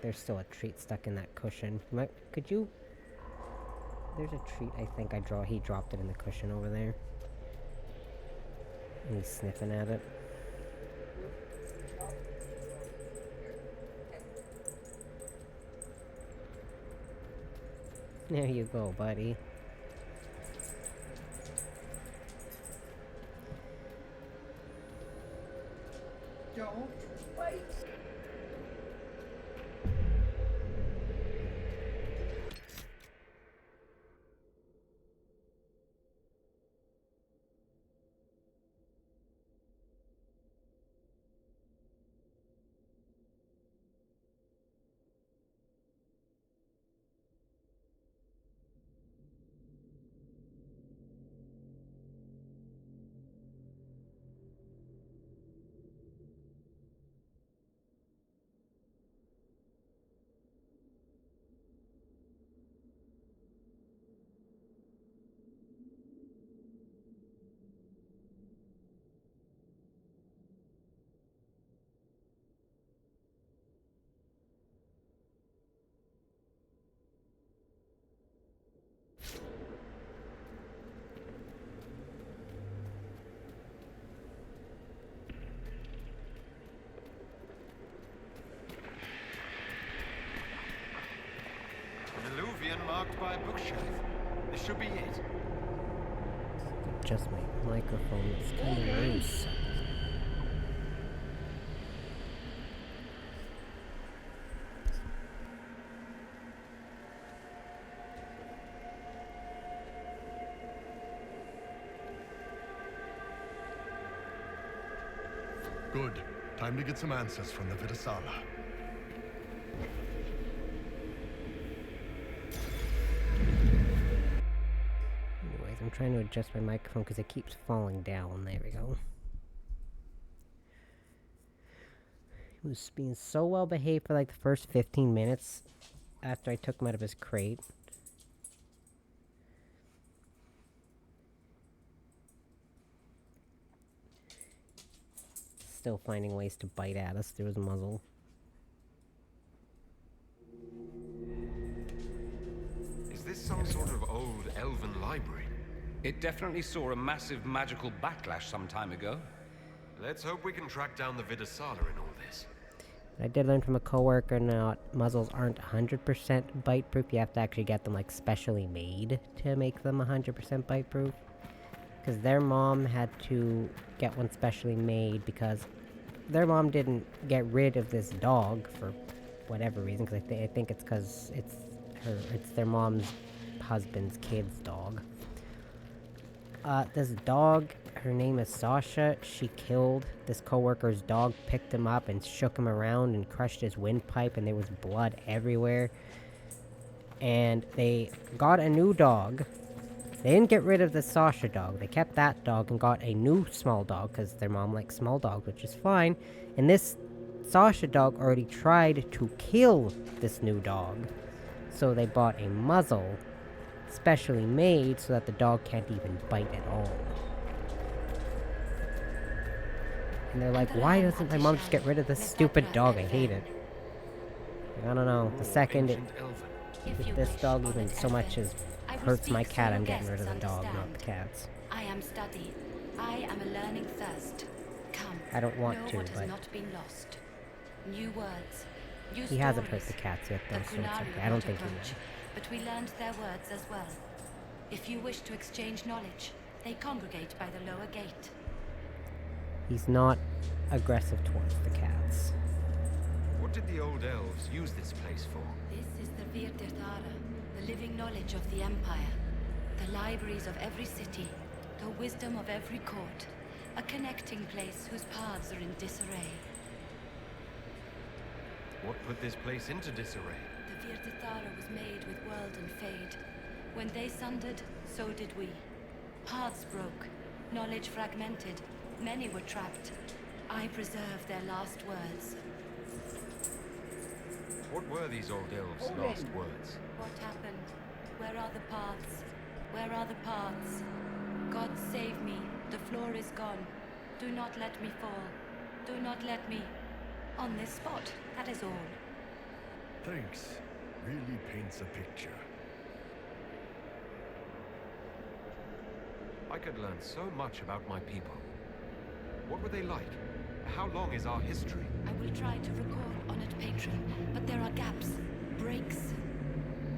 There's still a treat stuck in that cushion. Could you... There's a treat I think he dropped it in the cushion over there. And he's sniffing at it. There you go, buddy. Don't wait. Marked by a bookshelf. This should be it. Just my microphone is kind of loose. Good. Time to get some answers from the Vidasala. I'm trying to adjust my microphone because it keeps falling down. There we go. He was being so well behaved for like the first 15 minutes after I took him out of his crate. Still finding ways to bite at us through his muzzle. Is this some sort of old elven library? It definitely saw a massive magical backlash some time ago. Let's hope we can track down the Vidasala in all this. I did learn from a coworker that muzzles aren't 100% bite proof. You have to actually get them like specially made to make them 100% bite proof. Because their mom had to get one specially made because their mom didn't get rid of this dog for whatever reason. Because I think it's because it's their mom's husband's kid's dog. this dog, her name is Sasha, she killed this coworker's dog, picked him up and shook him around and crushed his windpipe, and there was blood everywhere. And they got a new dog. They didn't get rid of the Sasha dog. They kept that dog and got a new small dog because their mom likes small dogs, which is fine. And this Sasha dog already tried to kill this new dog. So they bought a muzzle specially made so that the dog can't even bite at all. And they're like, why doesn't my mom just get rid of this stupid dog? I hate it. I don't know. The second if this dog even so much as hurts my cat, I'm getting rid of the dog, not the cats. I am study. I am a learning thirst. Come. I don't want to, what but has not been lost. New words. New he hasn't hurt stories. the cats yet, though, The so it's Kunari okay. I don't think he approach, will. but we learned their words as well. If you wish to exchange knowledge, they congregate by the lower gate. He's not aggressive towards the cats. What did the old elves use this place for? This is the Virdirthara, the living knowledge of the Empire. The libraries of every city, the wisdom of every court. A connecting place whose paths are in disarray. What put this place into disarray? The Virdirthara was made with world and fade. When they sundered, so did we. Paths broke, knowledge fragmented, many were trapped. I preserved their last words. What were these old elves' last words? What happened? Where are the paths? Where are the paths? God save me. The floor is gone. Do not let me fall. Do not let me... on this spot, that is all. Thanks. Really paints a picture. I could learn so much about my people. What were they like? How long is our history? I will try to recall, honored patron, but there are gaps, breaks.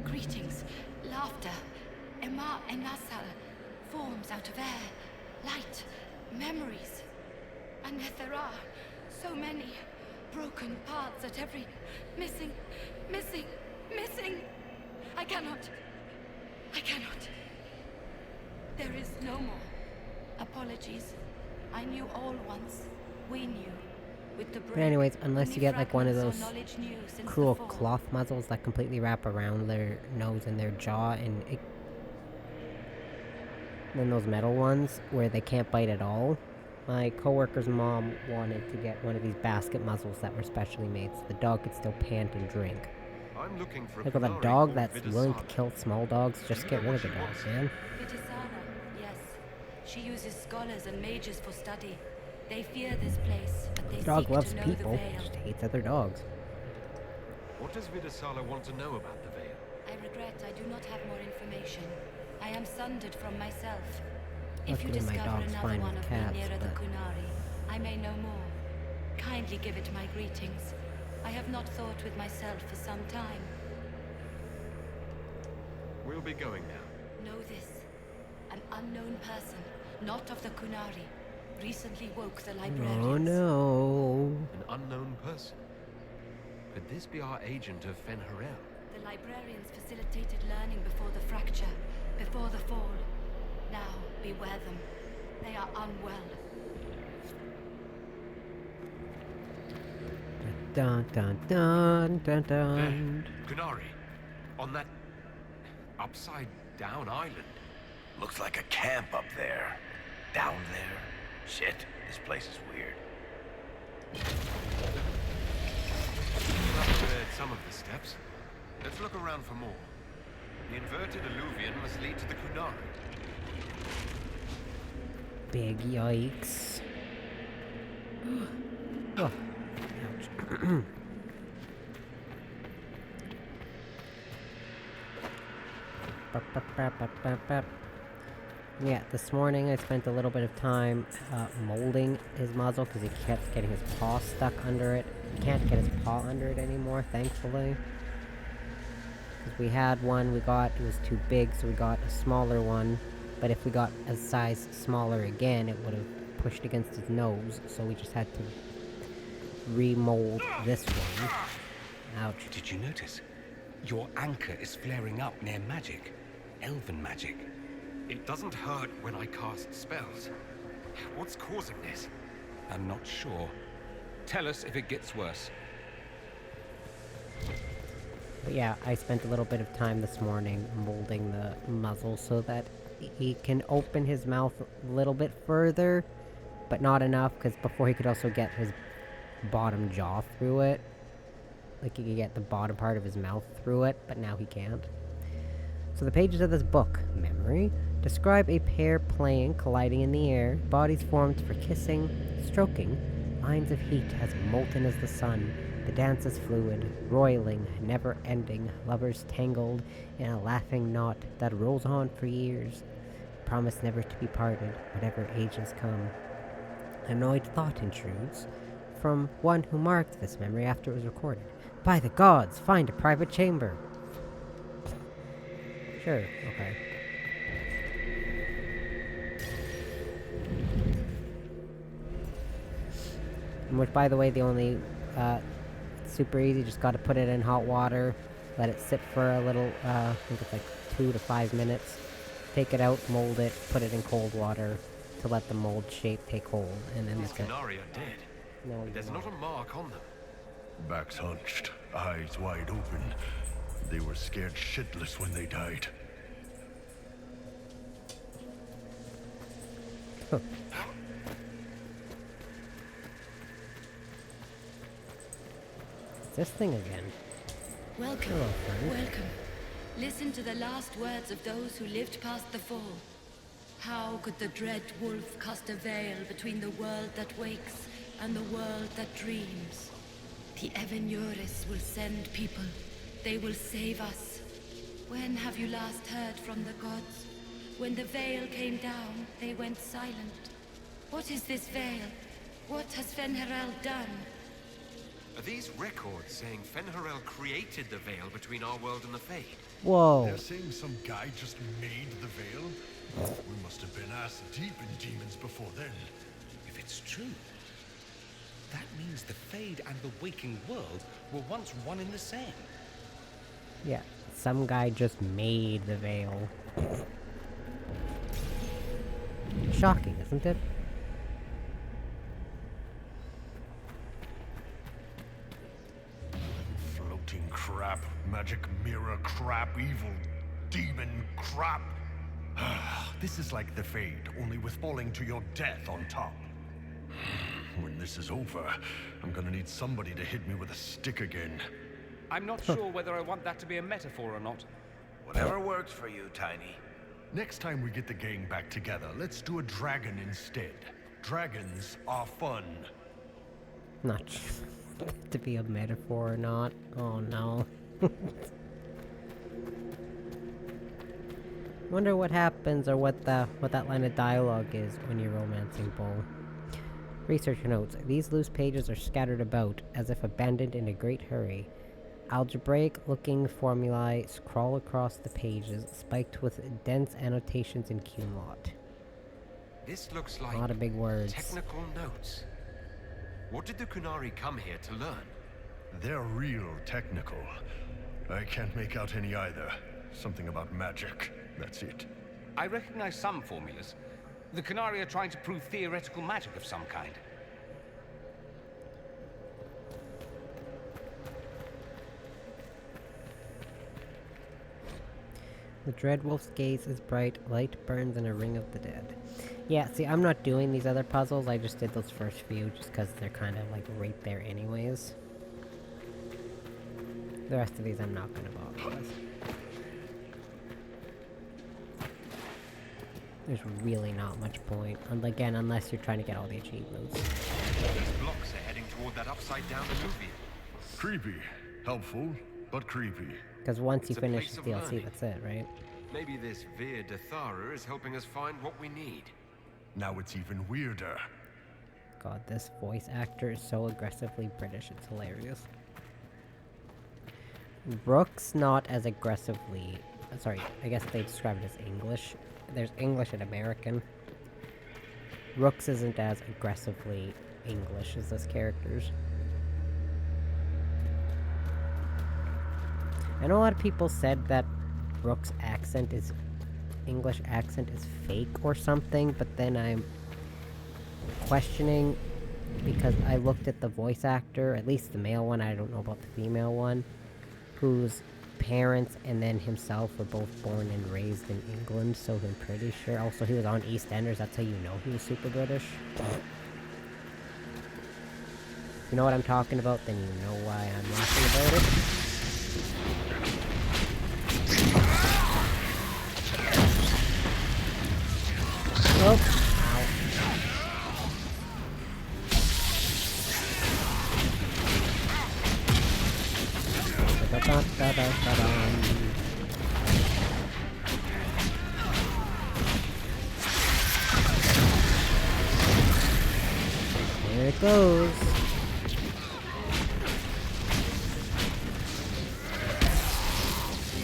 Greetings, laughter, Ema Enasal, forms out of air, light, memories. And yet there are so many broken parts at every... missing. I cannot. There is no more. Apologies. I knew all once. We knew. With the break, But anyways, unless you get like one of those fragments or knowledge new since cruel the fall. cloth muzzles that completely wrap around their nose and their jaw, and then those metal ones where they can't bite at all. My coworker's mom wanted to get one of these basket muzzles that were specially made so the dog could still pant and drink. I'm looking for Like with a dog that's willing to kill small dogs, just get rid of the dog, man. Vitisana, yes. She uses scholars and mages for study. They fear this place, but they The dog seek loves to know people, the veil. just hates other dogs. What does Vidasala want to know about the Veil? I regret I do not have more information. I am sundered from myself. If you Luckily my discover dog's another fine one with of cats, me nearer the but- Kunari, I may know more. Kindly give it my greetings. I have not thought with myself for some time. We'll be going now. Know this. An unknown person, not of the Kunari, recently woke the librarians. Oh no. An unknown person. Could this be our agent of Fenharel? The librarians facilitated learning before the fracture, before the fall. Now, beware them. They are unwell. Dun dun dun dun dun. Kunari. On that upside down island. Looks like a camp up there. Down there. Shit, this place is weird. I've cleared some of the steps. Let's look around for more. The inverted alluvion must lead to the Kunari. Big yikes. Oh, ouch. Yeah, this morning I spent a little bit of time molding his muzzle because he kept getting his paw stuck under it. He can't get his paw under it anymore, thankfully. Because we had one, it was too big, so we got a smaller one. But if we got a size smaller again, it would have pushed against his nose, so we just had to remold this one. Ouch. Did you notice? Your anchor is flaring up near magic. Elven magic. It doesn't hurt when I cast spells. What's causing this? I'm not sure. Tell us if it gets worse. But yeah, I spent a little bit of time this morning molding the muzzle so that he can open his mouth a little bit further, but not enough, because before he could also get his bottom jaw through it. Like, he could get the bottom part of his mouth through it, but now he can't. So the pages of this book, Memory, describe a pair playing, colliding in the air, bodies formed for kissing, stroking, lines of heat as molten as the sun. The dance is fluid, roiling, never-ending, lovers tangled in a laughing knot that rolls on for years. Promise never to be parted, whatever ages come. Annoyed thought intrudes from one who marked this memory after it was recorded. By the gods, find a private chamber. Sure, okay. Which, by the way, the only, super easy, just gotta put it in hot water, let it sit for a little, I think it's like 2 to 5 minutes, take it out, mold it, put it in cold water to let the mold shape take hold, and then These Qunari are dead. No, there's not a mark on them. Backs hunched, eyes wide open. They were scared shitless when they died. It's this thing again. Welcome, Hello, friend. welcome. Listen to the last words of those who lived past the fall. How could the dread wolf cast a veil between the world that wakes and the world that dreams? The Evenures will send people. They will save us. When have you last heard from the gods? When the veil came down, they went silent. What is this veil? What has Fen'Harel done? Are these records saying Fen'Harel created the veil between our world and the Fade? Whoa. They're saying some guy just made the veil? We must have been ass deep in demons before then. If it's true, that means the Fade and the waking world were once one and the same. Yeah, some guy just made the veil. Shocking, isn't it? Floating crap, magic mirror crap, evil demon crap. This is like the Fade, only with falling to your death on top. When this is over, I'm gonna need somebody to hit me with a stick again. I'm not sure whether I want that to be a metaphor or not. Whatever works for you, Tiny. Next time we get the gang back together, let's do a dragon instead. Dragons are fun. Not sure to be a metaphor or not. Oh no. Wonder what happens or what that line of dialogue is when you're romancing Bull. Researcher notes, these loose pages are scattered about, as if abandoned in a great hurry. Algebraic-looking formulae scrawl across the pages, spiked with dense annotations in Cumlot. This looks like a lot of big words. Technical notes. What did the Qunari come here to learn? They're real technical. I can't make out any either. Something about magic. That's it. I recognize some formulas. The Qunari are trying to prove theoretical magic of some kind. The Dreadwolf's gaze is bright, light burns in a ring of the dead. Yeah, see, I'm not doing these other puzzles, I just did those first few, just because they're kind of, like, right there anyways. The rest of these I'm not gonna bother with. There's really not much point, and again, unless you're trying to get all the achievements. These blocks are heading toward that upside-down alluvium. Creepy. Helpful, but creepy. Because once you It's a finish place the of DLC, learning. that's it, right? Maybe this Vir Dathara is helping us find what we need. Now it's even weirder. God, this voice actor is so aggressively British, it's hilarious. Rook's not as aggressively... Sorry, I guess they describe it as English. There's English and American. Rook's isn't as aggressively English as those characters. I know a lot of people said that Rook's accent is English accent is fake or something, but then I'm questioning because I looked at the voice actor, at least the male one, I don't know about the female one, whose parents and then himself were both born and raised in England, so I'm pretty sure. Also, he was on EastEnders, that's how you know he was super British. You know what I'm talking about, then you know why I'm laughing about it. Oh, ow. There it goes.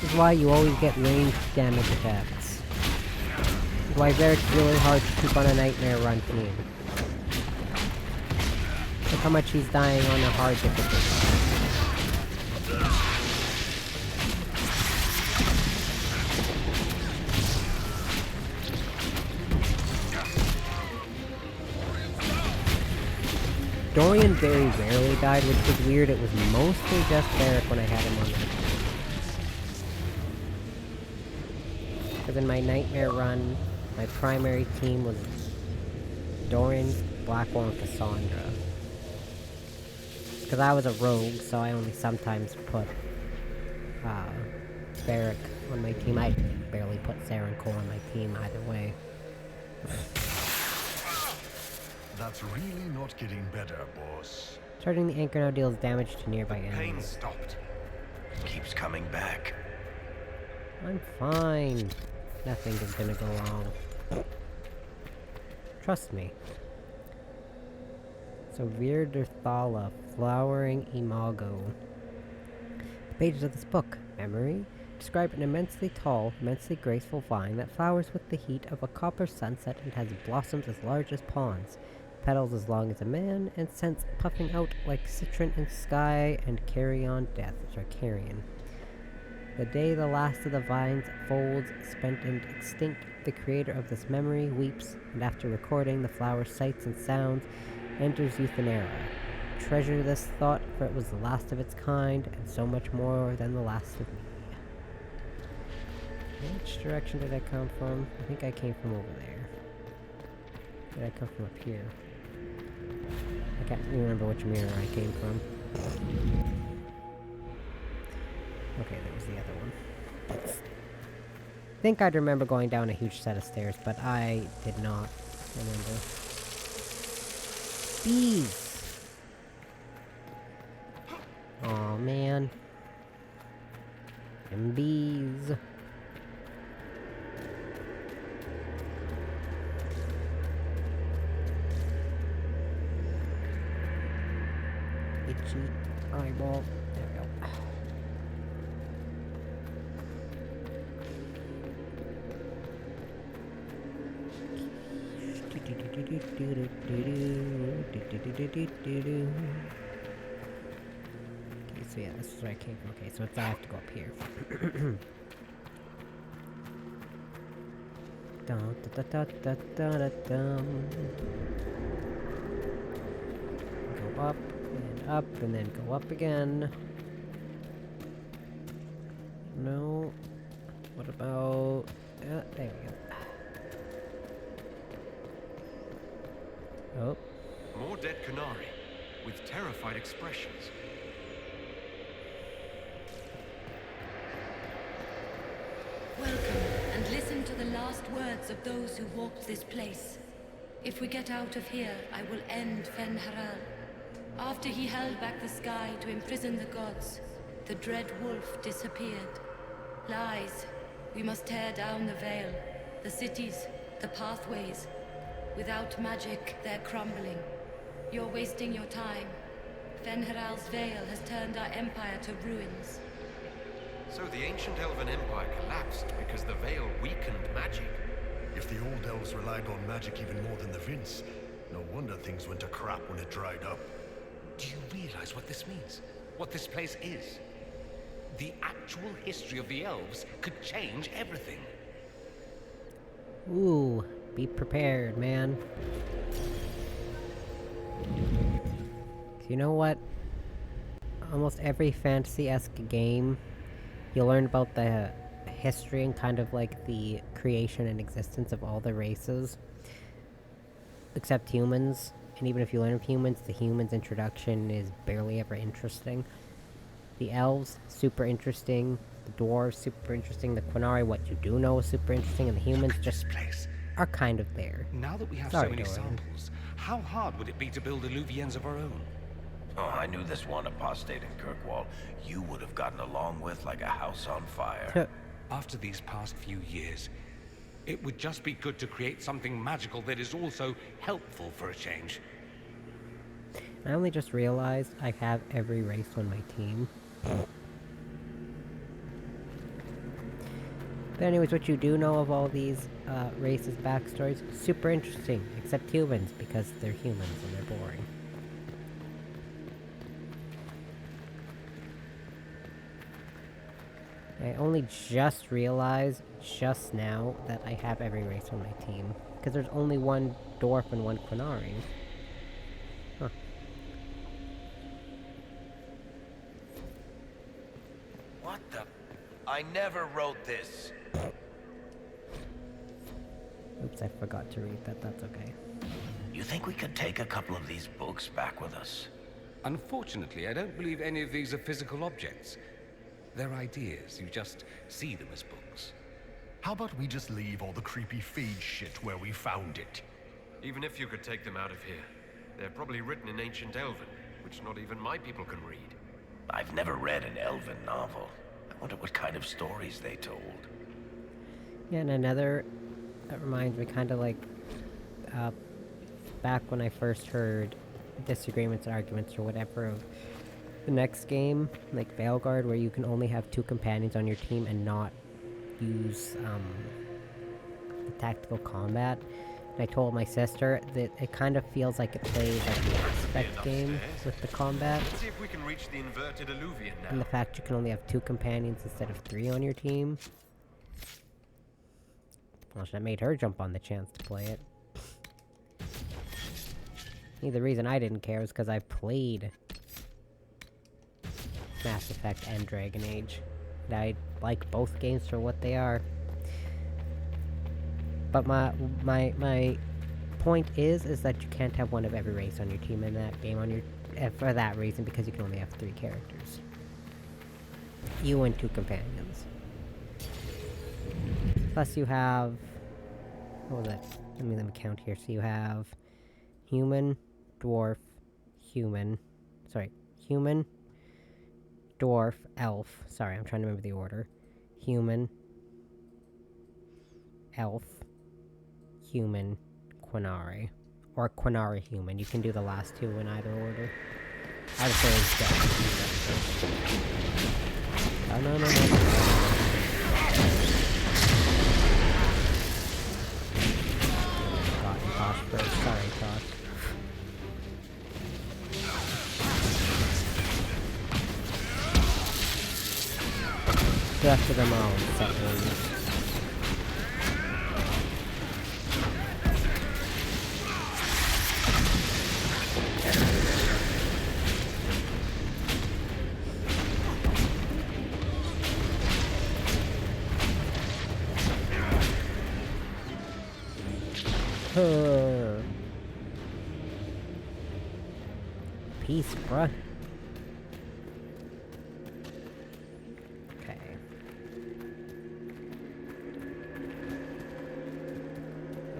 This is why you always get ranged damage attacks. This is why it's really hard to keep on a Nightmare Run team. Look how much he's dying on a hard difficulty. Dorian very rarely died, which was weird. It was mostly just Barrick when I had him on there. Because in my Nightmare Run, my primary team was Dorian, Blackwell, and Cassandra. Because I was a rogue, so I only sometimes put Barrick on my team. I barely put Sarah and Cole on my team either way. That's really not getting better, boss. Charging the anchor now deals damage to nearby enemies. Pain stopped. It keeps coming back. I'm fine. Nothing is gonna go wrong. Trust me. So Virderthala, Flowering Imago. The pages of this book, Memory, describe an immensely tall, immensely graceful vine that flowers with the heat of a copper sunset and has blossoms as large as ponds, petals as long as a man, and scents puffing out like citron and sky and carrion death. Sorry, carrion. The day the last of the vine's folds spent and extinct, the creator of this memory weeps, and after recording the flower's sights and sounds, enters Euthanera. Treasure this thought, for it was the last of its kind, and so much more than the last of me. Which direction did I come from? I think I came from over there. Did I come from up here? I can't remember which mirror I came from. Okay, there was the other one. I think I'd remember going down a huge set of stairs, but I did not remember. Bees! Aw, man. Them bees. Itchy eyeball. There we go. Okay, so yeah, this is where I came from. Okay, so I have to go up here. Go up, and up, and then go up again. No. What about... there we go. Oh. More dead Canary, with terrified expressions. Welcome, and listen to the last words of those who walked this place. If we get out of here, I will end Fenharal. After he held back the sky to imprison the gods, the dread wolf disappeared. Lies. We must tear down the veil, the cities, the pathways. Without magic, they're crumbling. You're wasting your time. Fenharal's veil has turned our empire to ruins. So the ancient Elven Empire collapsed because the veil weakened magic. If the old elves relied on magic even more than the Vince, no wonder things went to crap when it dried up. Do you realize what this means? What this place is? The actual history of the elves could change everything. Ooh, be prepared, man. You know what? Almost every fantasy-esque game, you learn about the history and kind of like the creation and existence of all the races. Except humans. And even if you learn of humans, the humans' introduction is barely ever interesting. The elves, super interesting. The dwarves, super interesting. The Quinari, what you do know is super interesting. And the humans just are kind of there. Now that we have Sorry, so many Dorian. samples, how hard would it be to build Illuvians of our own? Oh, I knew this one apostate in Kirkwall you would have gotten along with like a house on fire. After these past few years, it would just be good to create something magical that is also helpful for a change. I only just realized I have every race on my team. But anyways, what you do know of all these races' backstories, super interesting, except humans, because they're humans and they're boring. I only just realized, just now, that I have every race on my team. Because there's only one dwarf and one Quinari. Huh. What the? I never wrote this. Oops, I forgot to read that, that's okay. You think we could take a couple of these books back with us? Unfortunately, I don't believe any of these are physical objects. They're ideas. You just see them as books. How about we just leave all the creepy feed shit where we found it? Even if you could take them out of here, they're probably written in ancient Elven, which not even my people can read. I've never read an Elven novel. I wonder what kind of stories they told. Yeah, and another, that reminds me kind of like, back when I first heard disagreements and arguments or whatever of the next game, like Veilguard, where you can only have 2 companions on your team and not use, the tactical combat. And I told my sister that it kind of feels like it plays like the aspect game with the combat. Let's see if we can reach the inverted Illuvian now. And the fact you can only have 2 companions instead of 3 on your team. Well, that made her jump on the chance to play it. The reason I didn't care was because I played Mass Effect and Dragon Age. And I like both games for what they are. But my point is that you can't have one of every race on your team in that game on your for that reason, because you can only have 3 characters. You and 2 companions. Plus you have, what was it? Let me count here. So you have human, dwarf, human, dwarf, elf. Sorry, I'm trying to remember the order. Human, elf, human, Quinari. Or Quinari human. You can do the last 2 in either order. I would say it's definitely. Oh, no. Tosh first. Sorry, Tosh. Go after them all in seconds. Peace, bruh. Okay.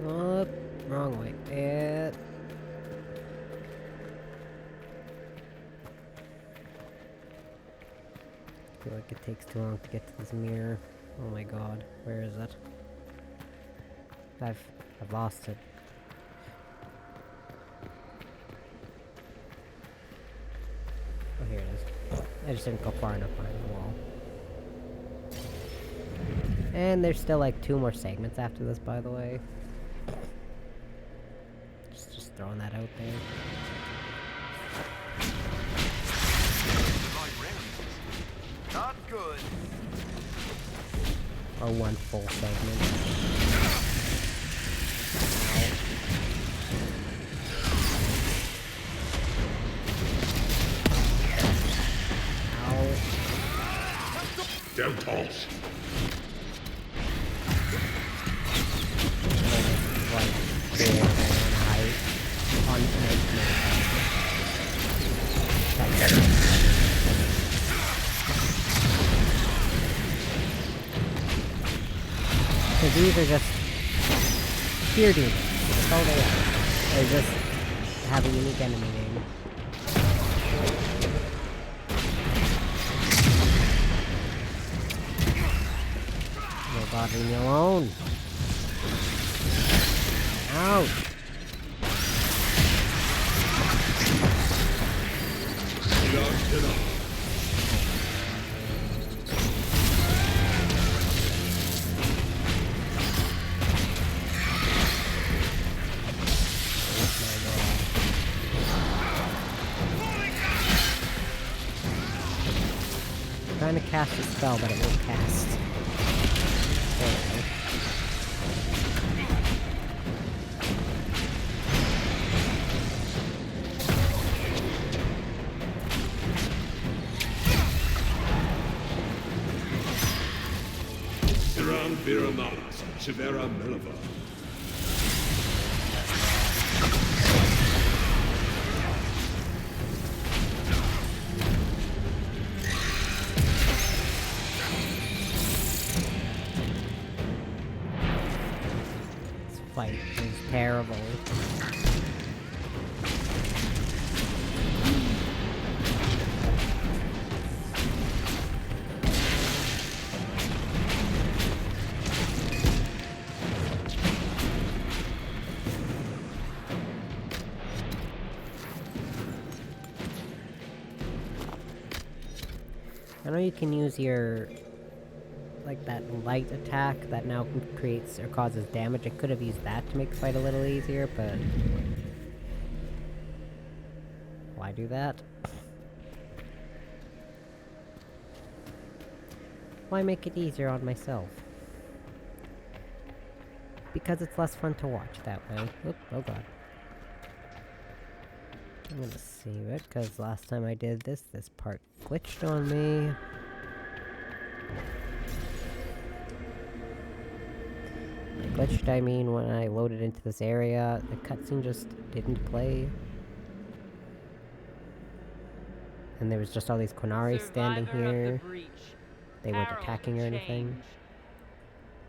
Oh, wrong way. I feel like it takes too long to get to this mirror. Oh my god, where is it? I've lost it. Oh, here it is. I just didn't go far enough behind the wall. And there's still like 2 more segments after this, by the way. Just throwing that out there. Not good. Or 1 full segment. false. So these are just fear demons. That's all they are. They just have a unique enemy name. No, God, leave me alone. Ouch. I'm trying to cast a spell, but it won't cast. There. Viramat, Chivera Melova. This fight is terrible. I know you can use your, like, that light attack that now creates or causes damage. I could have used that to make the fight a little easier, but... why do that? Why make it easier on myself? Because it's less fun to watch that way. Oop, oh god. I'm gonna save it, because last time I did this part glitched on me. By glitched, I mean when I loaded into this area, the cutscene just didn't play. And there was just all these Qunari standing here. They weren't attacking or anything.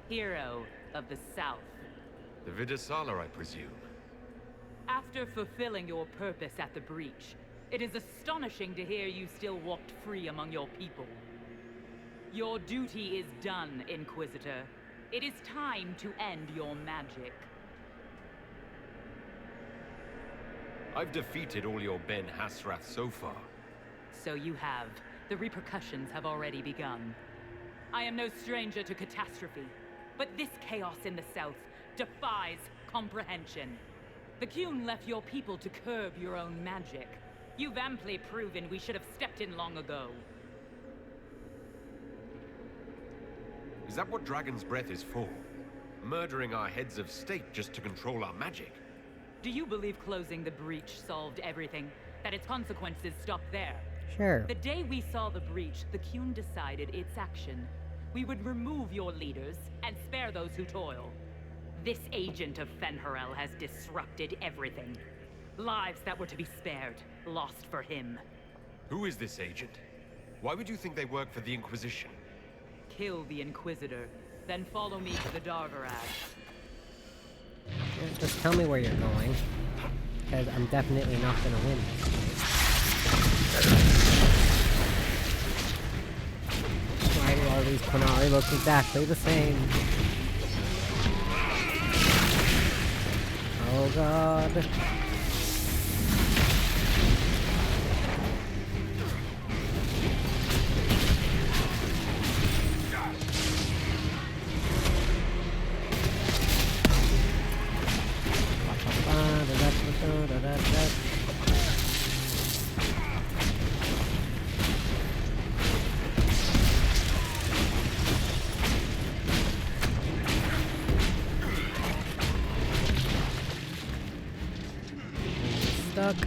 Hero of the South. The Vidasala, I presume. After fulfilling your purpose at the breach, it is astonishing to hear you still walked free among your people. Your duty is done, Inquisitor. It is time to end your magic. I've defeated all your Ben Hasrath so far. So you have. The repercussions have already begun. I am no stranger to catastrophe, but this chaos in the South defies comprehension. The Qun left your people to curb your own magic. You've amply proven we should have stepped in long ago. Is that what Dragon's Breath is for? Murdering our heads of state just to control our magic? Do you believe closing the breach solved everything? That its consequences stopped there? Sure. The day we saw the breach, the Qun decided its action. We would remove your leaders and spare those who toil. This agent of Fenharel has disrupted everything. Lives that were to be spared, lost for him. Who is this agent? Why would you think they work for the Inquisition? Kill the Inquisitor, then follow me to the Dargarad. Just tell me where you're going, because I'm definitely not gonna win this fight. Why do all these Qunari look exactly the same? Oh god. Stuck.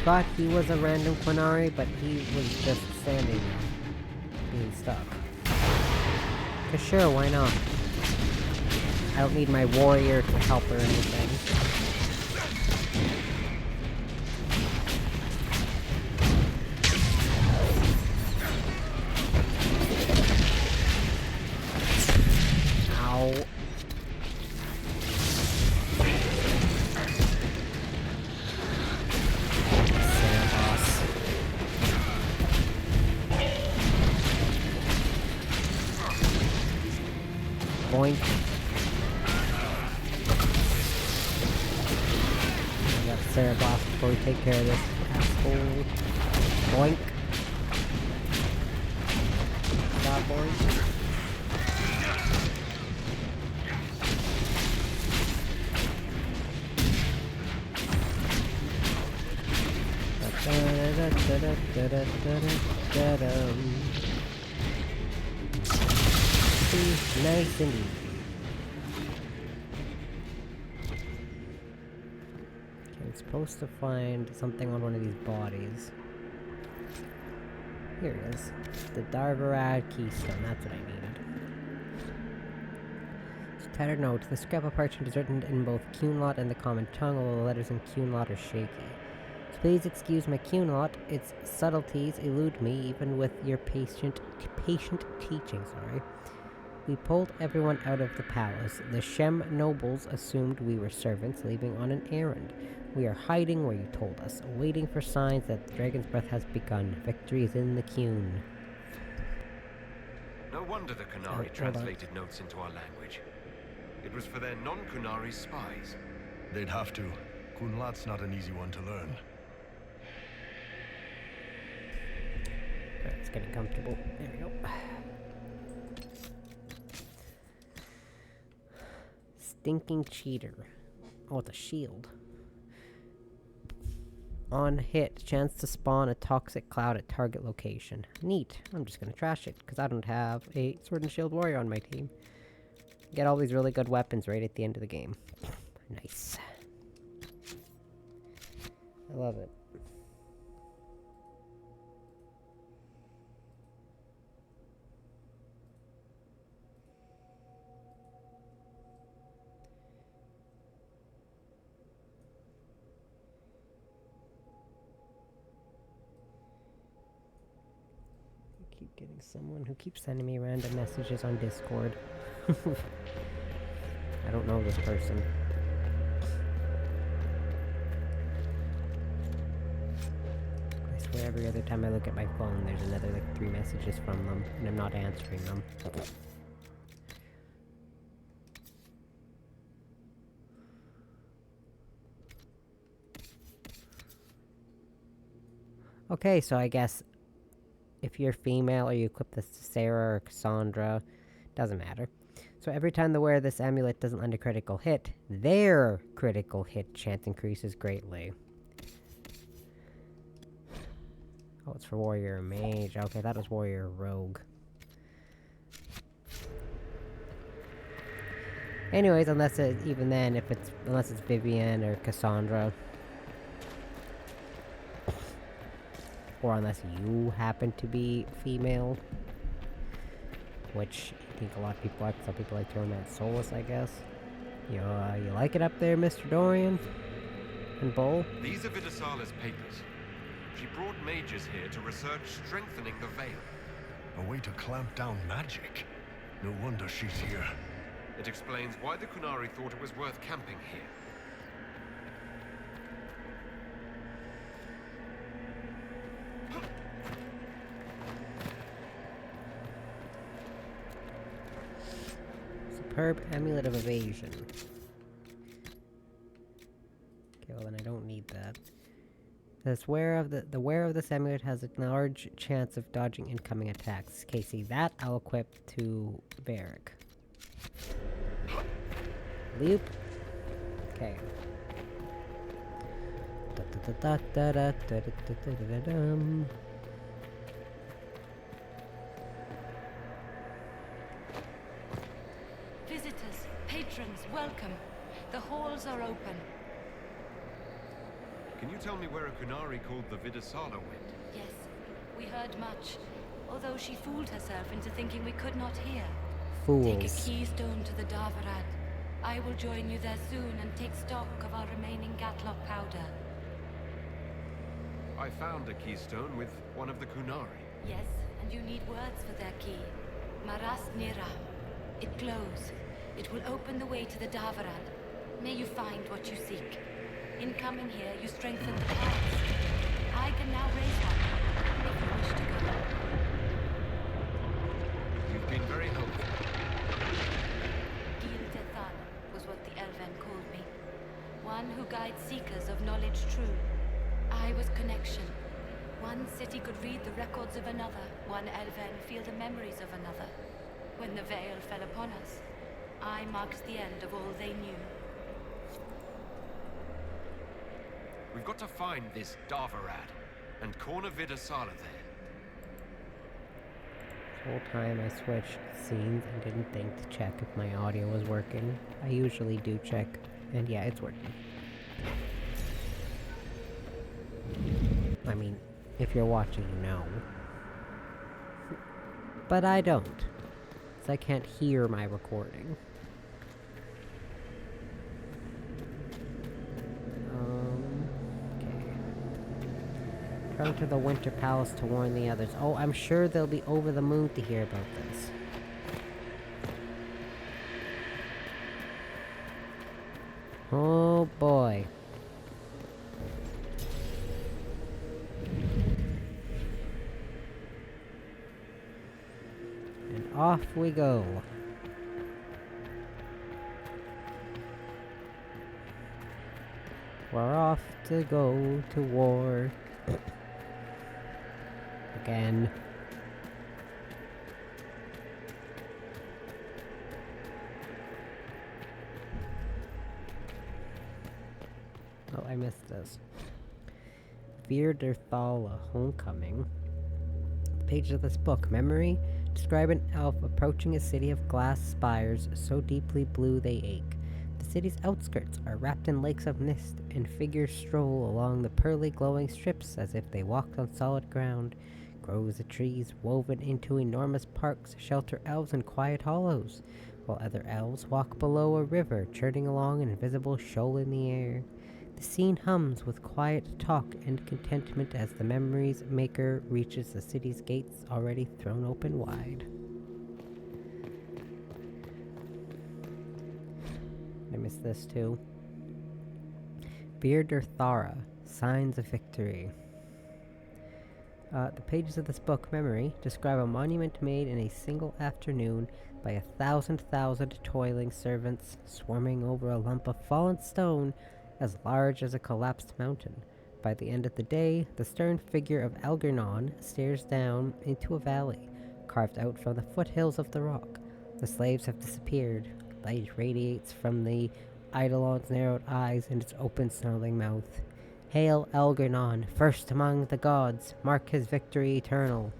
thought he was a random Qunari, but he was just standing there, being stuck. Cause sure, why not? I don't need my warrior to help or anything. Ow. Boink. I got Sarah Boss before we take care of this asshole. Boink. God, boink. Nice and easy. Okay, I'm supposed to find something on one of these bodies. Here it is. The Darvarad Keystone, that's what I needed. Tattered note. The scrap of parchment is written in both Cunlot and the common tongue, although the letters in Cunlot are shaky. So please excuse my Cunlot. Its subtleties elude me, even with your patient teaching, sorry. We pulled everyone out of the palace. The Shem nobles assumed we were servants, leaving on an errand. We are hiding where you told us, waiting for signs that the Dragon's Breath has begun. Victory is in the Qun. No wonder the Qunari translated notes into our language. It was for their non-Qunari spies. They'd have to. Qunlat's not an easy one to learn. Alright, it's getting comfortable. There we go. Stinking cheater. Oh, it's a shield. On hit, chance to spawn a toxic cloud at target location. Neat. I'm just gonna trash it, because I don't have a Sword and Shield warrior on my team. Get all these really good weapons right at the end of the game. Nice. I love it. Keep getting someone who keeps sending me random messages on Discord. I don't know this person. I swear every other time I look at my phone there's another like 3 messages from them and I'm not answering them. Okay, so I guess if you're female or you equip this to Sarah or Cassandra, doesn't matter. So every time they wear this amulet doesn't land a critical hit, their critical hit chance increases greatly. Oh, it's for warrior and mage. Okay, that was warrior rogue. Anyways, unless it's Vivienne or Cassandra. Or unless you happen to be female. Which I think a lot of people like. Some people like to romance Solus, I guess. You like it up there, Mr. Dorian? And Bull? These are Vidasala's papers. She brought mages here to research strengthening the veil. A way to clamp down magic. No wonder she's here. It explains why the Qunari thought it was worth camping here. Superb amulet of evasion. Okay, well then I don't need that. The wearer of this amulet has a large chance of dodging incoming attacks. Okay, see that I'll equip to Varric. Loop. Okay. Visitors, patrons, welcome. The halls are open. Can you tell me where a Kunari called the Vidasala went? Yes, we heard much. Although she fooled herself into thinking we could not hear. Fools. Take a keystone to the Davarad. I will join you there soon and take stock of our remaining Gatlock powder. I found a keystone with one of the Kunari. Yes, and you need words for their key. Maras Nira. It glows. It will open the way to the Davarad. May you find what you seek. In coming here, you strengthen the paths. I can now raise one, if you wish to go. You've been very helpful. Gil-Tethan was what the Elven called me. One who guides seekers of knowledge true. I was connection. One city could read the records of another, one Elven feel the memories of another. When the veil fell upon us, I marked the end of all they knew. We've got to find this Davarad and corner Vidasala there. The whole time I switched scenes and didn't think to check if my audio was working. I usually do check, and yeah, it's working. I mean, if you're watching, you know. But I don't, so I can't hear my recording. Come to the Winter Palace to warn the others. Oh, I'm sure they'll be over the moon to hear about this. Oh boy. And off we go. We're off to go to war. Again. Oh, I missed this. Virderthala Homecoming. The pages of this book, Memory, describe an elf approaching a city of glass spires so deeply blue they ache. The city's outskirts are wrapped in lakes of mist, and figures stroll along the pearly glowing strips as if they walked on solid ground. Groves of trees woven into enormous parks shelter elves in quiet hollows, while other elves walk below a river, churning along an invisible shoal in the air. The scene hums with quiet talk and contentment as the Memories Maker reaches the city's gates already thrown open wide. I missed this too. Virderthara, Signs of Victory. The pages of this book, Memory, describe a monument made in a single afternoon by 1,000 toiling servants swarming over a lump of fallen stone as large as a collapsed mountain. By the end of the day, the stern figure of Algernon stares down into a valley, carved out from the foothills of the rock. The slaves have disappeared. Light radiates from the Eidolon's narrowed eyes and its open snarling mouth. Hail Algernon, first among the gods, mark his victory eternal.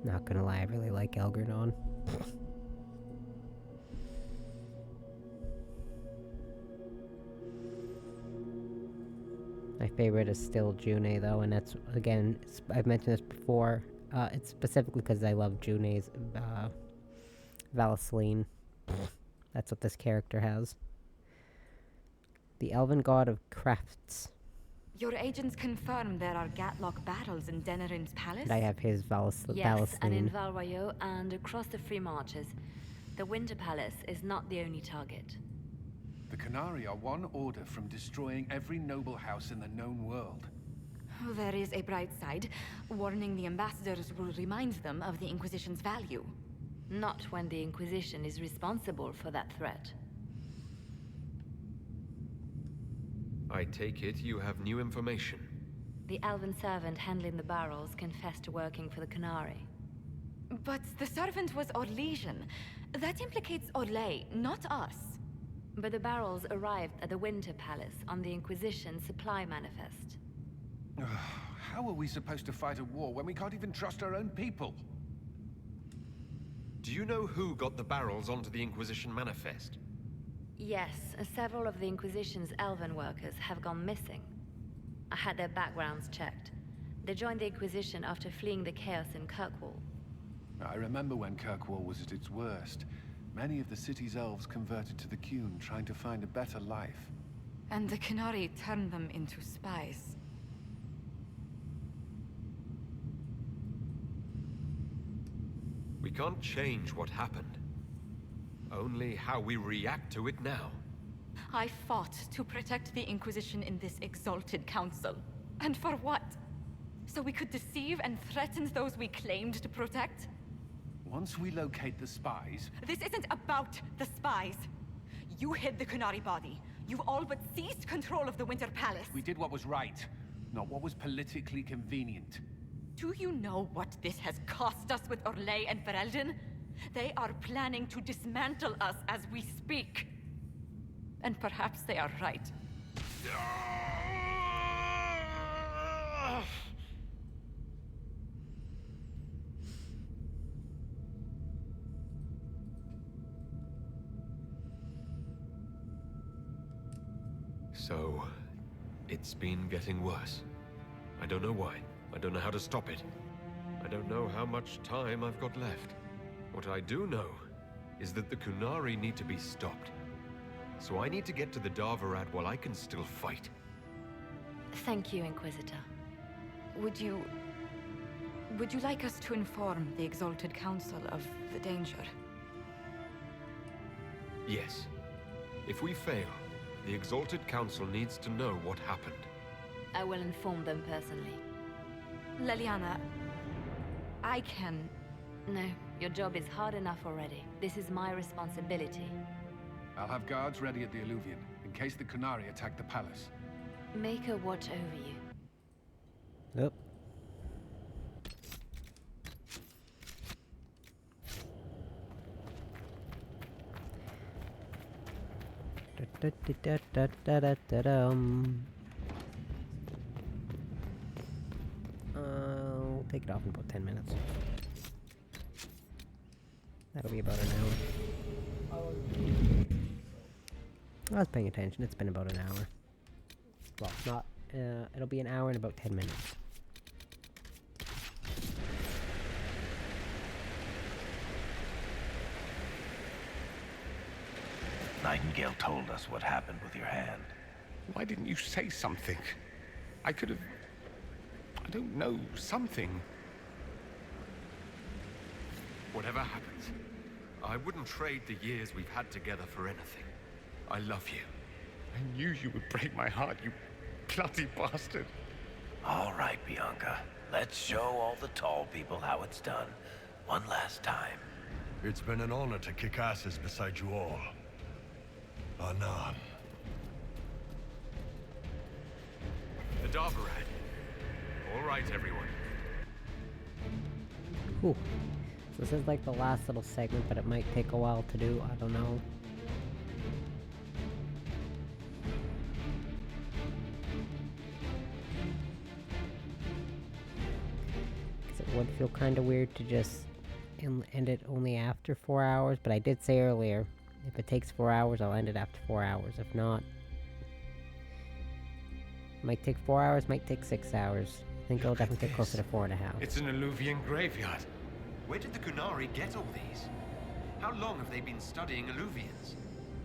Not gonna lie, I really like Algernon. My favorite is still June, though, and that's, again, I've mentioned this before. It's specifically because I love June's Vallaslin. That's what this character has. The elven god of crafts. Your agents confirm there are Gatlock battles in Denerim's palace? And I have his Vallaslin. Yes, and in Valroyo and across the Free Marches. The Winter Palace is not the only target. The Kunari are one order from destroying every noble house in the known world. There is a bright side. Warning the ambassadors will remind them of the Inquisition's value. Not when the Inquisition is responsible for that threat. I take it you have new information. The elven servant handling the barrels confessed to working for the Kunari. But the servant was Orlesian. That implicates Orlais, not us. But the barrels arrived at the Winter Palace on the Inquisition supply manifest. How are we supposed to fight a war when we can't even trust our own people? Do you know who got the barrels onto the Inquisition manifest? Yes, several of the Inquisition's elven workers have gone missing. I had their backgrounds checked. They joined the Inquisition after fleeing the chaos in Kirkwall. I remember when Kirkwall was at its worst. Many of the city's elves converted to the Qun, trying to find a better life. And the Qunari turned them into spies. We can't change what happened. Only how we react to it now. I fought to protect the Inquisition in this exalted council. And for what? So we could deceive and threaten those we claimed to protect? Once we locate the spies... This isn't about the spies. You hid the Qunari body. You've all but seized control of the Winter Palace. We did what was right, not what was politically convenient. Do you know what this has cost us with Orlais and Ferelden? They are planning to dismantle us as we speak. And perhaps they are right. So, it's been getting worse. I don't know why. I don't know how to stop it. I don't know how much time I've got left. What I do know is that the Qunari need to be stopped. So I need to get to the Darvarad while I can still fight. Thank you, Inquisitor. Would you like us to inform the Exalted Council of the danger? Yes. If we fail, the Exalted Council needs to know what happened. I will inform them personally. Leliana, I can... No, your job is hard enough already. This is my responsibility. I'll have guards ready at the Alluvion, in case the Qunari attack the palace. Make her watch over you. Nope. We'll take it off in about 10 minutes. That'll be about an hour. I was paying attention. It's been about an hour. Well, not. It'll be an hour and about 10 minutes. Nightingale told us what happened with your hand. Why didn't you say something? I could have... I don't know, something. Whatever happens, I wouldn't trade the years we've had together for anything. I love you. I knew you would break my heart, you bloody bastard. All right, Bianca. Let's show all the tall people how it's done. One last time. It's been an honor to kick asses beside you all. Anan. The Darvarad. All right, everyone. Whew. So this is like the last little segment, but it might take a while to do. I don't know. It would feel kind of weird to just end it only after 4 hours, but I did say earlier, if it takes 4 hours, I'll end it after 4 hours. If not, might take 4 hours, might take 6 hours. I think it'll definitely take closer to 4.5. It's an Alluvian graveyard. Where did the Qunari get all these? How long have they been studying Alluvians?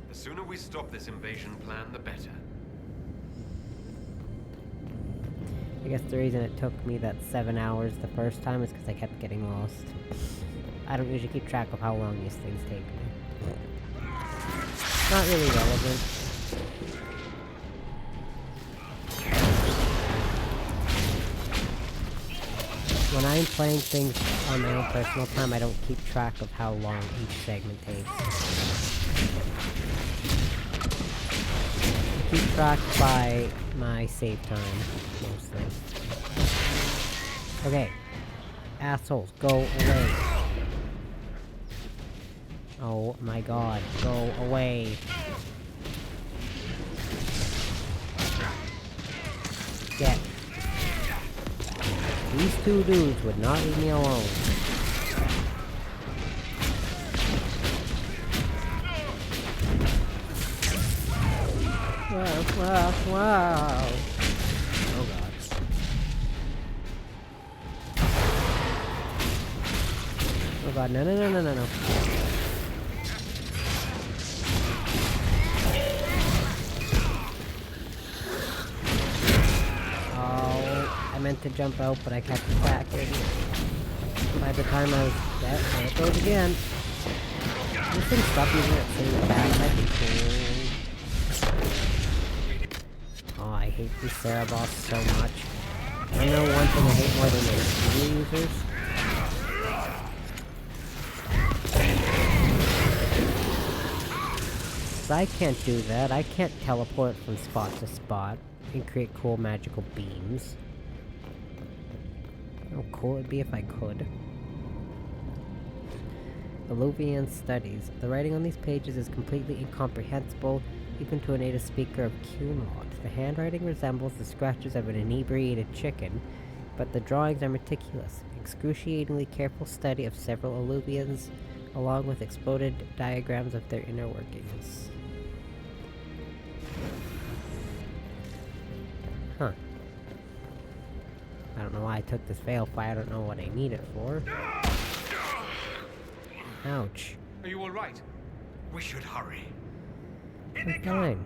The sooner we stop this invasion plan, the better. I guess the reason it took me that 7 hours the first time is because I kept getting lost. I don't usually keep track of how long these things take me. Not really relevant. When I'm playing things on my own personal time, I don't keep track of how long each segment takes. I keep track by my save time, mostly. Okay. Assholes, go away. Oh my god, go away. Get. These two dudes would not leave me alone. Wow. Oh god. Oh god, no. Oh, I meant to jump out, but I kept backing. By the time I was... there it goes again. This thing stop using it thing back, that'd be cool. Oh, I hate these Cereboss so much. I know one thing I hate more than their speed users. I can't do that. I can't teleport from spot to spot and create cool magical beams. How cool it'd be if I could. Alluvian studies. The writing on these pages is completely incomprehensible, even to a native speaker of Cunlod. The handwriting resembles the scratches of an inebriated chicken, but the drawings are meticulous. Excruciatingly careful study of several alluvians, along with exploded diagrams of their inner workings. Huh. I don't know why I took this veil fire, I don't know what I need it for. Ouch. Are you alright? We should hurry. I'm fine.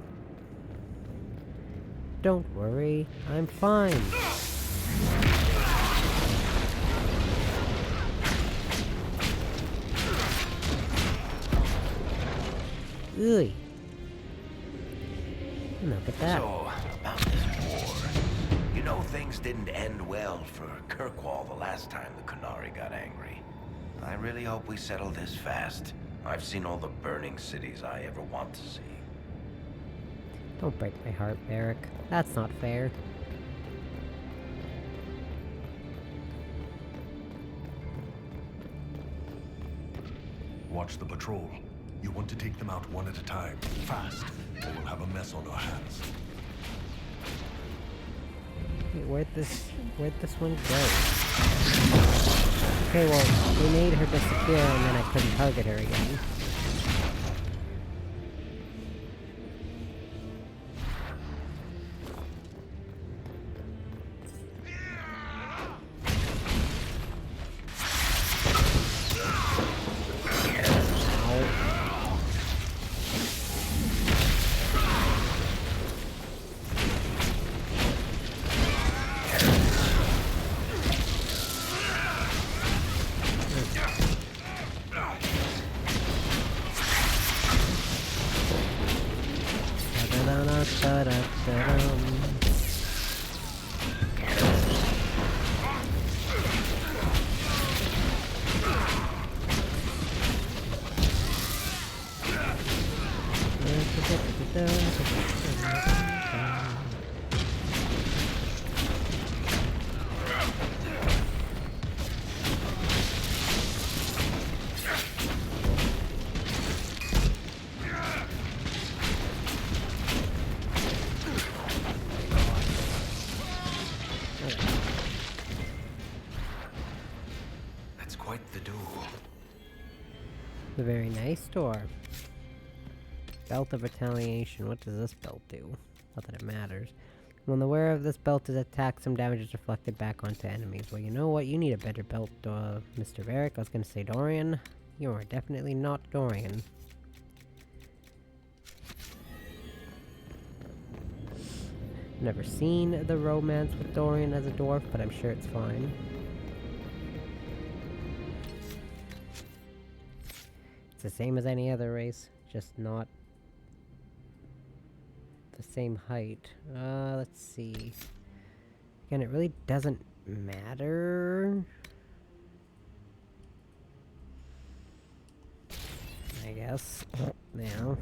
Don't worry, I'm fine. Ugh. Look at that. So, about this war. You know things didn't end well for Kirkwall the last time the Qunari got angry. I really hope we settle this fast. I've seen all the burning cities I ever want to see. Don't break my heart, Eric. That's not fair. Watch the patrol. You want to take them out one at a time, fast, or we'll have a mess on our hands. Wait, where'd this one go? Okay, well, we made her disappear and then I couldn't target her again. A very nice door. Belt of Retaliation. What does this belt do? Not that it matters. When the wearer of this belt is attacked, some damage is reflected back onto enemies. Well, you know what? You need a better belt, Mr. Varric. I was gonna say Dorian. You are definitely not Dorian. Never seen the romance with Dorian as a dwarf, but I'm sure it's fine. It's the same as any other race, just not the same height. Let's see. Again, it really doesn't matter. I guess. Now.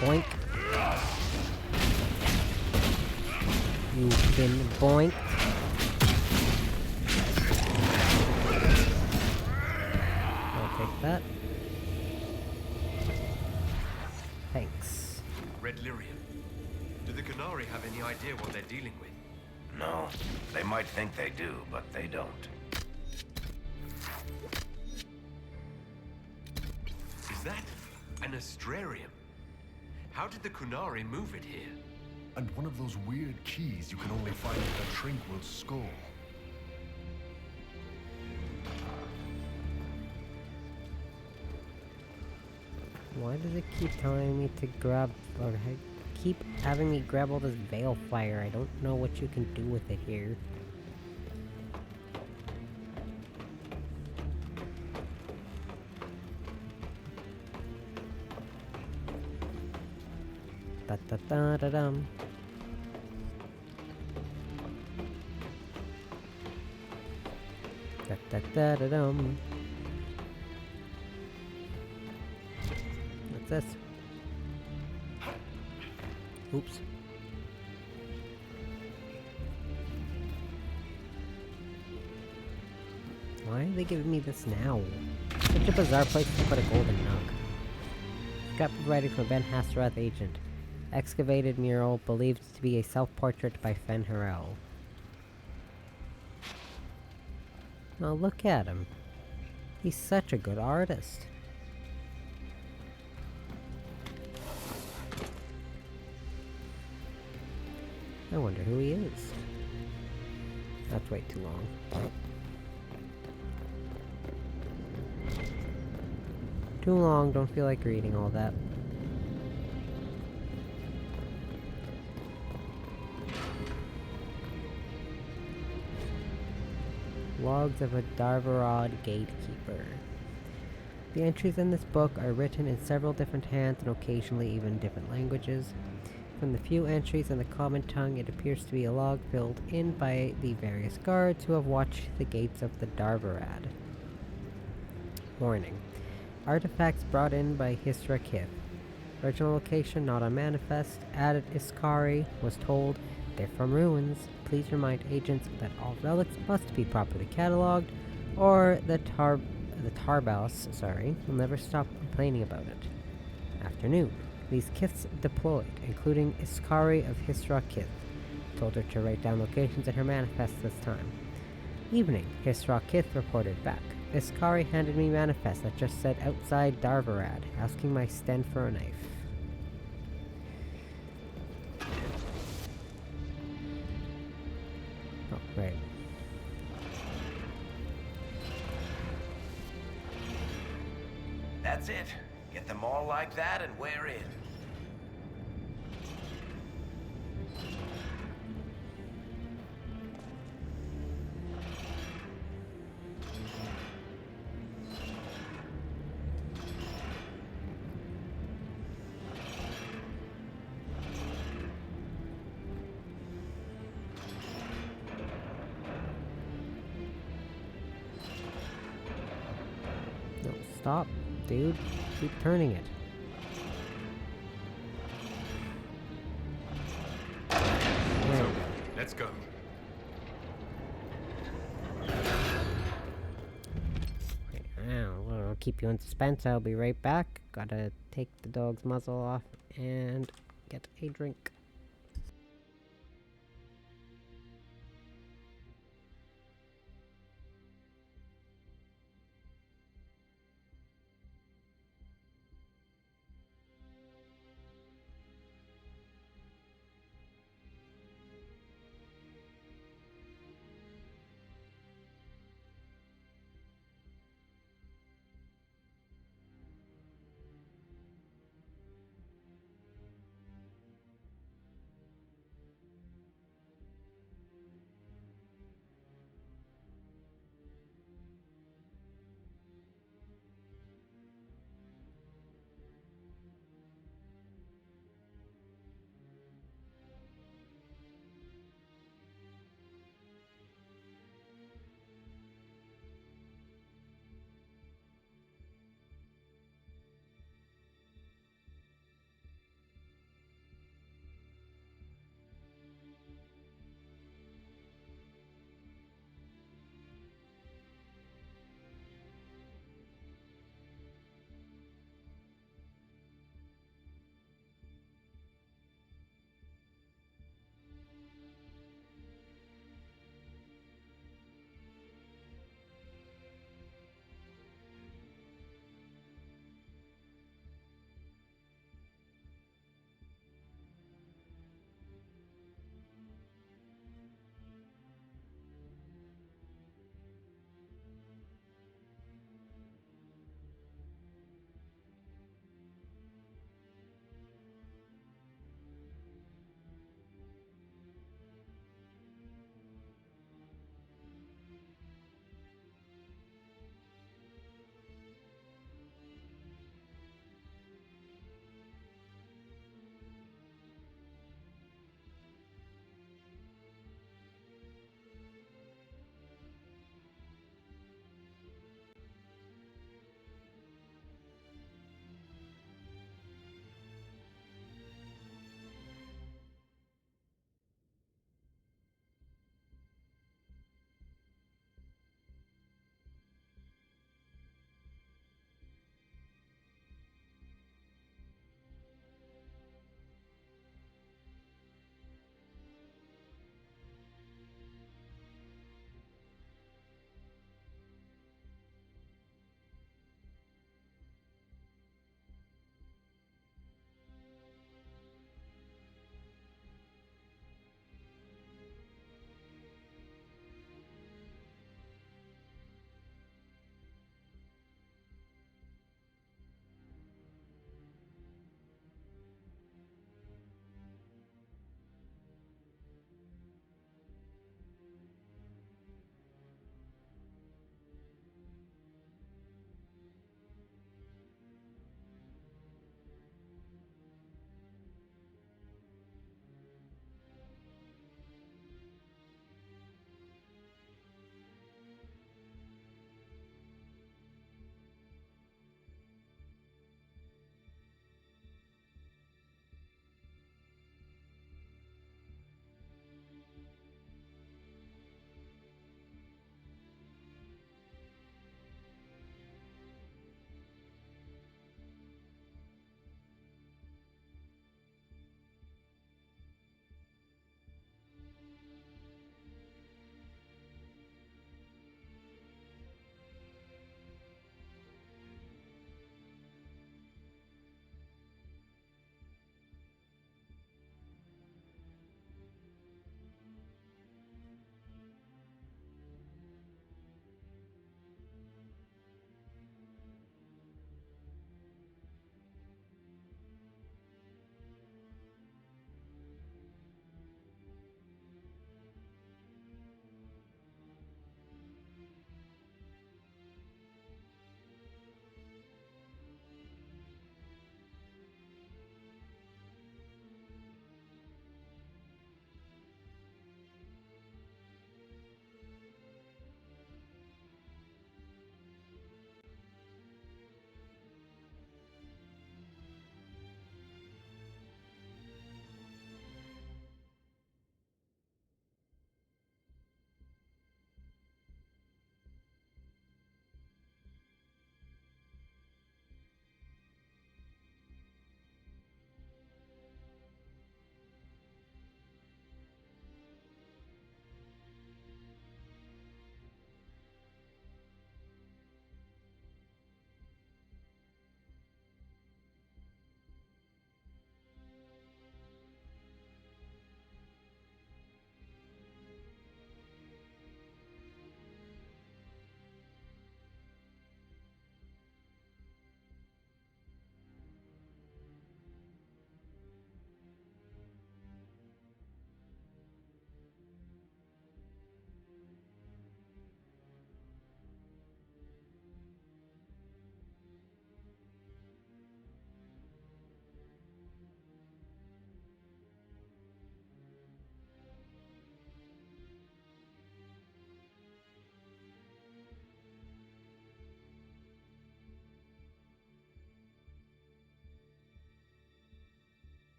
Boink. You've been boinked. I'll take that. Thanks. Red Lyrium. Do the Qunari have any idea what they're dealing with? No. They might think they do, but they don't. Is that an astrarium? How did the Kunari move it here? And one of those weird keys you can only find with a tranquil skull. Why does it keep telling me to grab, or keep having me grab all this veil fire? I don't know what you can do with it here. Da da da da dum. Da da da da dum. What's this? Oops. Why are they giving me this now? Such a bizarre place to put a golden nug. Scrap of writing from Ben Hasselrath, agent. Excavated mural believed to be a self-portrait by Fen Harel. Now look at him. He's such a good artist. I wonder who he is. That's way too long. Too long, don't feel like reading all that. Logs of a Darvarad gatekeeper. The entries in this book are written in several different hands and occasionally even different languages. From the few entries in the common tongue, it appears to be a log filled in by the various guards who have watched the gates of the Darvarad. Warning. Artifacts brought in by Hisra Kith. Original location not on manifest. Added Iskari was told they're from ruins. Please remind agents that all relics must be properly catalogued, or the Tarbaus, will never stop complaining about it. Afternoon. These Kiths deployed, including Iskari of Hisra Kith. Told her to write down locations in her manifest this time. Evening. Hisra Kith reported back. Iskari handed me manifest that just said outside Darvarad, asking my stand for a knife. Oh, right. That's it. Get them all like that and we're in. No, stop, dude. Keep turning it. So, let's go. I'll keep you in suspense. I'll be right back. Gotta take the dog's muzzle off and get a drink.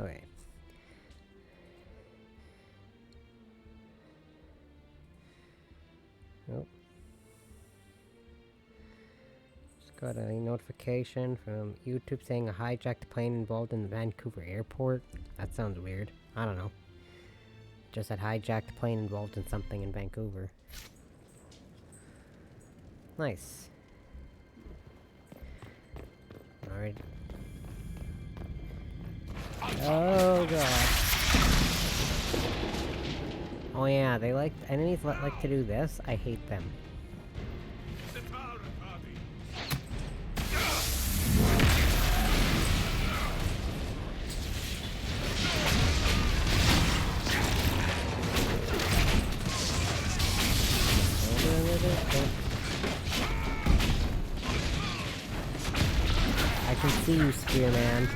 Okay. Oh. Just got a notification from YouTube saying a hijacked plane involved in the Vancouver airport. That sounds weird. I don't know. Just said hijacked plane involved in something in Vancouver. Nice. Alright. Oh god. Oh yeah, they like enemies like to do this. I hate them. I can see you, Spearman.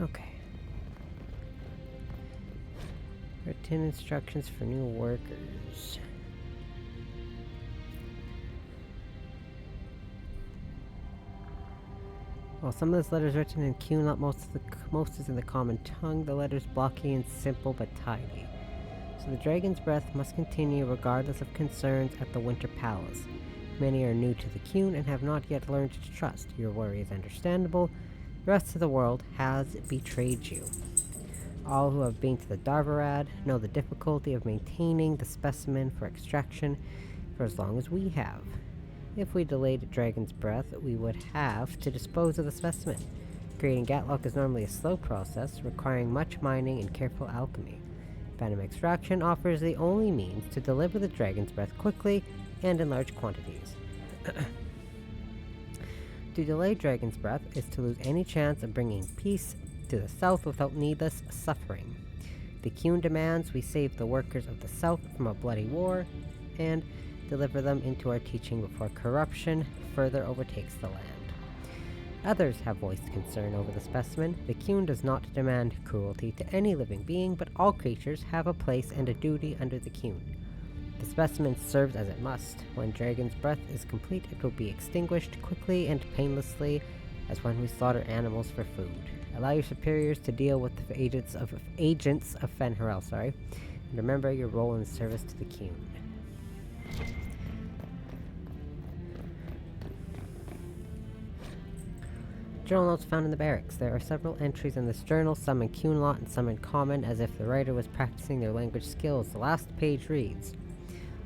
Okay. Written instructions for new workers. While some of this letter is written in Qunlot, most is in the common tongue. The letters blocky and simple but tidy. So the Dragon's Breath must continue regardless of concerns at the Winter Palace. Many are new to the Qun and have not yet learned to trust. Your worry is understandable. The rest of the world has betrayed you. All who have been to the Darvarad know the difficulty of maintaining the specimen for extraction for as long as we have. If we delayed Dragon's Breath, we would have to dispose of the specimen. Creating Gatlock is normally a slow process, requiring much mining and careful alchemy. Venom extraction offers the only means to deliver the Dragon's Breath quickly and in large quantities. To delay Dragon's Breath is to lose any chance of bringing peace to the South without needless suffering. The Qun demands we save the workers of the South from a bloody war, and deliver them into our teaching before corruption further overtakes the land. Others have voiced concern over the specimen. The Qun does not demand cruelty to any living being, but all creatures have a place and a duty under the Qun. The specimen serves as it must. When Dragon's Breath is complete, it will be extinguished quickly and painlessly, as when we slaughter animals for food. Allow your superiors to deal with the agents of Fenharel, and remember your role in service to the Qun. Journal notes found in the barracks. There are several entries in this journal, some in Qunlot and some in Common, as if the writer was practicing their language skills. The last page reads,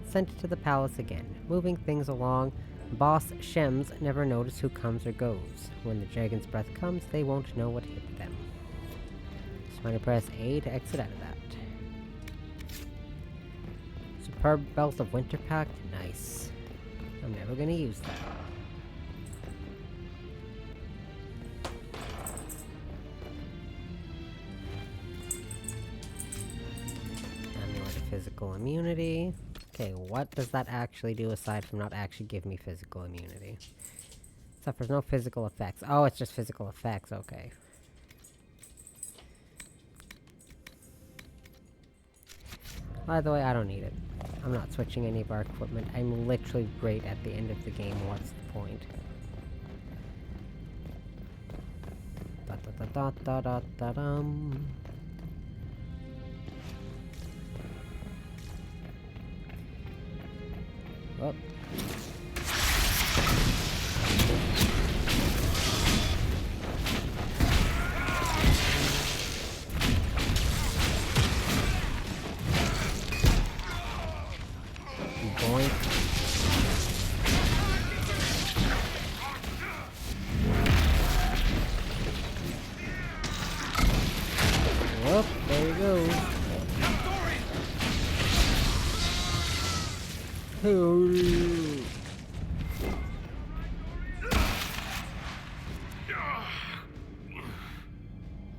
"Sent to the palace again. Moving things along. Boss Shems never notice who comes or goes. When the Dragon's Breath comes, they won't know what hit them." Just want to press A to exit out of that. Superb belt of Winter Pact. Nice. I'm never going to use that. Physical immunity. Okay, what does that actually do aside from not actually give me physical immunity? Suffers no physical effects. Oh, it's just physical effects, okay. By the way, I don't need it. I'm not switching any of our equipment. I'm literally great at the end of the game. What's the point? Da-da-da-da-da-da-dum. Oh. goes.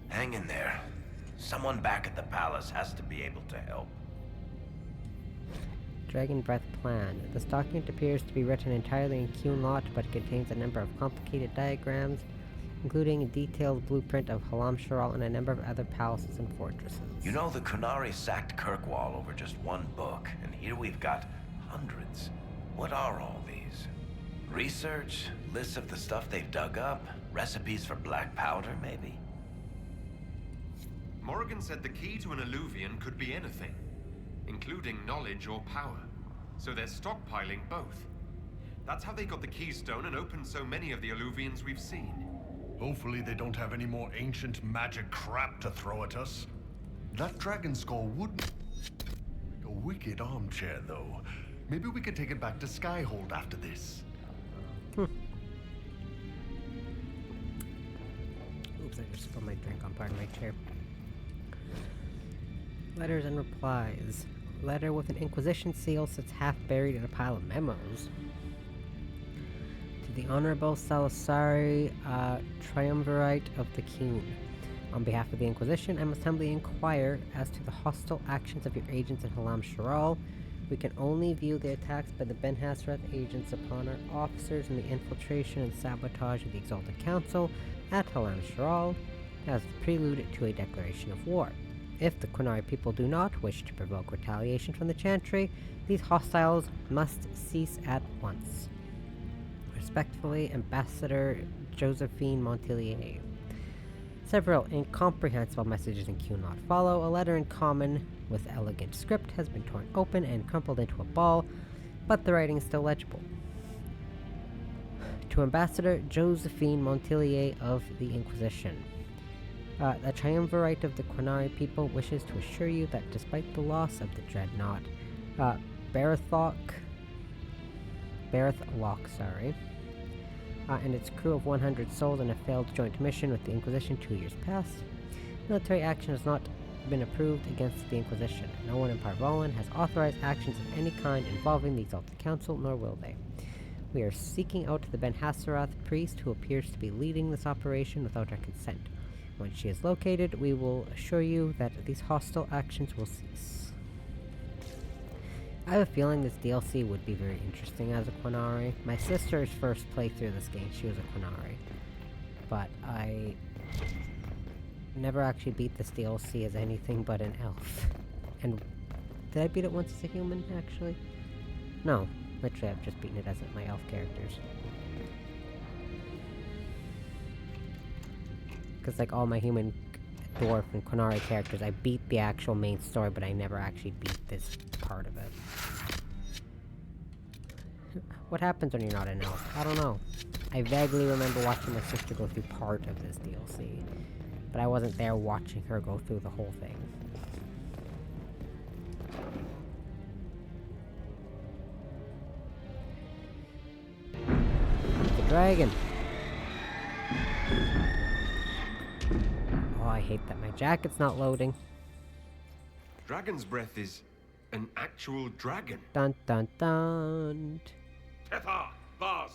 Hang in there. Someone back at the palace has to be able to help. Dragon Breath Plan. This document appears to be written entirely in Qunlot, but it contains a number of complicated diagrams, including a detailed blueprint of Halam Sharal and a number of other palaces and fortresses. You know, the Qunari sacked Kirkwall over just one book, and here we've got hundreds. What are all these? Research? Lists of the stuff they've dug up? Recipes for black powder, maybe? Morrigan said the key to an alluvian could be anything, including knowledge or power. So they're stockpiling both. That's how they got the keystone and opened so many of the alluvians we've seen. Hopefully they don't have any more ancient magic crap to throw at us. That dragon skull would make a wicked armchair, though. Maybe we could take it back to Skyhold after this. Oops, I just spilled my drink on part of my chair. Letters and replies. Letter with an Inquisition seal sits half buried in a pile of memos. To the Honorable Salasari, Triumvirate of the Qun. On behalf of the Inquisition, I must humbly inquire as to the hostile actions of your agents in Halam Sharal. We can only view the attacks by the Ben Hassrath agents upon our officers and the infiltration and sabotage of the Exalted Council at Halam Sharal as the prelude to a declaration of war. If the Qunari people do not wish to provoke retaliation from the Chantry, these hostiles must cease at once. Respectfully, Ambassador Josephine Montilier. Several incomprehensible messages in Qunlot follow. A letter in common with elegant script has been torn open and crumpled into a ball, but the writing is still legible. To Ambassador Josephine Montilier of the Inquisition. The Triumvirate of the Qunari people wishes to assure you that despite the loss of the Dreadnought, Barithlock, and its crew of 100 souls in a failed joint mission with the Inquisition 2 years past, military action has not been approved against the Inquisition. No one in Parvolan has authorized actions of any kind involving the Exalted Council, nor will they. We are seeking out the Ben Hassrath priest who appears to be leading this operation without our consent. Once she is located, we will assure you that these hostile actions will cease. I have a feeling this DLC would be very interesting as a Qunari. My sister's first playthrough of this game, she was a Qunari. But I never actually beat this DLC as anything but an elf. And did I beat it once as a human, actually? No, literally I've just beaten it as my elf characters. Because like all my human, dwarf, and Qunari characters, I beat the actual main story, but I never actually beat this part of it. What happens when you're not an elf? I don't know. I vaguely remember watching my sister go through part of this DLC, but I wasn't there watching her go through the whole thing. The dragon! Oh, I hate that my jacket's not loading. Dragon's breath is an actual dragon. Dun dun dun. Tethar, bars.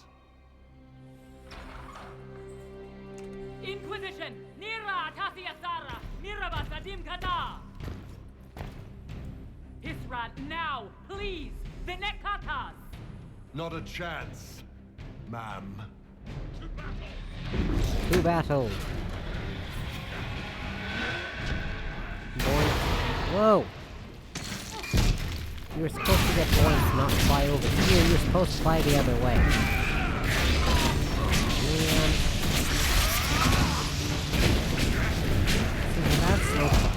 Inquisition! Nira Tasiasara! Niraba Sadim Kata! Hisrat, now! Please! Vinekatas! Not a chance, ma'am. To battle! Boink. Whoa! You were supposed to get points, not fly over here. You were supposed to fly the other way. Man. See, that's no fun.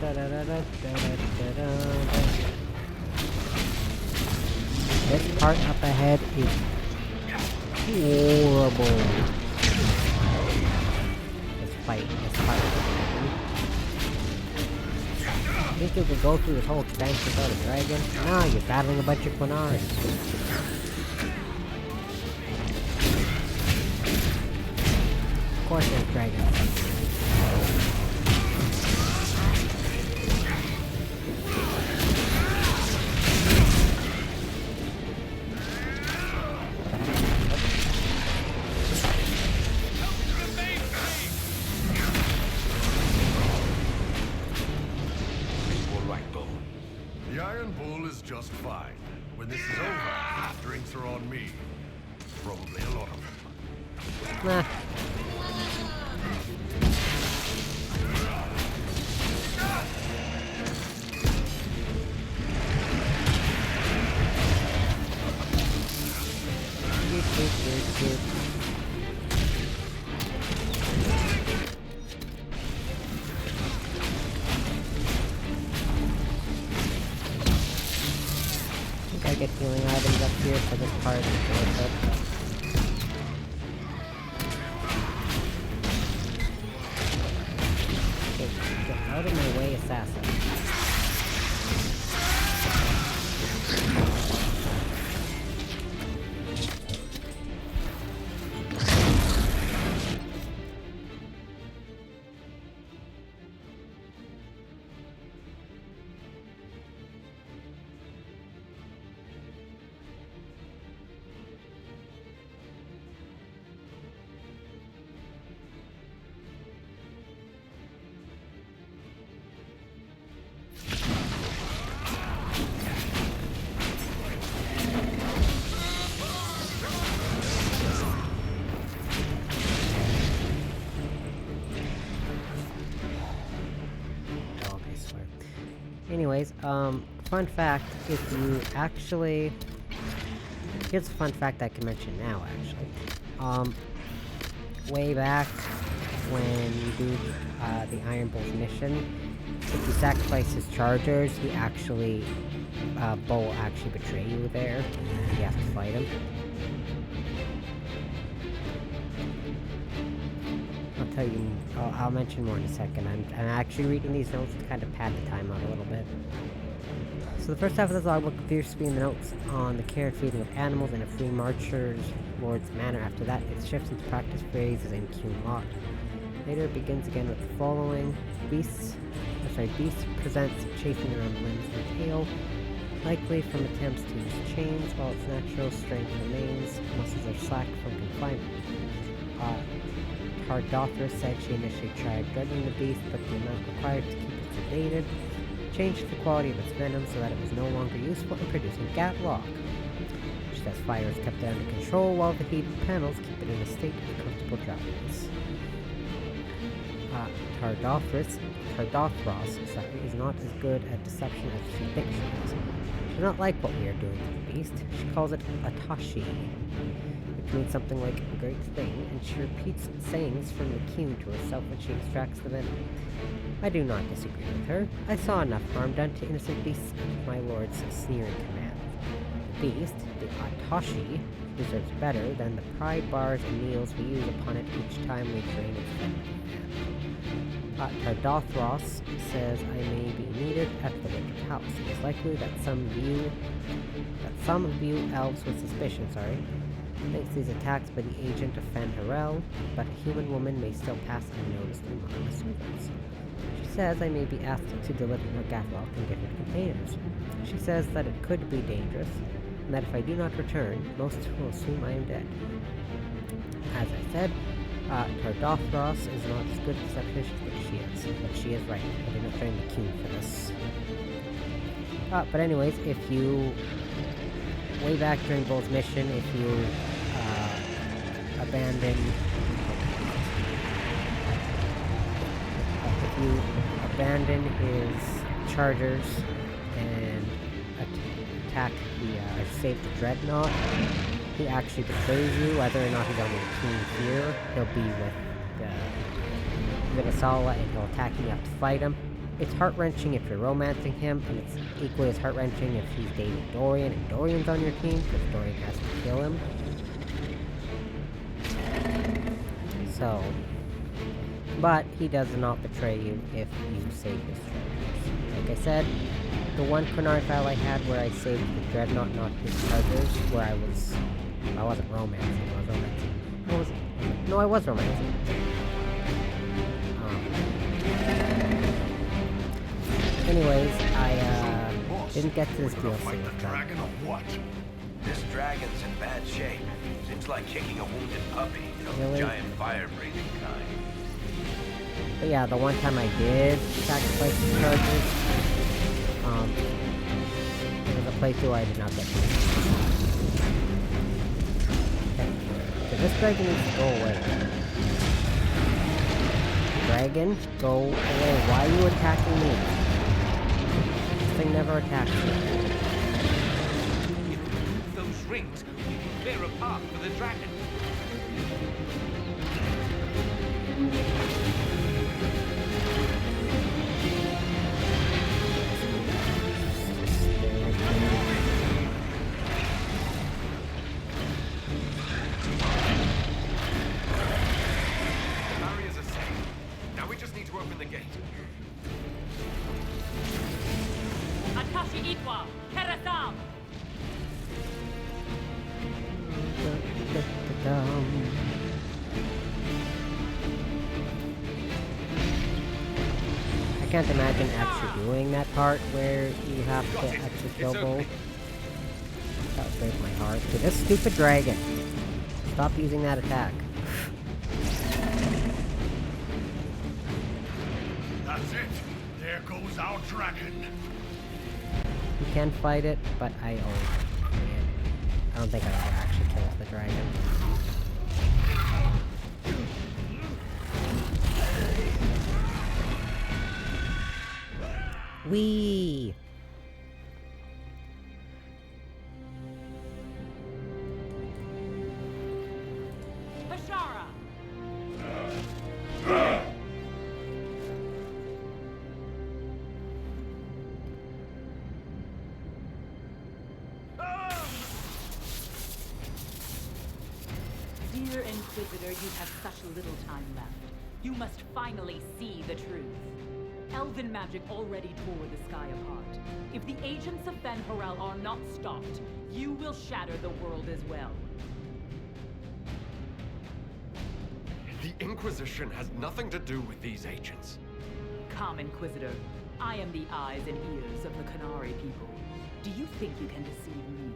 This part up ahead is horrible. This fight, this part. I think you could go through this whole expansion without a dragon? No, you're battling a bunch of Quinari. Of course there's dragons. Just fine. When this is over, drinks are on me. Probably a lot of them. Nah. I get healing items up here for this part. Okay, get out of my way, assassin. Anyways, fun fact, if you actually... Here's a fun fact I can mention now, actually. Way back when you do the Iron Bull mission, if you sacrifice his chargers, he actually... Bull will actually betray you there, and you have to fight him. I'll tell you, I'll mention more in a second. I'm actually reading these notes to kind of pad the time out a little bit. So the first half of this logbook appears to be in the notes on the care and feeding of animals in a free marcher's lord's manner. After that, it shifts into practice phrases in Kuhn lot. Later, it begins again with the following. Beast presents chafing around limbs and tail, likely from attempts to use chains, while its natural strength remains. Muscles are slack from confinement. Tardothra said she initially tried drugging the beast, but the amount required to keep it sedated changed the quality of its venom so that it was no longer useful in producing gatlock. She says fire is kept under control while the heated panels keep it in a state of comfortable dryness. Tardothros is not as good at deception as she thinks she is. She does not like what we are doing to the beast. She calls it Atashi. It means something like a great thing, and she repeats sayings from the Kuhn to herself when she extracts the venom. I do not disagree with her. I saw enough harm done to innocent beasts under my lord's sneering command. The beast, the Atashi, deserves better than the pry bars and needles we use upon it each time we drain its venom. Tardothros says I may be needed at the Winter House. It is likely that some view elves with suspicion, thinks these attacks by the agent of Fenharel, but a human woman may still pass unnoticed among the servants. She says I may be asked to deliver her gatlock in different containers. She says that it could be dangerous, and that if I do not return, most will assume I am dead. As I said, Tardothros is not as good as I think she is, but she is right. I did not train the Kuhn for this. But anyways, if you... Way back during Bull's mission, if you abandon his chargers and attack save the Dreadnought, he actually betrays you. Whether or not he's on the team here, he'll be with Vidasala and he'll attack you. You have to fight him. it's heart-wrenching if you're romancing him, and it's equally as heart-wrenching if he's dating Dorian, and Dorian's on your team, because Dorian has to kill him. So... But he does not betray you if you save his treasures. Like I said, the one Qunari file I had where I saved the Dreadnought, not his treasures, where I wasn't romancing, I was romancing. No, I was romancing. Anyways, I didn't get to this DLC. This dragon's in bad shape. Seems like kicking a wounded puppy, Really? giant fire-breathing kind. But yeah, the one time I did sacrifice the charges, it was a playthrough where I did not get to. Okay, so this dragon needs to go away. Dragon, go away. Why are you attacking me? This thing never attacks me. If we move those rings, we can clear a path for the dragon. I can't imagine actually doing that part where you have to actually kill both. That would break my heart. To this stupid dragon. Stop using that attack. That's it. There goes our dragon. You can fight it, but I don't think I ever actually killed the dragon. Whee! Hashara! Dear Inquisitor, you have such little time left. You must finally see the truth. Elven magic already tore the sky apart. If the agents of Ben Harel are not stopped, you will shatter the world as well. The Inquisition has nothing to do with these agents. Come, Inquisitor. I am the eyes and ears of the Qunari people. Do you think you can deceive me?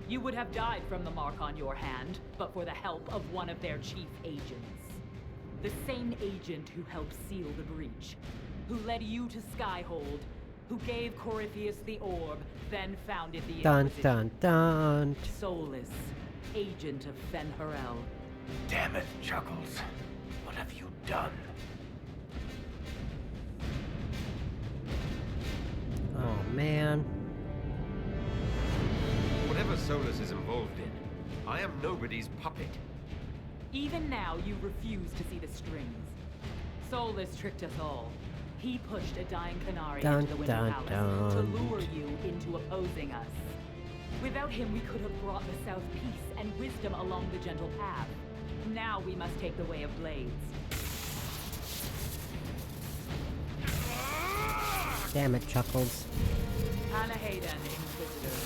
You would have died from the mark on your hand, but for the help of one of their chief agents. The same agent who helped seal the breach. Who led you to Skyhold, who gave Corypheus the orb, then founded the Inquisition. Dun dun dun. Soulless, agent of Fen Harel. Damn it, Chuckles. What have you done? Oh, man. Whatever Solus is involved in, I am nobody's puppet. Even now, you refuse to see the strings. Soulless tricked us all. He pushed a dying Qunari into the Winter Palace to lure you into opposing us. Without him, we could have brought the South peace and wisdom along the gentle path. Now we must take the way of blades. Damn it, Chuckles. Hanahaden, Inquisitor.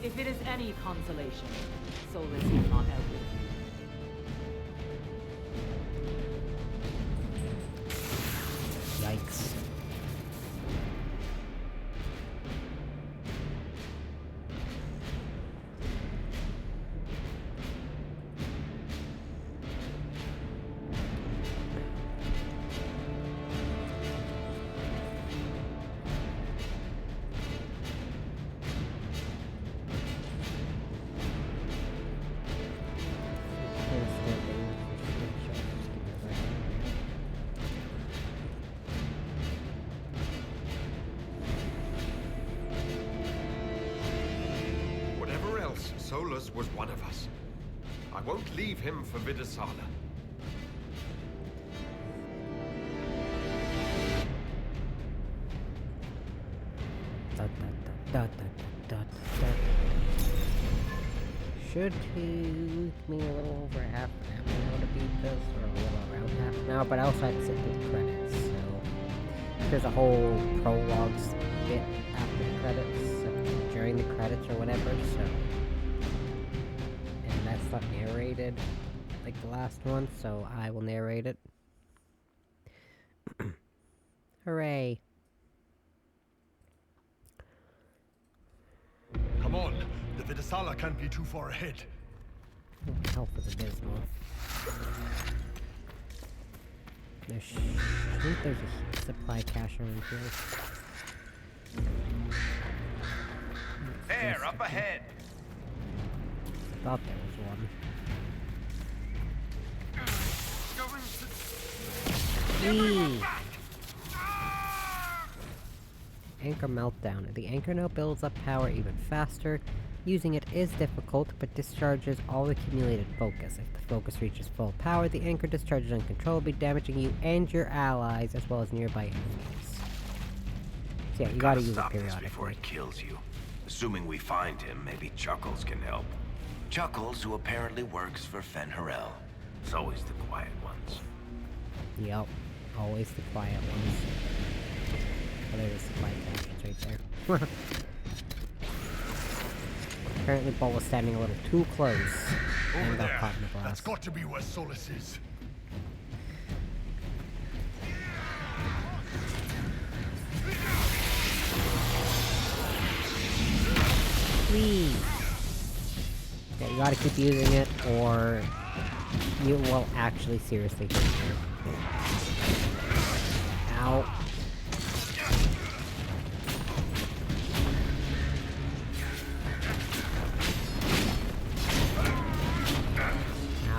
If it is any consolation, Solus is not outwitted. Yikes. Solus was one of us. I won't leave him for Vidasala. Should take me a little over half an hour to beat this, or a little around half an hour, but I also had to sit through the credits, so there's a whole prologue bit after the credits, during the credits or whatever, so, and that's not narrated like the last one, so I will narrate it. Hooray. Come on, the Vidasala can't be too far ahead. Health is abysmal. I think there's a supply cache around here. There, up ahead. I thought there was one. Anchor meltdown. The anchor now builds up power even faster. Using it is difficult, but discharges all accumulated focus. If the focus reaches full power, the anchor discharges uncontrollably, damaging you and your allies, as well as nearby enemies. So yeah, you gotta use it periodically. Before it kills you. Assuming we find him, maybe Chuckles can help. Chuckles, who apparently works for Fen'Harel. It's always the quiet ones. Yep, always the quiet ones. Oh, there's a supply cache right there. Apparently, Bull was standing a little too close and got caught in the blast. That's got to be where Solus is. Please. Yeah, you gotta keep using it, or you will actually seriously hurt you. Ow.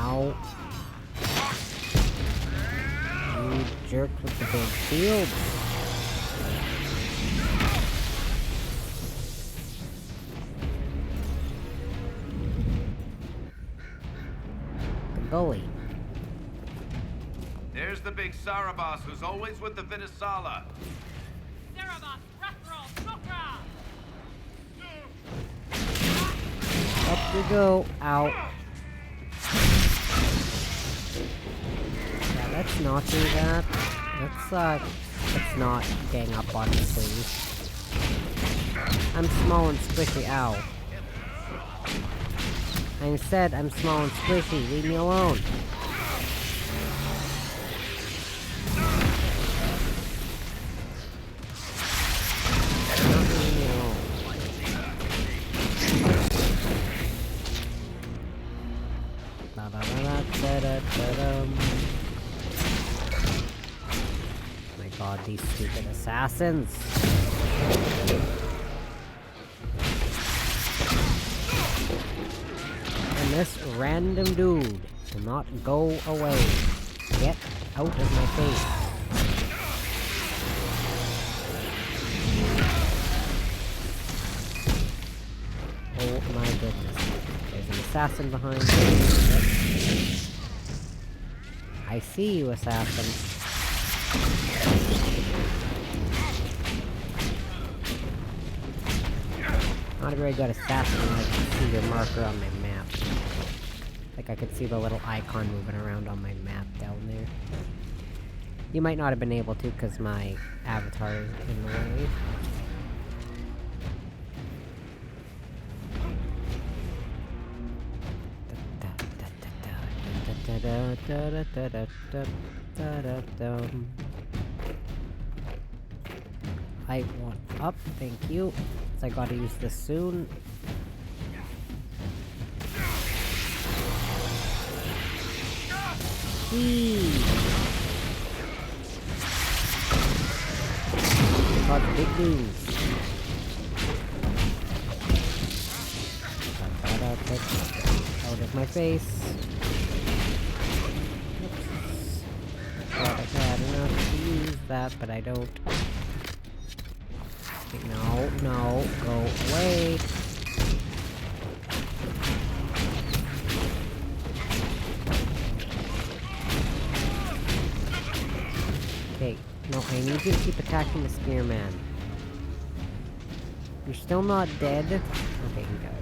Ow. You jerk with the big shield. The gully. There's the big Sarabas who's always with the Vidasala. Up you go. Ow. Yeah, let's not do that. Let's not gang up on me, please. I'm small and squishy. Ow. I said I'm small and squishy. Leave me alone. My god, these stupid assassins. And this random dude will not go away. Get out of my face. Oh my goodness. There's an assassin behind me. Yep. I see you, assassin. Not a very good assassin when I can see your marker on my map. Like I could see the little icon moving around on my map down there. You might not have been able to because my avatar is in the way. I want up, thank you. So I gotta use this soon. Got the big news. Out of my face. Thought I had enough to use that, but I don't. No, no, go away. Okay, no, I need you to keep attacking the spearman. You're still not dead? Okay, he died.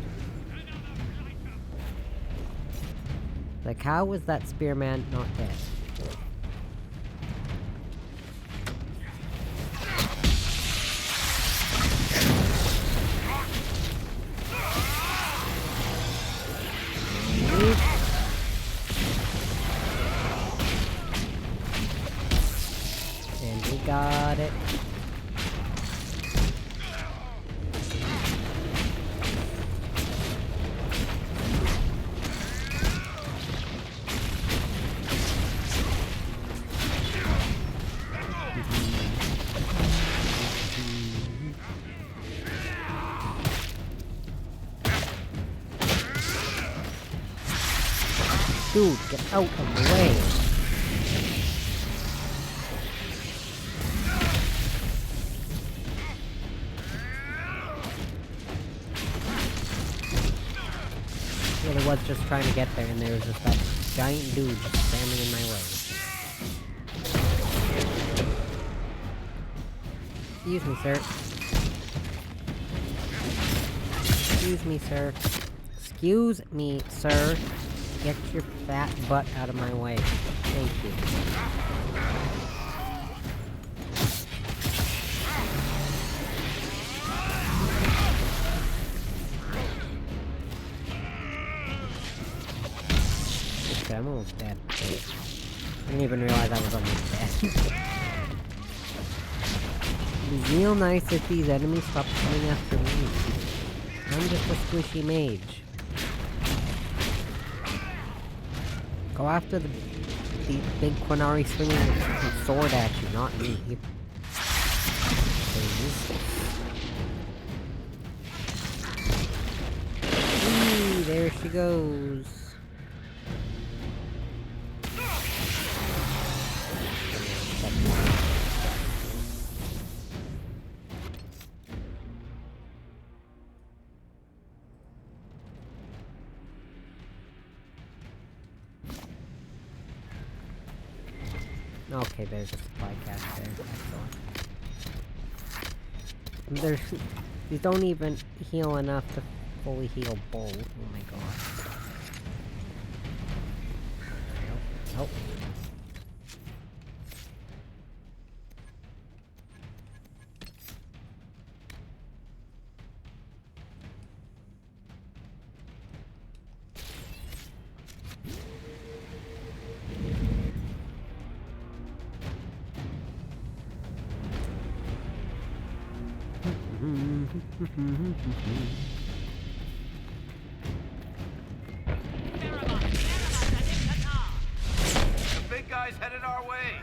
Like, how was that spearman not dead? And we got it. Dude, get out of the way! Really was just trying to get there, and there was just that giant dude just standing in my way. Excuse me, sir. Excuse me, sir. Excuse me, sir. Get your fat butt out of my way. Thank you. Okay, I'm almost dead. I didn't even realize I was almost dead. It'd be real nice if these enemies stopped coming after me. I'm just a squishy mage. Go after the big Quinari swinging the sword at you, not me. Please. Whee, there she goes. Okay, there's a supply cache there. Excellent. These don't even heal enough to fully heal Bull. Oh my god. Nope. The big guy's headed our way.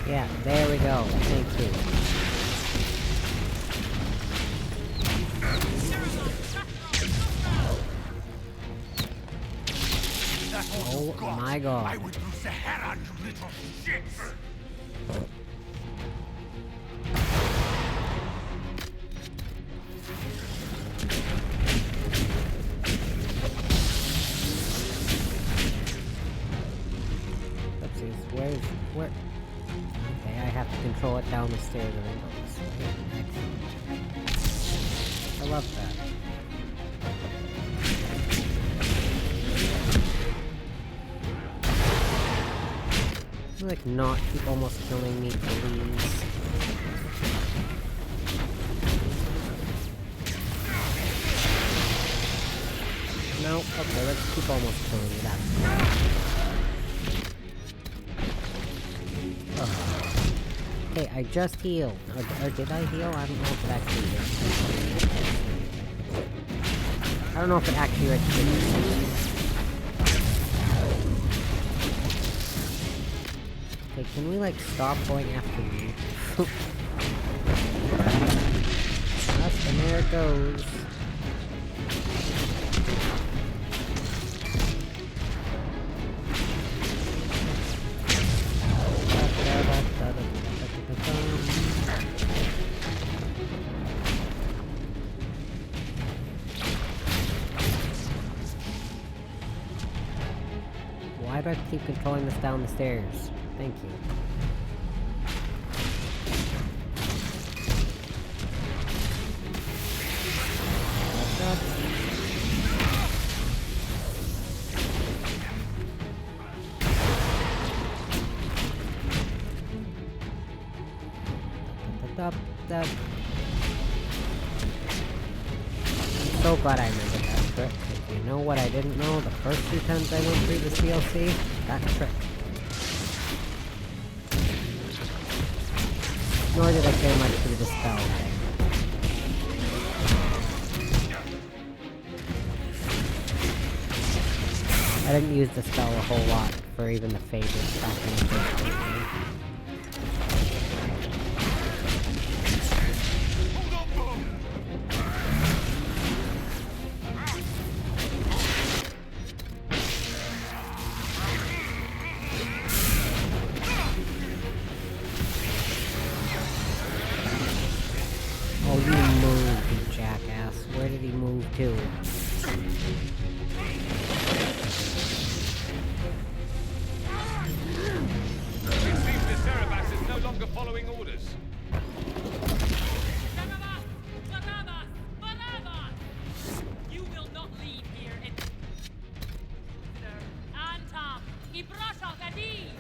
Yeah, there we go. Thank you. Oh my god. I would lose the hair on you little shits! Oopsies, where? Okay, I have to control it down the stairs and then go this way. Excellent. I love that. Like, not keep almost killing me, please. No, okay, let's keep almost killing me. That's okay, I just healed. Or did I heal? I don't know if it actually did. I don't know if it actually registered. Okay, can we, like, stop going after you? Up, and there it goes. do I have to keep controlling this down the stairs? Thank you. I'm so glad I remembered that trick. If you know what I didn't know the first few times I went through this DLC, that trick. Nor did I care much for the dispel thing. I didn't use the spell a whole lot for even the favorites back in the first game. Oh, you moved, you jackass. Where did he move to? Following orders. You will not leave here in Antam, Ibrasha Gadi.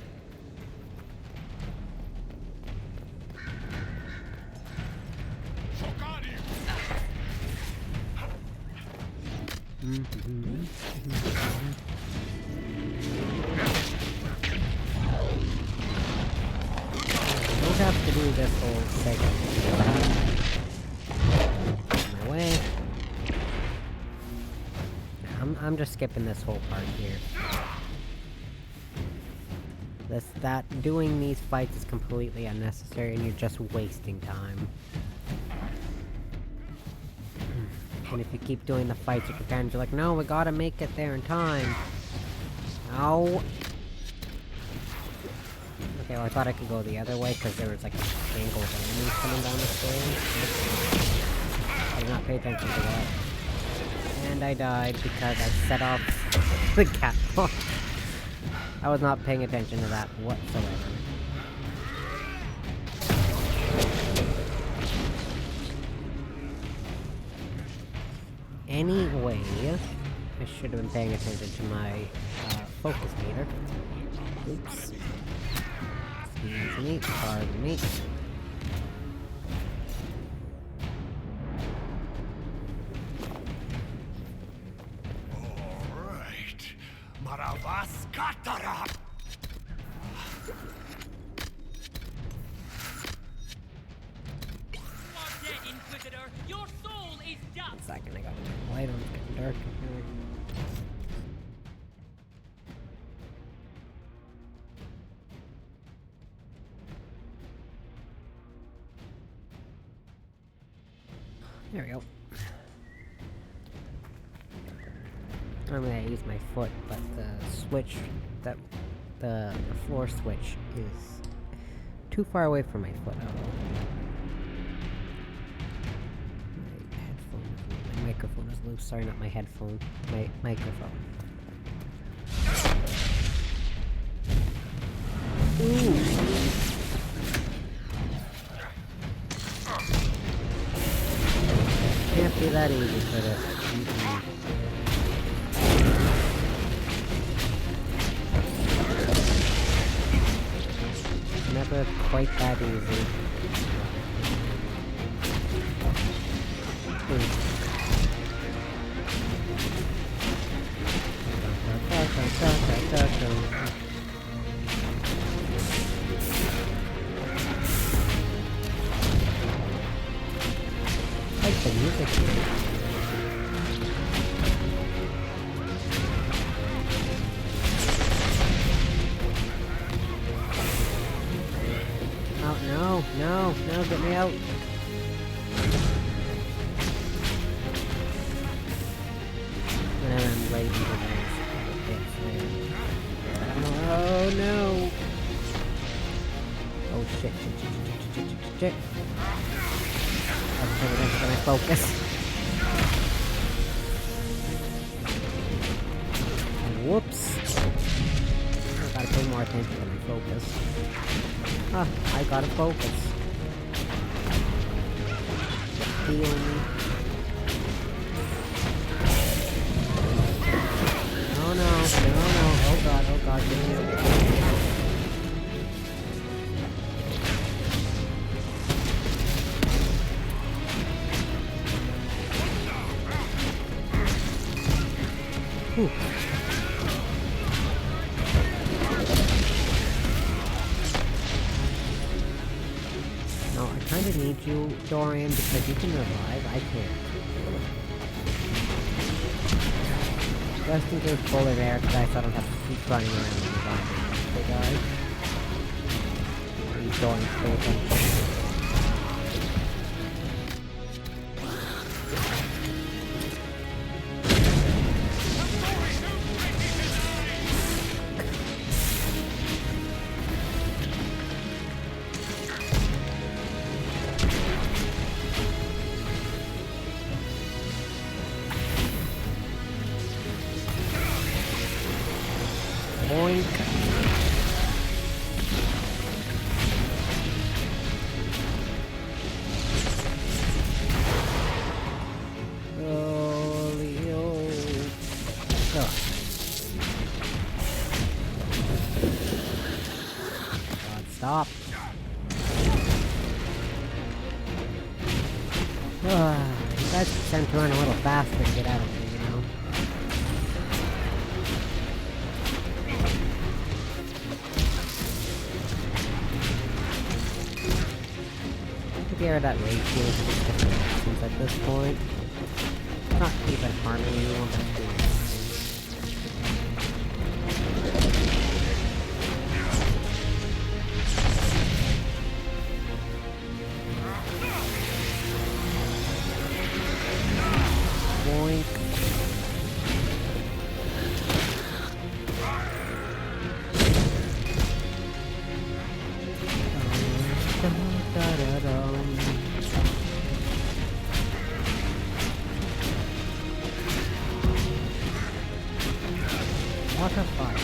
Don't have to do this whole segment. My way. I'm just skipping this whole part here. Doing these fights is completely unnecessary and you're just wasting time. And if you keep doing the fights, you pretend you're like, no, we gotta make it there in time. Ow. Okay, well I thought I could go the other way because there was like a angle of enemies coming down the stairs. I did not pay attention to that. And I died because I set off the catwalk. I was not paying attention to that whatsoever. Anyway, I should have been paying attention to my focus meter. Oops. Excuse me, pardon me. Alright. Maravas Katara! You are dead, Inquisitor! Your soul is dust! 1 second, I gotta turn the light on, it's getting dark in here. There we go. Normally I use my foot, but the switch, the floor switch is too far away from my foot. My microphone is loose. Sorry, not my headphone. My microphone. Ooh. Can't be that easy for this. Never quite that easy. Like the music here. Oh no, no, no, get me out. And I'm late into those bits there. Oh no! Oh shit, shit. I was paying attention to my focus. Whoops. pay more attention to my focus. Ah, I gotta focus. Heal me. No, no, no, no. Oh god, give me a... Whew. No, I kinda need you, Dorian, because you can revive, I can't. Just in case Polar Bear dies, so I don't have to keep running around and reviving the guy. He's going to pay attention. Stop. You guys tend to run a little faster to get out of here, you know? I think you're that rage seems at this point. Not even harming anyone, but doing what a fight.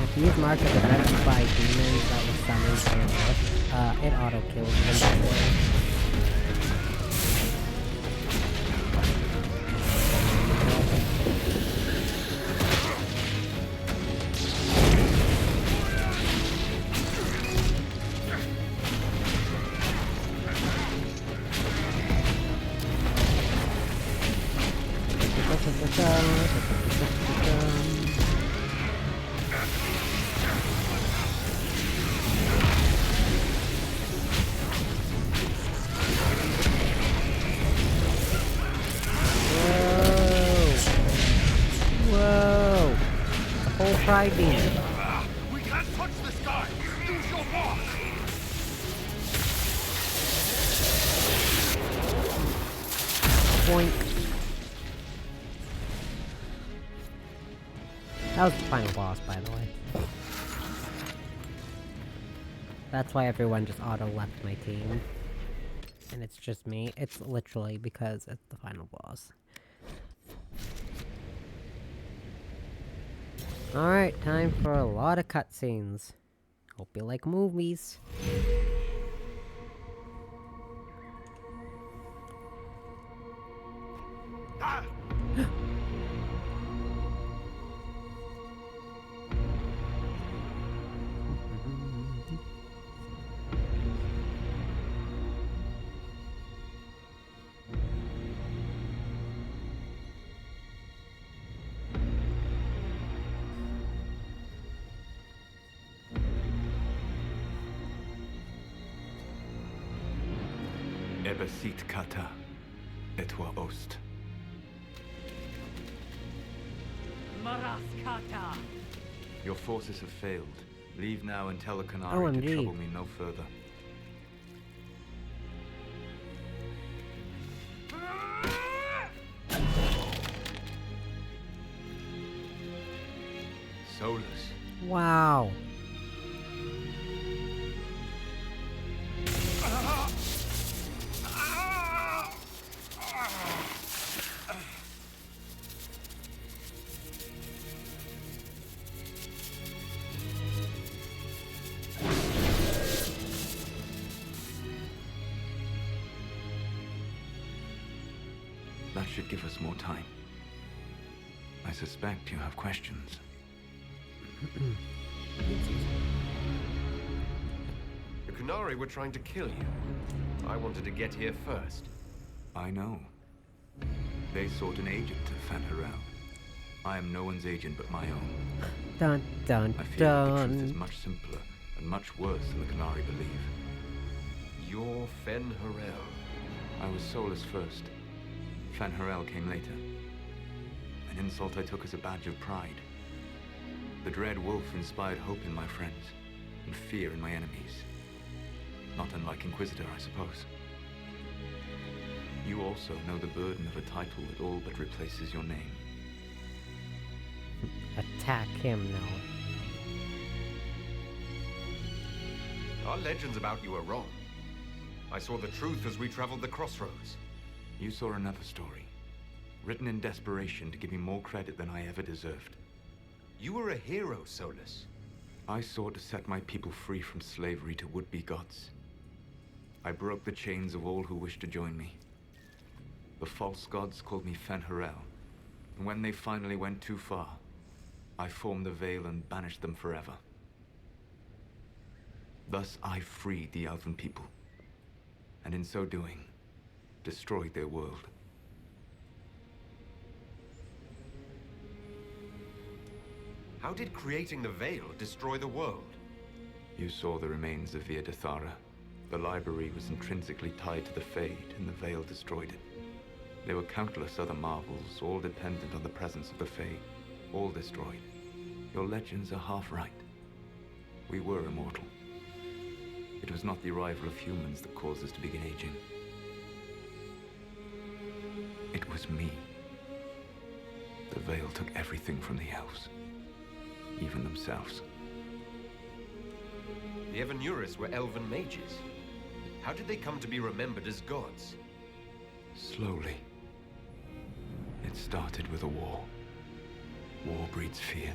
If you use mark as affected by demons that was summoned from it auto-kills them that way. Whoa! The whole pride beam. We can't touch this guy! Use your mark! Boink. That was the final boss, by the way. That's why everyone just auto-left my team. And it's just me. It's literally because it's the final boss. Alright, time for a lot of cutscenes. Hope you like movies. Ebesit kata, etwa ost. Maraskata! Your forces have failed. Leave now and tell the Canary to trouble me no further. Solus. Wow. should give us more time. I suspect you have questions. The Qunari were trying to kill you. I wanted to get here first. I know. They sought an agent to Fan Harel. I am no one's agent but my own. Dun dun I fear that the dun. truth is much simpler and much worse than the Qunari believe. You're Fen Harel. I was soulless first. Fan Harel came later. An insult I took as a badge of pride. The Dread Wolf inspired hope in my friends, and fear in my enemies. Not unlike Inquisitor, I suppose. You also know the burden of a title that all but replaces your name. Attack him now. Our legends about you are wrong. I saw the truth as we traveled the crossroads. You saw another story, written in desperation to give me more credit than I ever deserved. You were a hero, Solus. I sought to set my people free from slavery to would-be gods. I broke the chains of all who wished to join me. The false gods called me Fen Harel, and when they finally went too far, I formed the Veil and banished them forever. Thus I freed the Elven people, and in so doing, destroyed their world. How did creating the Veil destroy the world? You saw the remains of Via de Thara. The library was intrinsically tied to the Fade, and the Veil destroyed it. There were countless other marvels, all dependent on the presence of the Fade, all destroyed. Your legends are half right. We were immortal. It was not the arrival of humans that caused us to begin aging. It was me. The Veil took everything from the elves, even themselves. The Evanuris were elven mages. How did they come to be remembered as gods? Slowly. It started with a war. War breeds fear.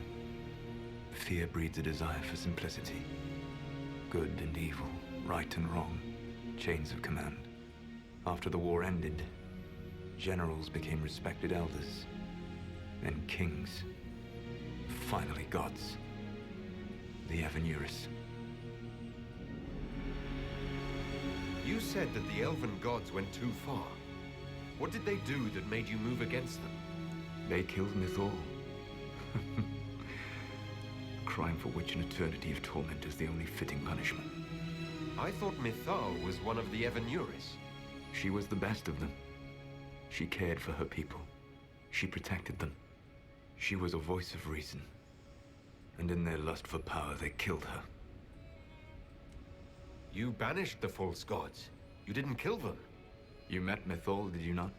Fear breeds a desire for simplicity. Good and evil, right and wrong, chains of command. After the war ended, generals became respected elders, then kings, finally gods. The Evanuris. You said that the elven gods went too far. What did they do that made you move against them? They killed Mythal. Crime for which an eternity of torment is the only fitting punishment. I thought Mythal was one of the Evanuris. She was the best of them. She cared for her people. She protected them. She was a voice of reason. And in their lust for power, they killed her. You banished the false gods. You didn't kill them. You met Mythal, did you not?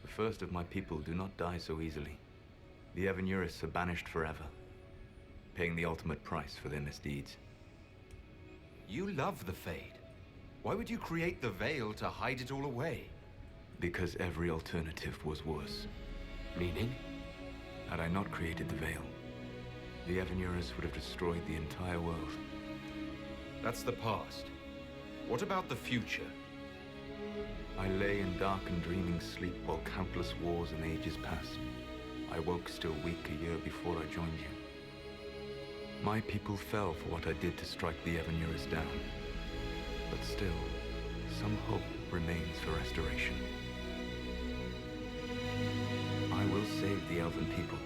The first of my people do not die so easily. The Evanuris are banished forever, paying the ultimate price for their misdeeds. You love the Fade. Why would you create the Veil to hide it all away? Because every alternative was worse. Meaning? Had I not created the Veil, the Evanuris would have destroyed the entire world. That's the past. What about the future? I lay in dark and dreaming sleep while countless wars and ages passed. I woke still weak a year before I joined you. My people fell for what I did to strike the Evanuris down. But still, some hope remains for restoration. I will save the Elven people,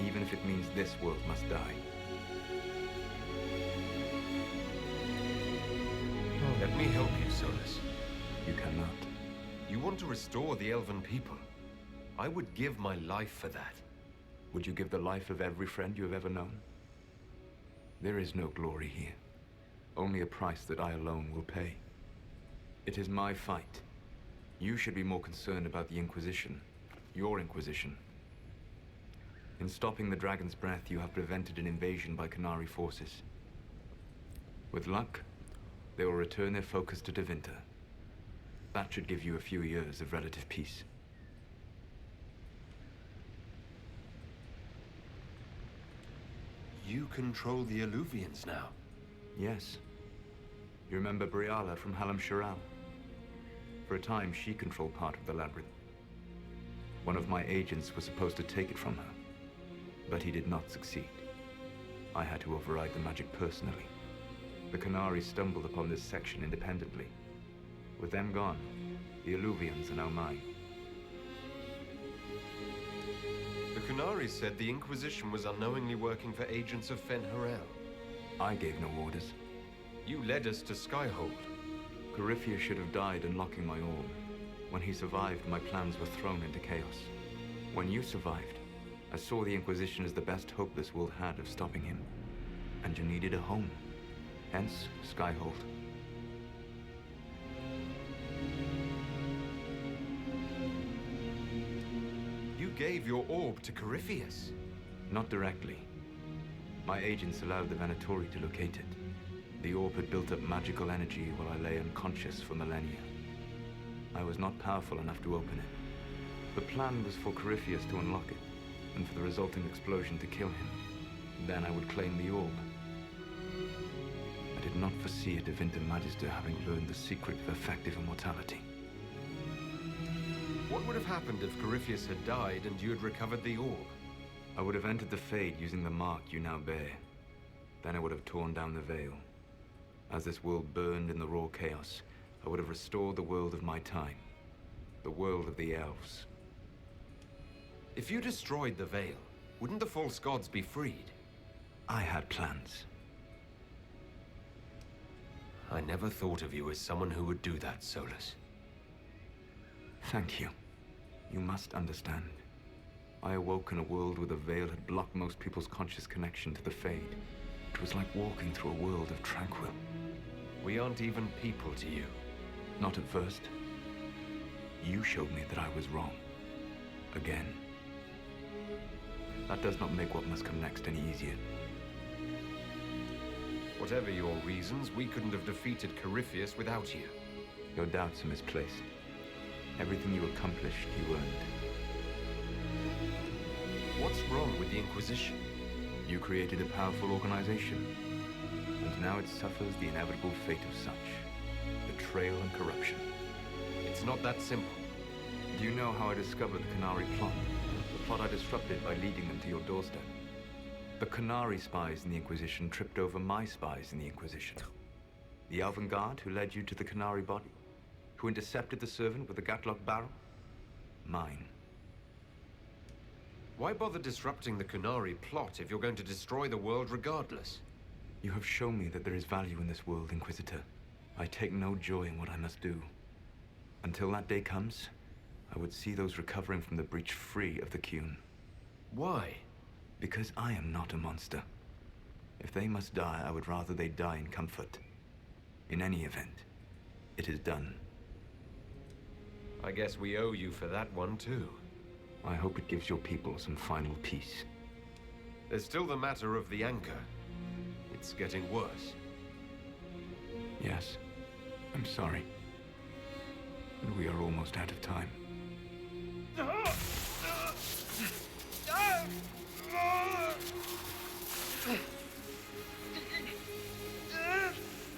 even if it means this world must die. Let me help you, Solus. You cannot. You want to restore the Elven people. I would give my life for that. Would you give the life of every friend you have ever known? There is no glory here. Only a price that I alone will pay. It is my fight. You should be more concerned about the Inquisition. Your Inquisition. In stopping the Dragon's Breath, you have prevented an invasion by Qunari forces. With luck, they will return their focus to Tevinter. That should give you a few years of relative peace. You control the Alluvians now. Yes. You remember Briala from Halam Sharal? For a time, she controlled part of the labyrinth. One of my agents was supposed to take it from her, but he did not succeed. I had to override the magic personally. The Qunari stumbled upon this section independently. With them gone, the Alluvians are now mine. The Qunari said the Inquisition was unknowingly working for agents of Fen Harel. I gave no orders. You led us to Skyhold. Corypheus should have died unlocking my orb. When he survived, my plans were thrown into chaos. When you survived, I saw the Inquisition as the best hope this world had of stopping him. And you needed a home. Hence, Skyhold. You gave your orb to Corypheus? Not directly. My agents allowed the Venatori to locate it. The orb had built up magical energy while I lay unconscious for millennia. I was not powerful enough to open it. The plan was for Corypheus to unlock it, and for the resulting explosion to kill him. Then I would claim the orb. I did not foresee a Divinity Magister having learned the secret of effective immortality. What would have happened if Corypheus had died and you had recovered the orb? I would have entered the Fade using the mark you now bear. Then I would have torn down the veil. As this world burned in the raw chaos, I would have restored the world of my time. The world of the elves. If you destroyed the veil, wouldn't the false gods be freed? I had plans. I never thought of you as someone who would do that, Solus. Thank you. You must understand. I awoke in a world where the veil had blocked most people's conscious connection to the Fade. It was like walking through a world of tranquil. We aren't even people to you. Not at first. You showed me that I was wrong. Again. That does not make what must come next any easier. Whatever your reasons, we couldn't have defeated Corypheus without you. Your doubts are misplaced. Everything you accomplished, you earned. What's wrong with the Inquisition? You created a powerful organization, and now it suffers the inevitable fate of such. Betrayal and corruption. It's not that simple. Do you know how I discovered the Qunari plot? The plot I disrupted by leading them to your doorstep. The Qunari spies in the Inquisition tripped over my spies in the Inquisition. The Elven Guard who led you to the Qunari body? Who intercepted the servant with the Gatlock barrel? Mine. Why bother disrupting the Qunari plot if you're going to destroy the world regardless? You have shown me that there is value in this world, Inquisitor. I take no joy in what I must do. Until that day comes, I would see those recovering from the breach free of the Qun. Why? Because I am not a monster. If they must die, I would rather they die in comfort. In any event, it is done. I guess we owe you for that one too. I hope it gives your people some final peace. There's still the matter of the anchor. It's getting worse. Yes, I'm sorry. And we are almost out of time.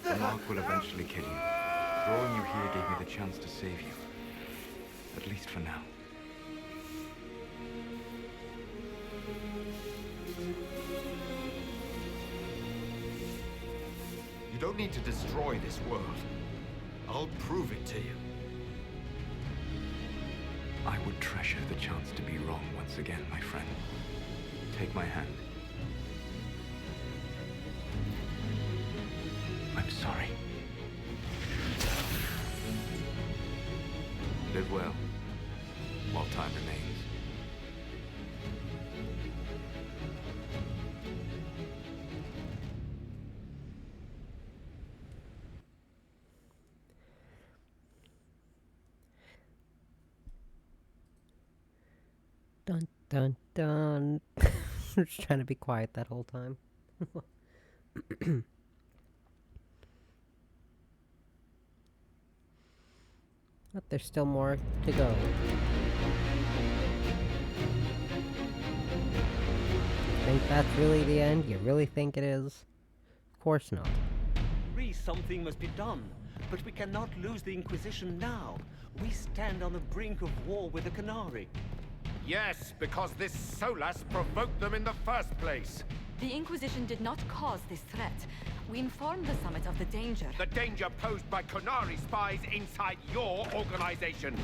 The mark will eventually kill you. Drawing you here gave me the chance to save you. At least for now. You don't need to destroy this world. I'll prove it to you. I would treasure the chance to be wrong once again, my friend. Take my hand. I'm sorry. Live well, while time remains. Dun dun dun. I'm just trying to be quiet that whole time. But there's still more to go. Think that's really the end? You really think it is? Of course not. Something must be done, but we cannot lose the Inquisition now. We stand on the brink of war with the Qunari. Yes, because this Solas provoked them in the first place. The Inquisition did not cause this threat. We informed the Summit of the danger. The danger posed by Qunari spies inside your organization.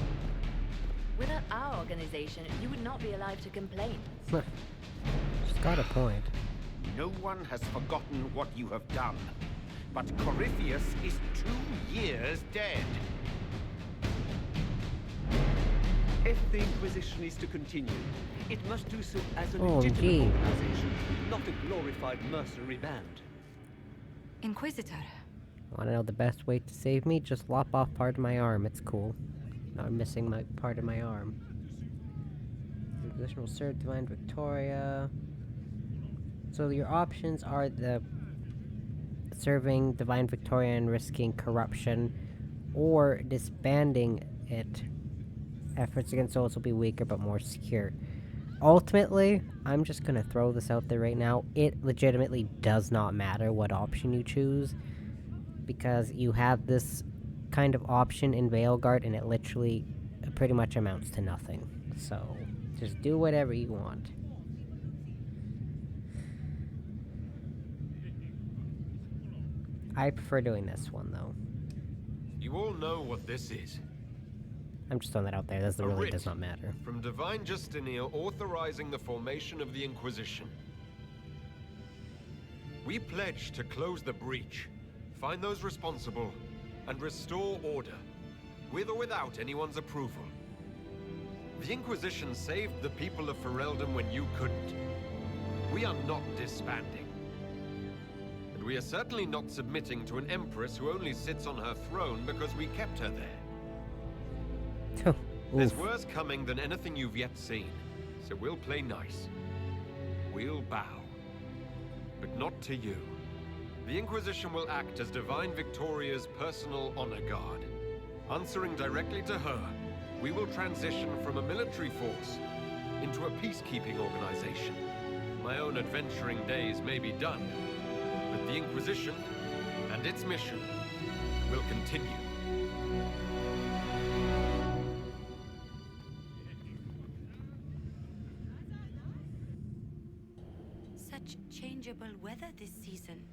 Without our organization, you would not be allowed to complain. She's got a point. No one has forgotten what you have done. But Corypheus is 2 years dead. If the Inquisition is to continue, it must do so as a Oh, legitimate gee. organization, not a glorified mercenary band. Inquisitor. Want to know the best way to save me? Just lop off part of my arm. It's cool. Now I'm missing my part of my arm. The Inquisition will serve Divine Victoria. So your options are the serving Divine Victoria and risking corruption, or disbanding it. Efforts against souls will be weaker but more secure. Ultimately, I'm just gonna throw this out there right now. It legitimately does not matter what option you choose, because you have this kind of option in Veilguard and it literally pretty much amounts to nothing. So, just do whatever you want. I prefer doing this one, though. You all know what this is. I'm just throwing that out there. This A really writ does not matter. from Divine Justinia authorizing the formation of the Inquisition. We pledge to close the breach, find those responsible, and restore order, with or without anyone's approval. The Inquisition saved the people of Ferelden when you couldn't. We are not disbanding. And we are certainly not submitting to an empress who only sits on her throne because we kept her there. There's worse coming than anything you've yet seen, so we'll play nice. We'll bow. But not to you. The Inquisition will act as Divine Victoria's personal honor guard. Answering directly to her, we will transition from a military force into a peacekeeping organization. My own adventuring days may be done, but the Inquisition and its mission will continue. Such changeable weather this season.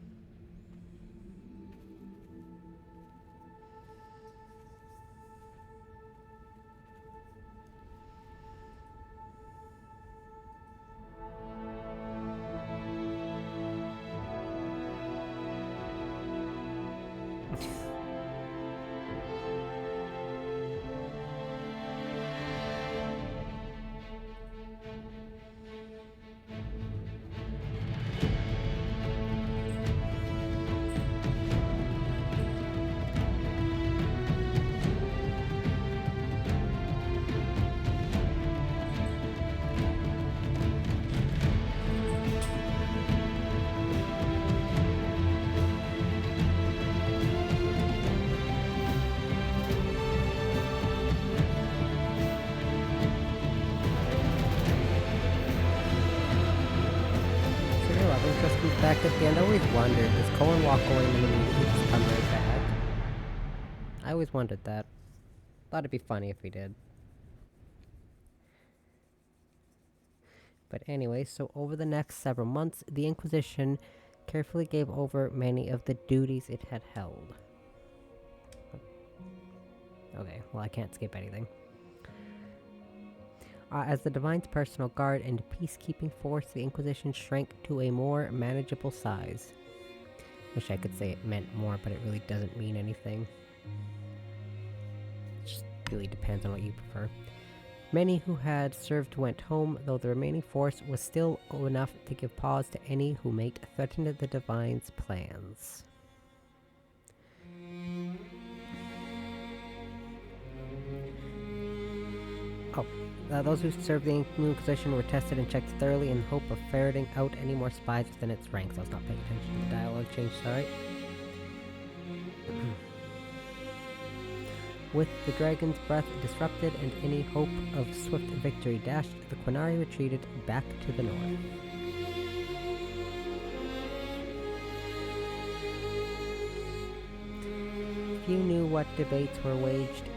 Back at the end, I always wondered, does Cohen walk away and then he just come right back? I always wondered that. Thought it'd be funny if he did. But anyway, so over the next several months, the Inquisition carefully gave over many of the duties it had held. Okay, well I can't skip anything. As the Divine's personal guard and peacekeeping force, the Inquisition shrank to a more manageable size. Wish I could say it meant more, but it really doesn't mean anything. It just really depends on what you prefer. Many who had served went home, though the remaining force was still enough to give pause to any who might threaten the Divine's plans. Those who served the Inquisition were tested and checked thoroughly in the hope of ferreting out any more spies within its ranks. I was not paying attention to the dialogue change, sorry. With the dragon's breath disrupted and any hope of swift victory dashed, the Qunari retreated back to the north. Few knew what debates were waged,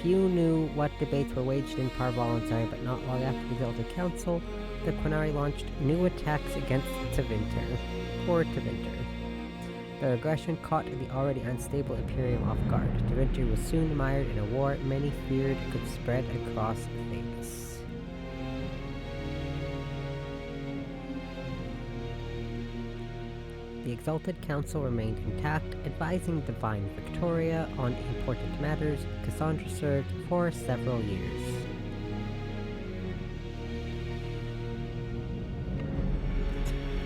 Few knew what debates were waged in Parvolonsari, but not long after the Exalted Council, the Quinari launched new attacks against Tevinter. Poor Tevinter. Their aggression caught the already unstable Imperium off guard. Tevinter was soon mired in a war many feared could spread across Thedas. The Exalted Council remained intact, advising Divine Victoria on important matters. Cassandra served for several years.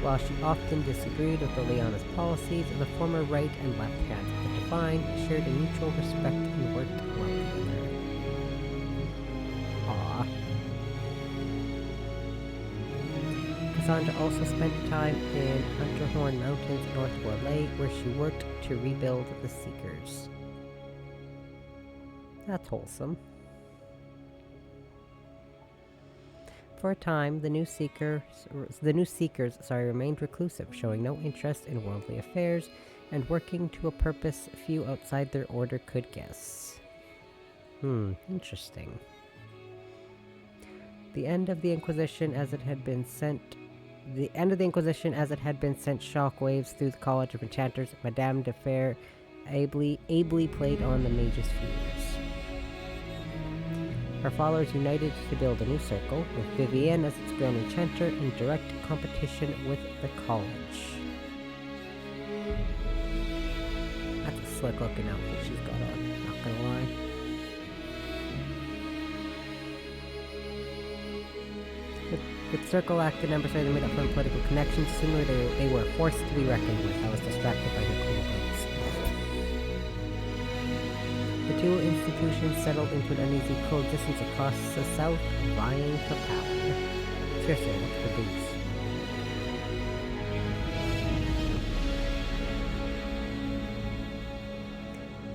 While she often disagreed with Liliana's policies, the former right and left hands of the Divine shared a mutual respect and worked well together. Aww. Cassandra also spent time in Hunterhorn Mountains north of Orlais, where she worked to rebuild the Seekers. That's wholesome. For a time, the new Seekers remained reclusive, showing no interest in worldly affairs and working to a purpose few outside their order could guess. Interesting. The end of the Inquisition as it had been sent shockwaves through the College of Enchanters. Madame de Fer ably played on the mage's fears. Her followers united to build a new circle, with Vivienne as its Grand Enchanter in direct competition with the college. That's a slick looking outfit she's got on, not gonna lie. With Circle acted members started to meet up for political connections. Sooner they were forced to be reckoned with. I was distracted by their cool boots. The two institutions settled into an uneasy coexistence across the south, vying for power. Seriously, look at the boots.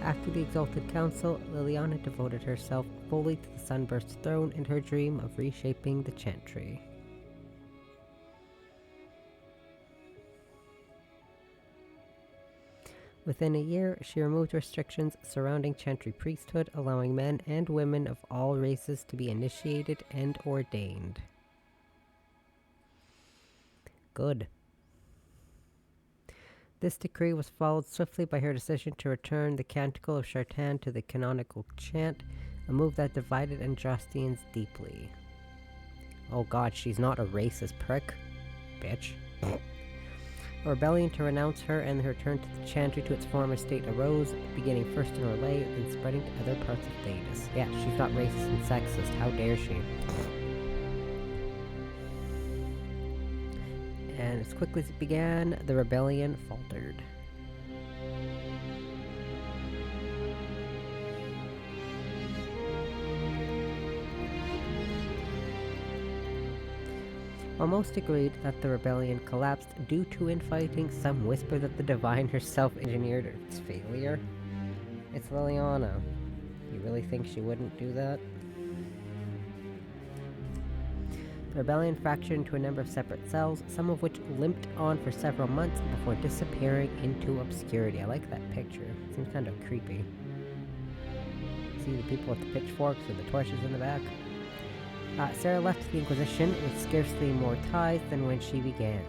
After the Exalted Council, Liliana devoted herself fully to the Sunburst throne and her dream of reshaping the Chantry. Within a year, she removed restrictions surrounding Chantry priesthood, allowing men and women of all races to be initiated and ordained. Good. This decree was followed swiftly by her decision to return the Canticle of Chartan to the canonical chant, a move that divided Andrastians deeply. Oh god, she's not a racist prick. Bitch. A rebellion to renounce her and the return to the Chantry to its former state arose, beginning first in Orlais, then spreading to other parts of Thedas. Yeah, she's not racist and sexist, how dare she? And as quickly as it began, the rebellion faltered. While most agreed that the rebellion collapsed due to infighting, some whispered that the Divine herself engineered its failure. It's Liliana. You really think she wouldn't do that? The rebellion fractured into a number of separate cells, some of which limped on for several months before disappearing into obscurity. I like that picture. It seems kind of creepy. See the people with the pitchforks and the torches in the back? Sarah left the Inquisition with scarcely more ties than when she began,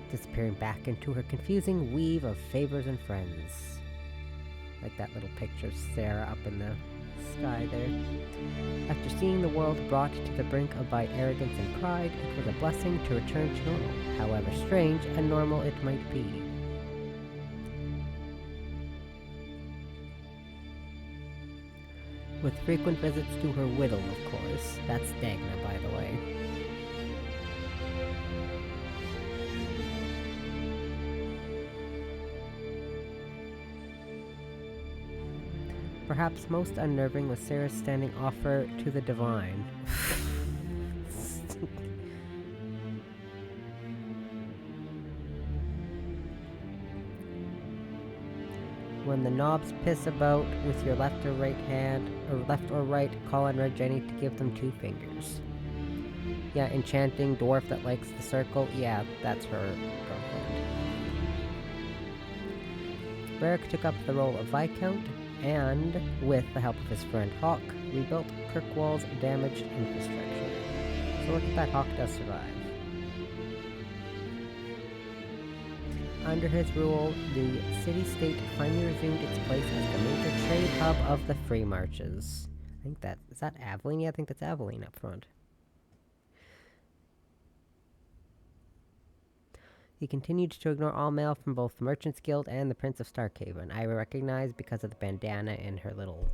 disappearing back into her confusing weave of favors and friends. Like that little picture of Sarah up in the sky there. After seeing the world brought to the brink by arrogance and pride, it was a blessing to return to normal, however strange and normal it might be. With frequent visits to her widow, of course. That's Dagna, by the way. Perhaps most unnerving was Sarah's standing offer to the Divine. When the knobs piss about with your left or right hand, or left or right, call on Red Jenny to give them 2 fingers. Yeah, enchanting dwarf that likes the circle. Yeah, that's her girlfriend. Beric took up the role of Viscount, and with the help of his friend Hawk, rebuilt Kirkwall's damaged infrastructure. So look at that, Hawk does survive. Under his rule, the city-state finally resumed its place as the major trade hub of the Free Marches. I think is that Aveline? Yeah, I think that's Aveline up front. He continued to ignore all mail from both the Merchants Guild and the Prince of Starkhaven. I recognize because of the bandana and her little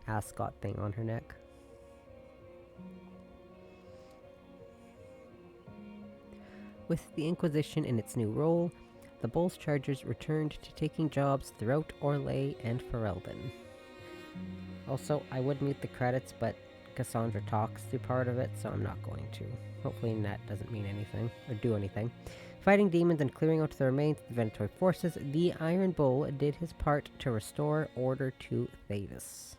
ascot thing on her neck. With the Inquisition in its new role, the Bulls Chargers returned to taking jobs throughout Orlais and Ferelden. Also, I would mute the credits, but Cassandra talks through part of it, so I'm not going to. Hopefully that doesn't mean anything, or do anything. Fighting demons and clearing out the remains of the Venatori forces, the Iron Bull did his part to restore order to Thedas.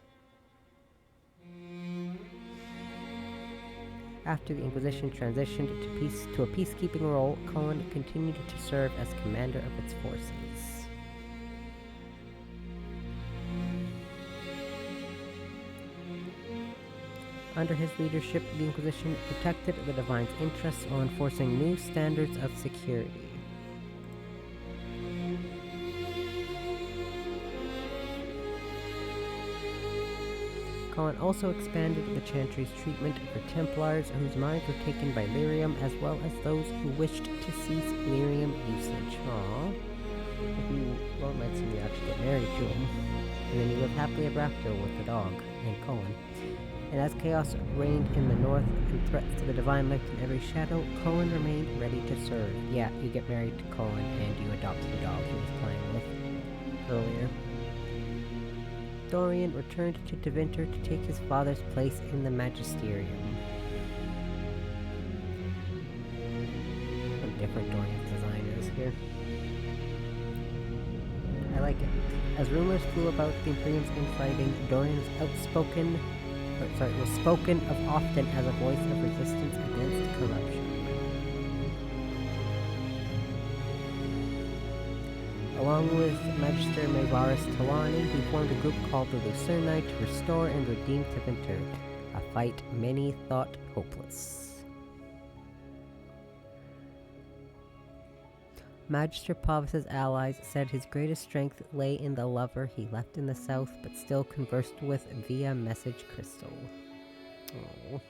After the Inquisition transitioned to a peacekeeping role, Colin continued to serve as commander of its forces. Under his leadership, the Inquisition protected the Divine's interests while enforcing new standards of security. Colin also expanded the Chantry's treatment for Templars whose minds were taken by lyrium, as well as those who wished to cease lyrium usage. Aww. If you romance you actually get married to him. And then you live happily ever after with the dog and Colin. And as chaos reigned in the north and threats to the Divine lurked in every shadow, Colin remained ready to serve. Yeah, you get married to Colin and you adopt the dog he was playing with earlier. Dorian returned to Tevinter to take his father's place in the Magisterium. What different Dorian's design is here. I like it. As rumors flew about the Imperium's infighting, Dorian was spoken of often as a voice of resistance against corruption. Along with Magister Maevaris Talani, he formed a group called the Lucerni to restore and redeem Tevinter, a fight many thought hopeless. Magister Pavis's allies said his greatest strength lay in the lover he left in the south but still conversed with via message crystal. Aww.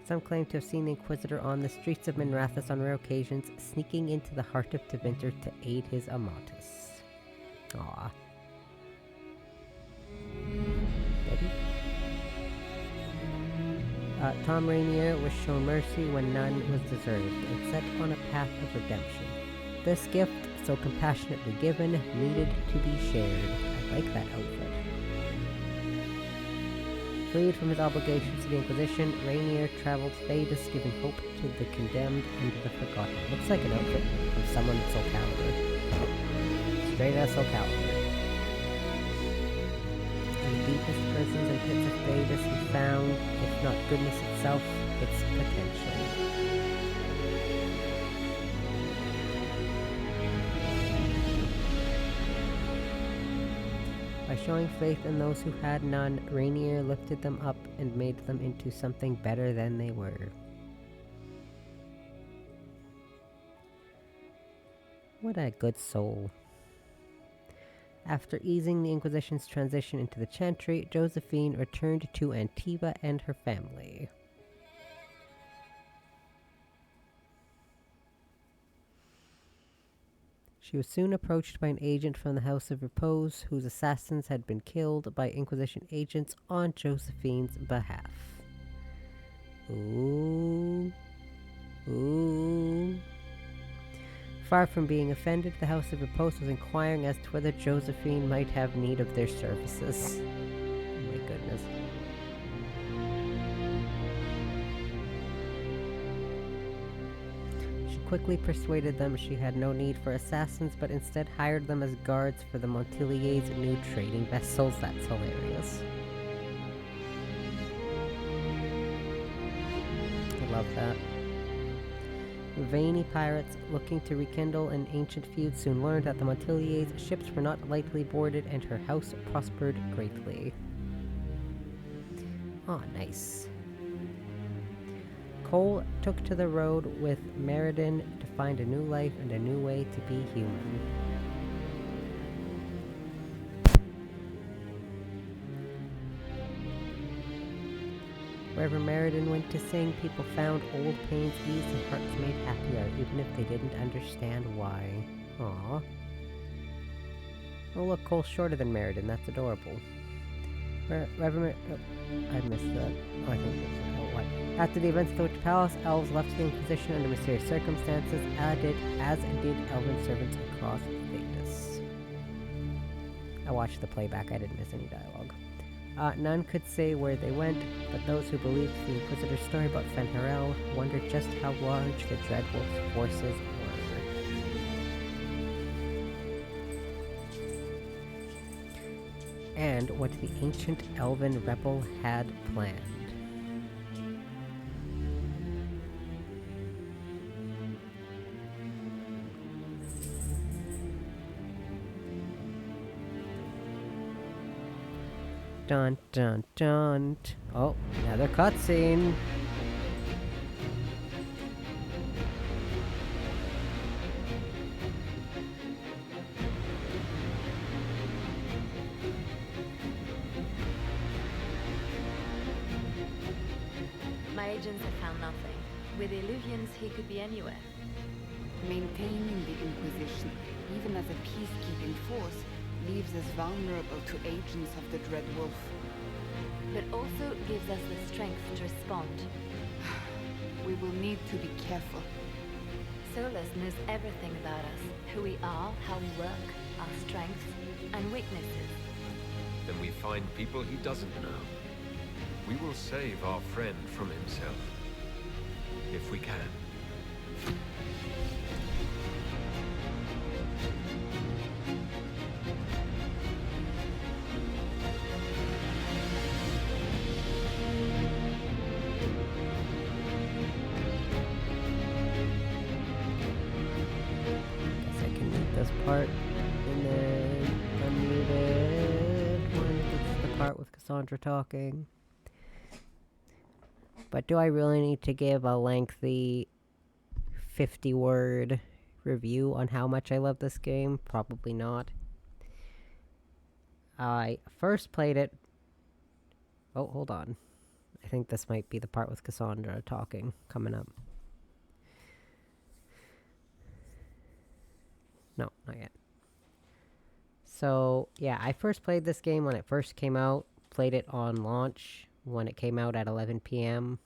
Some claim to have seen the Inquisitor on the streets of Minrathous on rare occasions, sneaking into the heart of Tevinter to aid his Amatus. Aww. Betty? Tom Rainier was shown mercy when none was deserved, and set on a path of redemption. This gift, so compassionately given, needed to be shared. I like that outfit. Freed from his obligations to the Inquisition, Rainier traveled Thedas, giving hope to the condemned and the forgotten. Looks like an outfit from someone at Soul Calibur. Straight out of Soul Calibur. In the deepest prisons and pits of Thedas, he found, if not goodness itself, its potential. By showing faith in those who had none, Rainier lifted them up and made them into something better than they were. What a good soul. After easing the Inquisition's transition into the Chantry, Josephine returned to Antiva and her family. She was soon approached by an agent from the House of Repose, whose assassins had been killed by Inquisition agents on Josephine's behalf. Ooh. Ooh. Far from being offended, the House of Repose was inquiring as to whether Josephine might have need of their services. Oh my goodness. She quickly persuaded them she had no need for assassins, but instead hired them as guards for the Montilier's new trading vessels. That's hilarious. I love that. Veiny pirates looking to rekindle an ancient feud soon learned that the Montilier's ships were not lightly boarded and her house prospered greatly. Oh, nice. Cole took to the road with Meriden to find a new life and a new way to be human. Wherever Meriden went to sing, people found old pains eased and hearts made happier, even if they didn't understand why. Aww. Oh look, Cole's shorter than Meriden, that's adorable. Wherever I missed that. Oh, I think that's... Oh, what? After the events of the Witch Palace, elves left the Inquisition under mysterious circumstances, as did elven servants across Thedas. I watched the playback, I didn't miss any dialogue. None could say where they went, but those who believed the Inquisitor's story about Fenharel wondered just how large the Dreadwolf's forces were. And what the ancient elven rebel had planned. Dun dun dun. Oh, another cutscene. My agents have found nothing. With the Illuvians, he could be anywhere. Maintaining the Inquisition, even as a peacekeeping force, leaves us vulnerable to agents of the Dread Wolf. But also gives us the strength to respond. We will need to be careful. Solus knows everything about us. Who we are, how we work, our strengths and weaknesses. Then we find people he doesn't know. We will save our friend from himself. If we can. Part and then unmuted when it gets to the part with Cassandra talking. But do I really need to give a lengthy 50-word review on how much I love this game? Probably not. I first played it... Oh, hold on. I think this might be the part with Cassandra talking coming up. No, not yet. So, yeah, I first played this game when it first came out. Played it on launch when it came out at 11 p.m.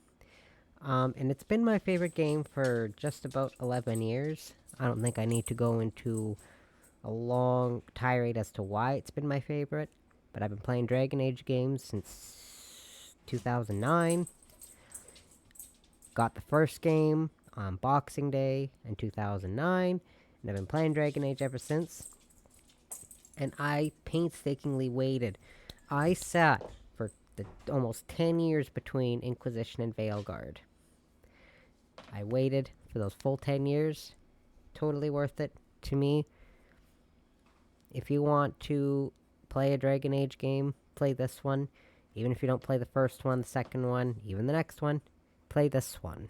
And it's been my favorite game for just about 11 years. I don't think I need to go into a long tirade as to why it's been my favorite. But I've been playing Dragon Age games since 2009. Got the first game on Boxing Day in 2009. And I've been playing Dragon Age ever since. And I painstakingly waited. I sat for the almost 10 years between Inquisition and Veilguard. I waited for those full 10 years. Totally worth it to me. If you want to play a Dragon Age game, play this one. Even if you don't play the first one, the second one, even the next one, play this one.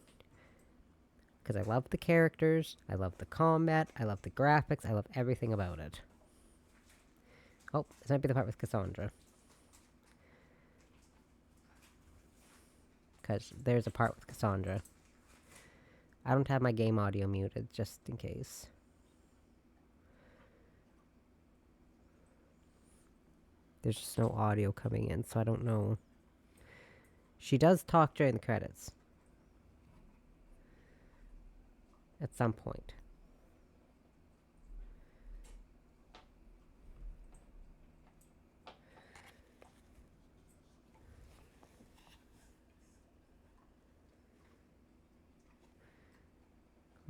Because I love the characters, I love the combat, I love the graphics, I love everything about it. Oh, this might be the part with Cassandra. Because there's a part with Cassandra. I don't have my game audio muted, just in case. There's just no audio coming in, so I don't know. She does talk during the credits. At some point.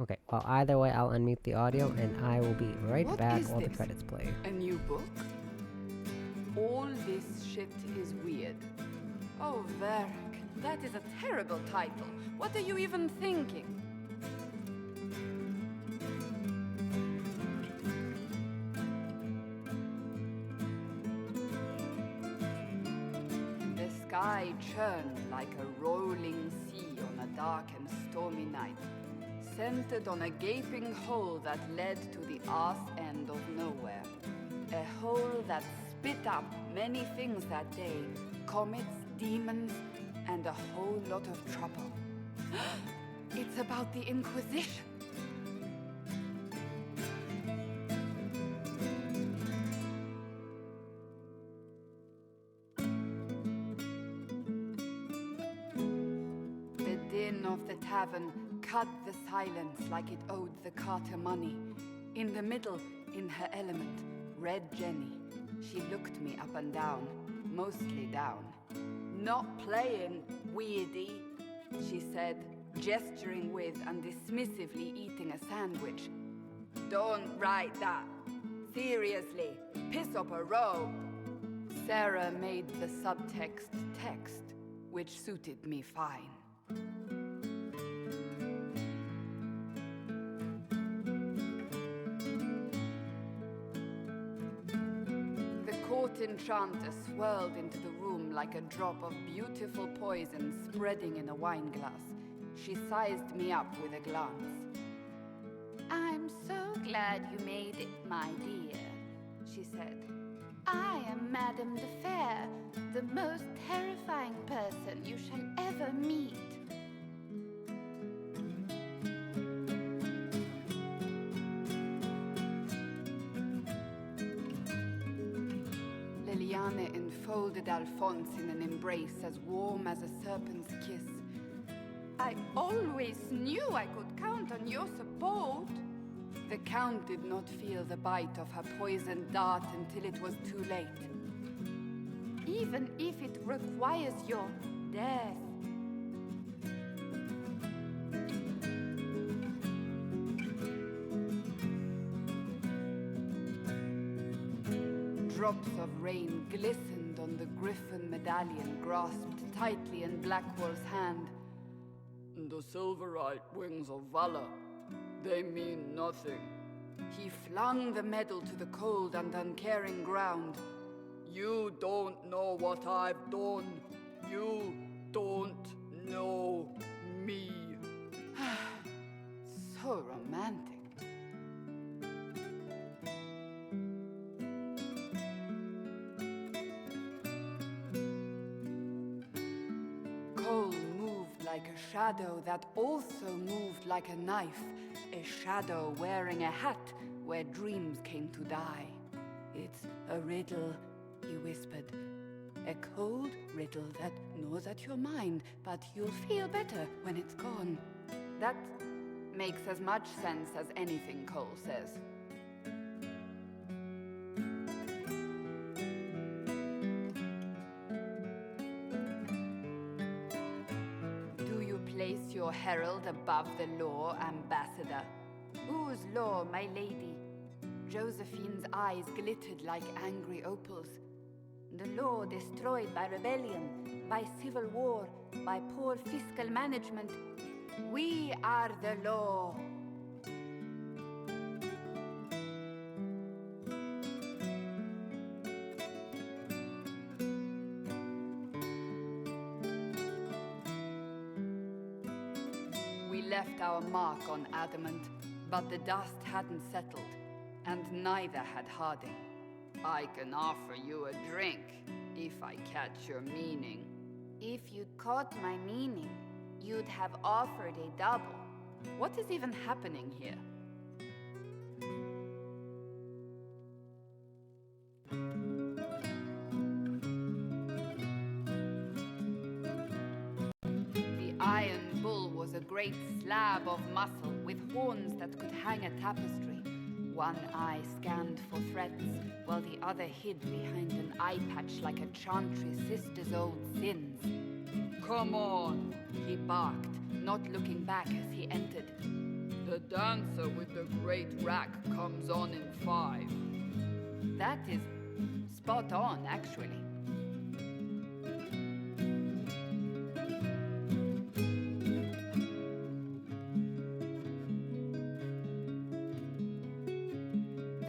Okay, well either way I'll unmute the audio and I will be right back while the credits play. A new book? All this shit is weird. Oh, Varric, that is a terrible title. What are you even thinking? sky churned like a rolling sea on a dark and stormy night, centered on a gaping hole that led to the arse end of nowhere. A hole that spit up many things that day, comets, demons, and a whole lot of trouble. It's about the Inquisition. The din of the tavern cut the silence like it owed the carter money. In the middle, in her element, Red Jenny. She looked me up and down, mostly down. "Not playing, weirdy," she said, gesturing with and dismissively eating a sandwich. "Don't write that. Seriously, piss up a row." Sarah made the subtext text, which suited me fine. The court enchanter swirled into the room like a drop of beautiful poison spreading in a wineglass. She sized me up with a glance. "I'm so glad you made it, my dear," she said. "I am Madame de Fair, the most terrifying person you shall ever meet." Liliane enfolded Alphonse in an embrace as warm as a serpent's kiss. "I always knew I could count on your support." The Count did not feel the bite of her poisoned dart until it was too late. "Even if it requires your death." Drops of rain glistened on the griffin medallion grasped tightly in Blackwall's hand. "The silverite wings of valor, they mean nothing." He flung the medal to the cold and uncaring ground. "You don't know what I've done. You don't know me." So romantic. Cole moved like a shadow that also moved like a knife. A shadow wearing a hat where dreams came to die. "It's a riddle," he whispered. "A cold riddle that gnaws at your mind, but you'll feel better when it's gone." That makes as much sense as anything Cole says. "Do you place your herald above the law, Ambassador?" "Whose law, my lady?" Josephine's eyes glittered like angry opals. "The law destroyed by rebellion, by civil war, by poor fiscal management. We are the law." We left our mark on adamant, but the dust hadn't settled, and neither had Harding. "I can offer you a drink, if I catch your meaning." "If you'd caught my meaning, you'd have offered a double." What is even happening here? The Iron Bull was a great slab of muscle with horns that could hang a tapestry. One eye scanned for threats, while the other hid behind an eye patch like a chantry sister's old sins. "Come on," he barked, not looking back as he entered. "The dancer with the great rack comes on in 5. That is spot on, actually.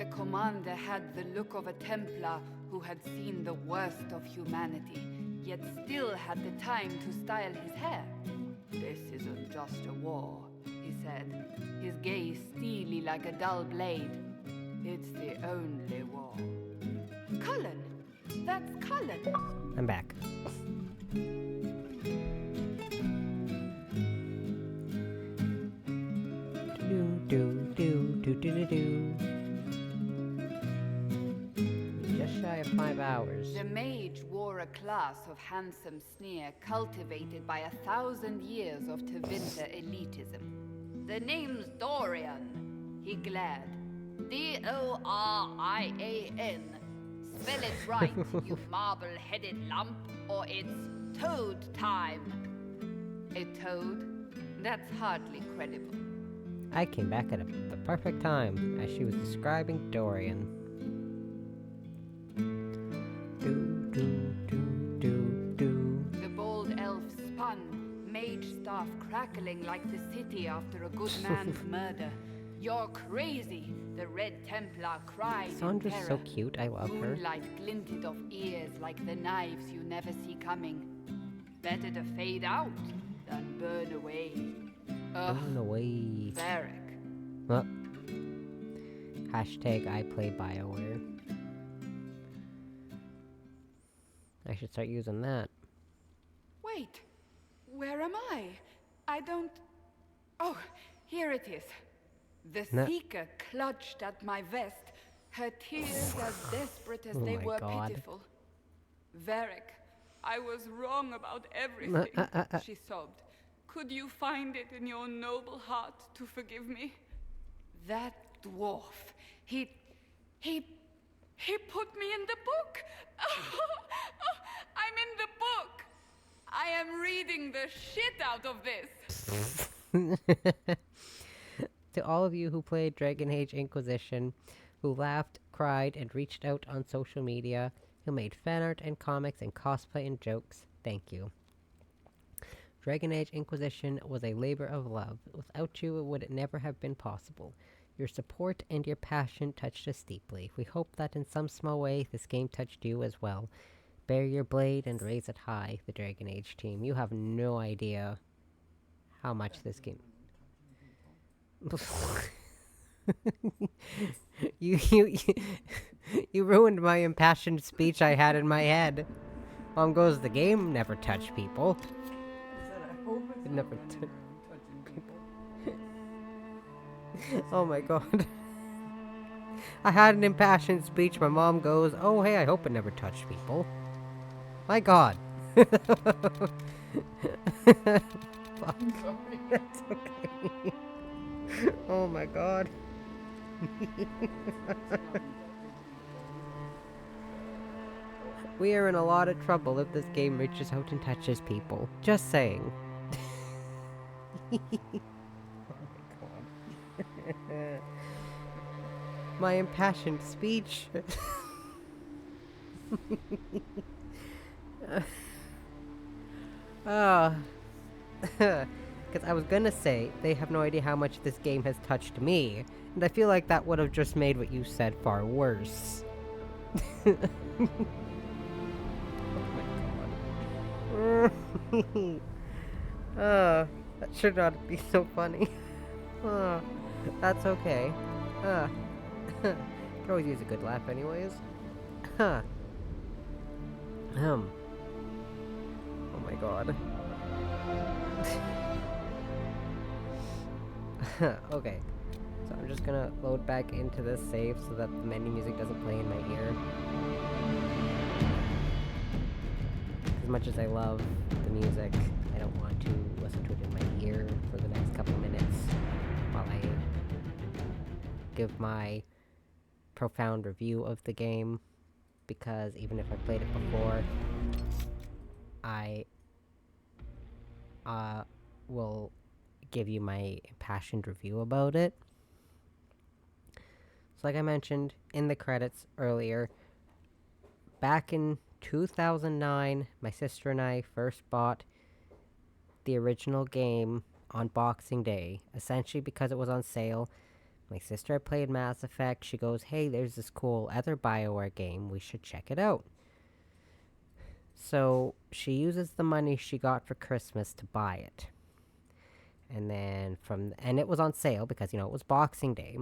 The commander had the look of a Templar who had seen the worst of humanity, yet still had the time to style his hair. This isn't just a war, he said, his gaze steely like a dull blade. It's the only war. Cullen! That's Cullen! I'm back. Just shy of 5 hours. The mage wore a class of handsome sneer cultivated by 1,000 years of Tevinter elitism. The name's Dorian, he glared. D-O-R-I-A-N. Spell it right, you marble-headed lump, or it's toad time. A toad? That's hardly credible. I came back at the perfect time, as she was describing Dorian. The bold elf spun, mage staff crackling like the city after a good man's murder. You're crazy, the Red Templar cried in terror. Sandra's so cute, I love her. Moonlight glinted of ears like the knives you never see coming. Better to fade out than burn away. Burn away. Varric. Well, hashtag I play BioWare. I should start using that. Wait, where am I? I don't... Oh, here it is. The Seeker clutched at my vest, her tears as desperate as they were pitiful. Varric, I was wrong about everything, she sobbed. Could you find it in your noble heart to forgive me? That dwarf, he put me in the book. I'm in the book. I am reading the shit out of this. To all of you who played Dragon Age Inquisition, who laughed, cried, and reached out on social media, who made fan art and comics and cosplay and jokes, thank you. Dragon Age Inquisition was a labor of love. Without you, it would never have been possible. Your support and your passion touched us deeply. We hope that in some small way, this game touched you as well. Bear your blade and raise it high, the Dragon Age team. You have no idea how much this game... you ruined my impassioned speech I had in my head. On goes the game, never touch people. It never touch people. Oh my god. I had an impassioned speech, my mom goes, oh hey, I hope it never touched people. My god. Fuck. That's okay. Oh my god. We are in a lot of trouble if this game reaches out and touches people. Just saying. Oh my god. My impassioned speech. Because I was gonna say, they have no idea how much this game has touched me, and I feel like that would have just made what you said far worse. Oh my god. That should not be so funny. That's okay. Could always use a good laugh anyways. Oh my god. Okay, so I'm just gonna load back into this save so that the menu music doesn't play in my ear. As much as I love the music, I don't want to listen to it in my ear for the next couple minutes while I give my profound review of the game, because even if I played it before, I will give you my impassioned review about it. So like I mentioned in the credits earlier, back in 2009, my sister and I first bought the original game on Boxing Day, essentially because it was on sale. My sister had played Mass Effect. She goes, hey, there's this cool other BioWare game. We should check it out. So she uses the money she got for Christmas to buy it. And then and it was on sale because, it was Boxing Day.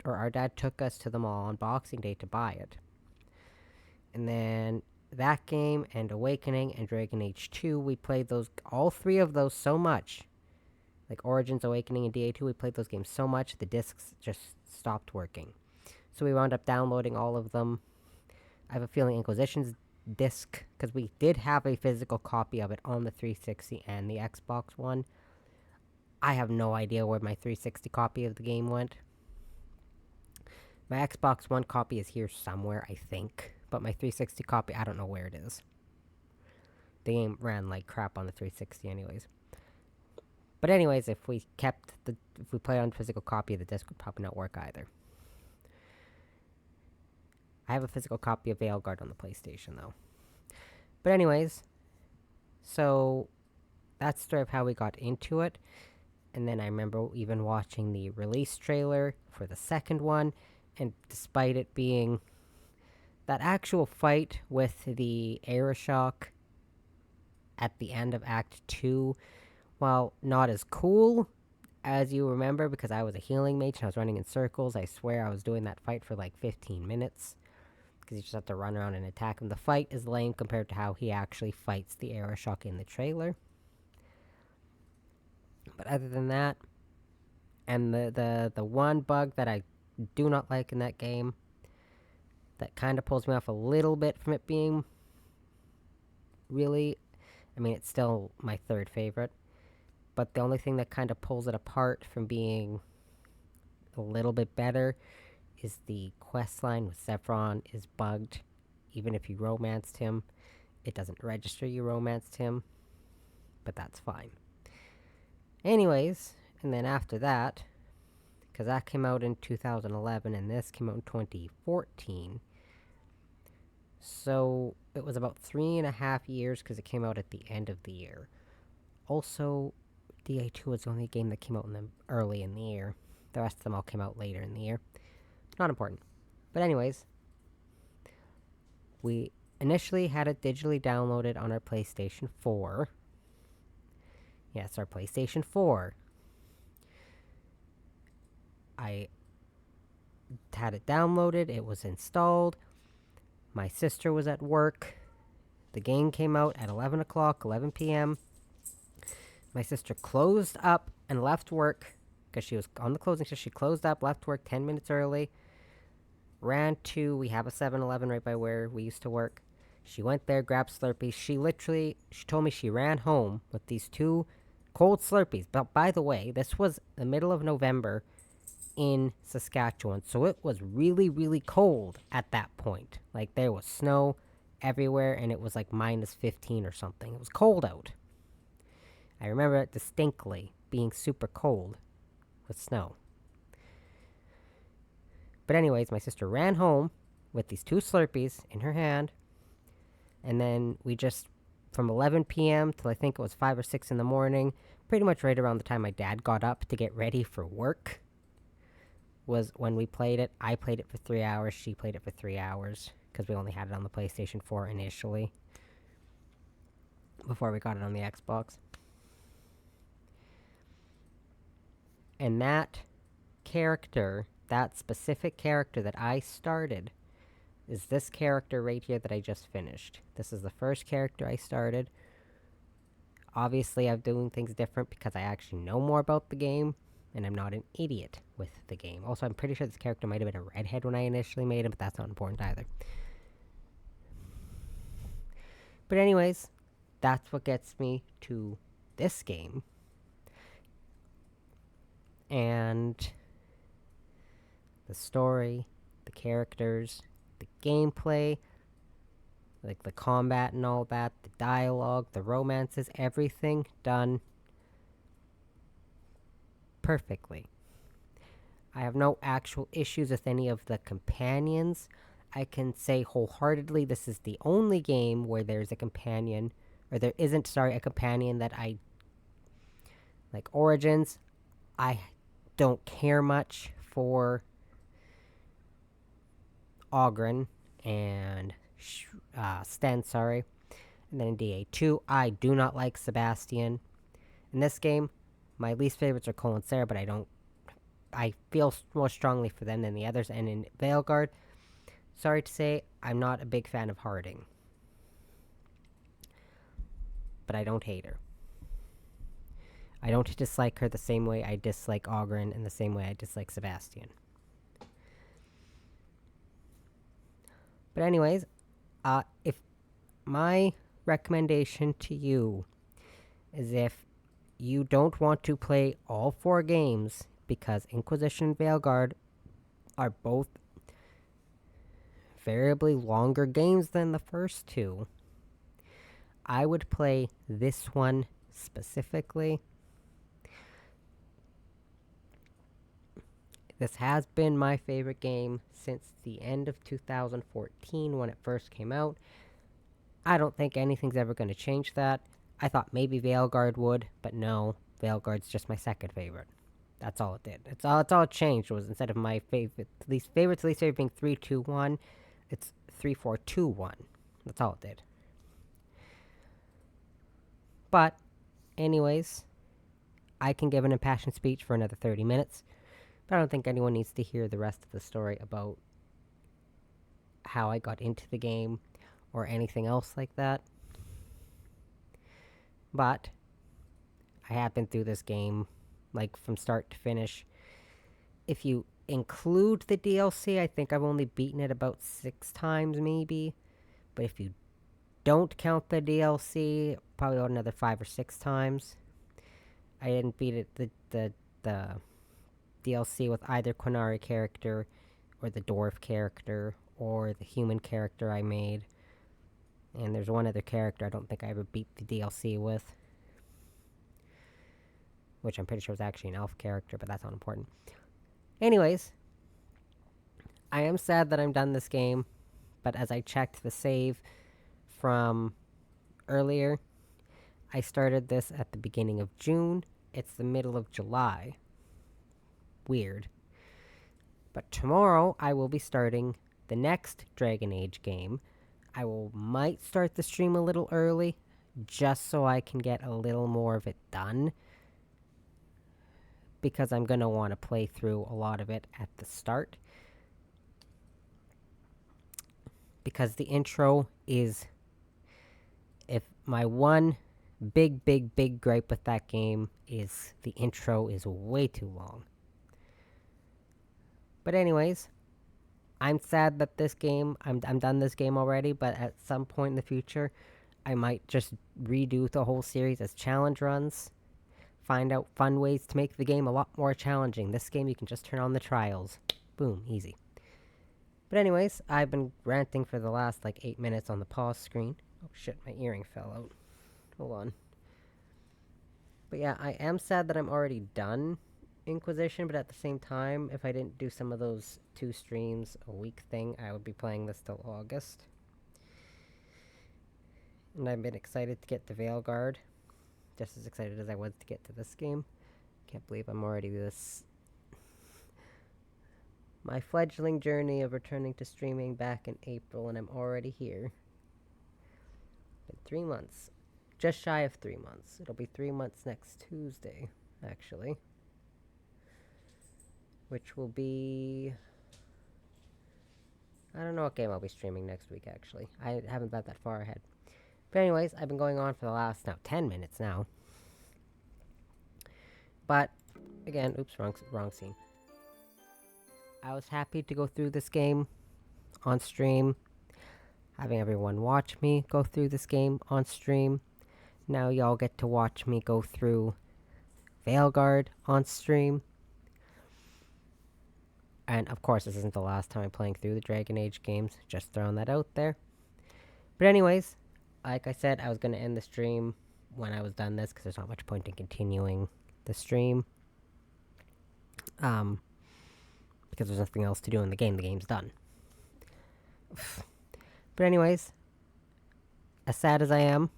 Our dad took us to the mall on Boxing Day to buy it. And then that game and Awakening and Dragon Age 2, we played all three of those so much. Like Origins, Awakening, and DA2, we played those games so much, the discs just stopped working. So we wound up downloading all of them. I have a feeling Inquisition's disc, because we did have a physical copy of it on the 360 and the Xbox One. I have no idea where my 360 copy of the game went. My Xbox One copy is here somewhere, I think. But my 360 copy, I don't know where it is. The game ran like crap on the 360 anyways. But anyways, if we play on physical copy, the disc would probably not work either. I have a physical copy of Veilguard on the PlayStation, though. But anyways, so that's the story of how we got into it. And then I remember even watching the release trailer for the second one, and despite it being that actual fight with the Aeroshock at the end of Act 2, while not as cool as you remember, because I was a healing mage and I was running in circles, I swear I was doing that fight for like 15 minutes. Because you just have to run around and attack him. The fight is lame compared to how he actually fights the Aeroshock in the trailer. But other than that, and the one bug that I do not like in that game, that kind of pulls me off a little bit from it being really, it's still my third favorite, but the only thing that kind of pulls it apart from being a little bit better is the quest line with Sephiron is bugged. Even if you romanced him, it doesn't register you romanced him, but that's fine. Anyways, and then after that, because that came out in 2011 and this came out in 2014, so it was about 3.5 years because it came out at the end of the year. Also, DA2 was the only game that came out early in the year. The rest of them all came out later in the year. Not important. But anyways, we initially had it digitally downloaded on our PlayStation 4. Yes, our PlayStation 4. I had it downloaded, it was installed. My sister was at work. The game came out at 11 p.m. My sister closed up and left work because she was on the closing shift. She closed up, left work 10 minutes early. We have a 7-Eleven right by where we used to work. She went there, grabbed Slurpees. She told me she ran home with these 2 cold Slurpees. But by the way, this was the middle of November in Saskatchewan, so it was really, really cold at that point. Like, there was snow everywhere, and it was like -15 or something. It was cold out. I remember it distinctly being super cold with snow. But anyways, my sister ran home with these 2 Slurpees in her hand, and then we just, from 11 p.m. till I think it was 5 or 6 in the morning, pretty much right around the time my dad got up to get ready for work, was when we played it. I played it for 3 hours, she played it for 3 hours, because we only had it on the PlayStation 4 initially, before we got it on the Xbox. And that specific character that I started, is this character right here that I just finished. This is the first character I started. Obviously, I'm doing things different because I actually know more about the game, and I'm not an idiot with the game. Also, I'm pretty sure this character might have been a redhead when I initially made him, but that's not important either. But anyways, that's what gets me to this game. And the story, the characters, the gameplay, like the combat and all that, the dialogue, the romances, everything done perfectly. I have no actual issues with any of the companions. I can say wholeheartedly this is the only game where there's a companion, or there isn't, a companion that I... Like Origins, I don't care much for Oghren, and Sten, sorry. And then in DA2, I do not like Sebastian. In this game, my least favorites are Cole and Sarah, but I feel more strongly for them than the others. And in Veilguard, sorry to say, I'm not a big fan of Harding. But I don't hate her. I don't dislike her the same way I dislike Ogren and the same way I dislike Sebastian. But anyways, if my recommendation to you is if you don't want to play all 4 games, because Inquisition and Veilguard are both variably longer games than the first 2, I would play this one specifically. This has been my favorite game since the end of 2014 when it first came out. I don't think anything's ever going to change that. I thought maybe Veilguard would, but no, Veilguard's just my second favorite. That's all it did. It's all it changed was instead of my least favorite being 3-2-1, it's 3-4-2-1. That's all it did. But, anyways, I can give an impassioned speech for another 30 minutes. But I don't think anyone needs to hear the rest of the story about how I got into the game or anything else like that. But I have been through this game, like, from start to finish. If you include the DLC, I think I've only beaten it about 6 times, maybe. But if you don't count the DLC, probably about another 5 or 6 times. I didn't beat it, the DLC with either Quinari character, or the dwarf character, or the human character I made. And there's one other character I don't think I ever beat the DLC with. Which I'm pretty sure was actually an elf character, but that's not important. Anyways, I am sad that I'm done this game, but as I checked the save from earlier, I started this at the beginning of June. It's the middle of July. Weird. But tomorrow, I will be starting the next Dragon Age game. I might start the stream a little early, just so I can get a little more of it done. Because I'm going to want to play through a lot of it at the start. Because the intro is... If my one big gripe with that game is the intro is way too long. But anyways, I'm sad that this game, I'm done this game already, but at some point in the future, I might just redo the whole series as challenge runs. Find out fun ways to make the game a lot more challenging. This game, you can just turn on the trials. Boom, easy. But anyways, I've been ranting for the last, 8 minutes on the pause screen. Oh shit, my earring fell out. Hold on. But yeah, I am sad that I'm already done Inquisition, but at the same time, if I didn't do some of those 2 streams a week thing, I would be playing this till August. And I've been excited to get to Veilguard. Just as excited as I was to get to this game. Can't believe I'm already this... My fledgling journey of returning to streaming back in April, and I'm already here. Been 3 months. Just shy of 3 months. It'll be 3 months next Tuesday, actually. Which will be... I don't know what game I'll be streaming next week, actually. I haven't got that far ahead. But anyways, I've been going on for the last, 10 minutes now. But, again, oops, wrong scene. I was happy to go through this game on stream. Having everyone watch me go through this game on stream. Now y'all get to watch me go through Veilguard on stream. And of course, this isn't the last time I'm playing through the Dragon Age games. Just throwing that out there. But anyways, like I said, I was going to end the stream when I was done this, because there's not much point in continuing the stream. Because there's nothing else to do in the game. The game's done. But anyways, as sad as I am,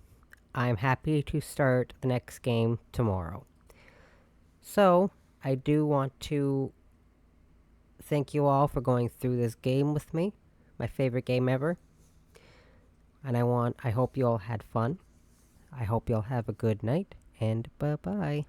I'm happy to start the next game tomorrow. So, I do want to thank you all for going through this game with me. My favorite game ever. And I hope you all had fun. I hope you all have a good night, and bye-bye.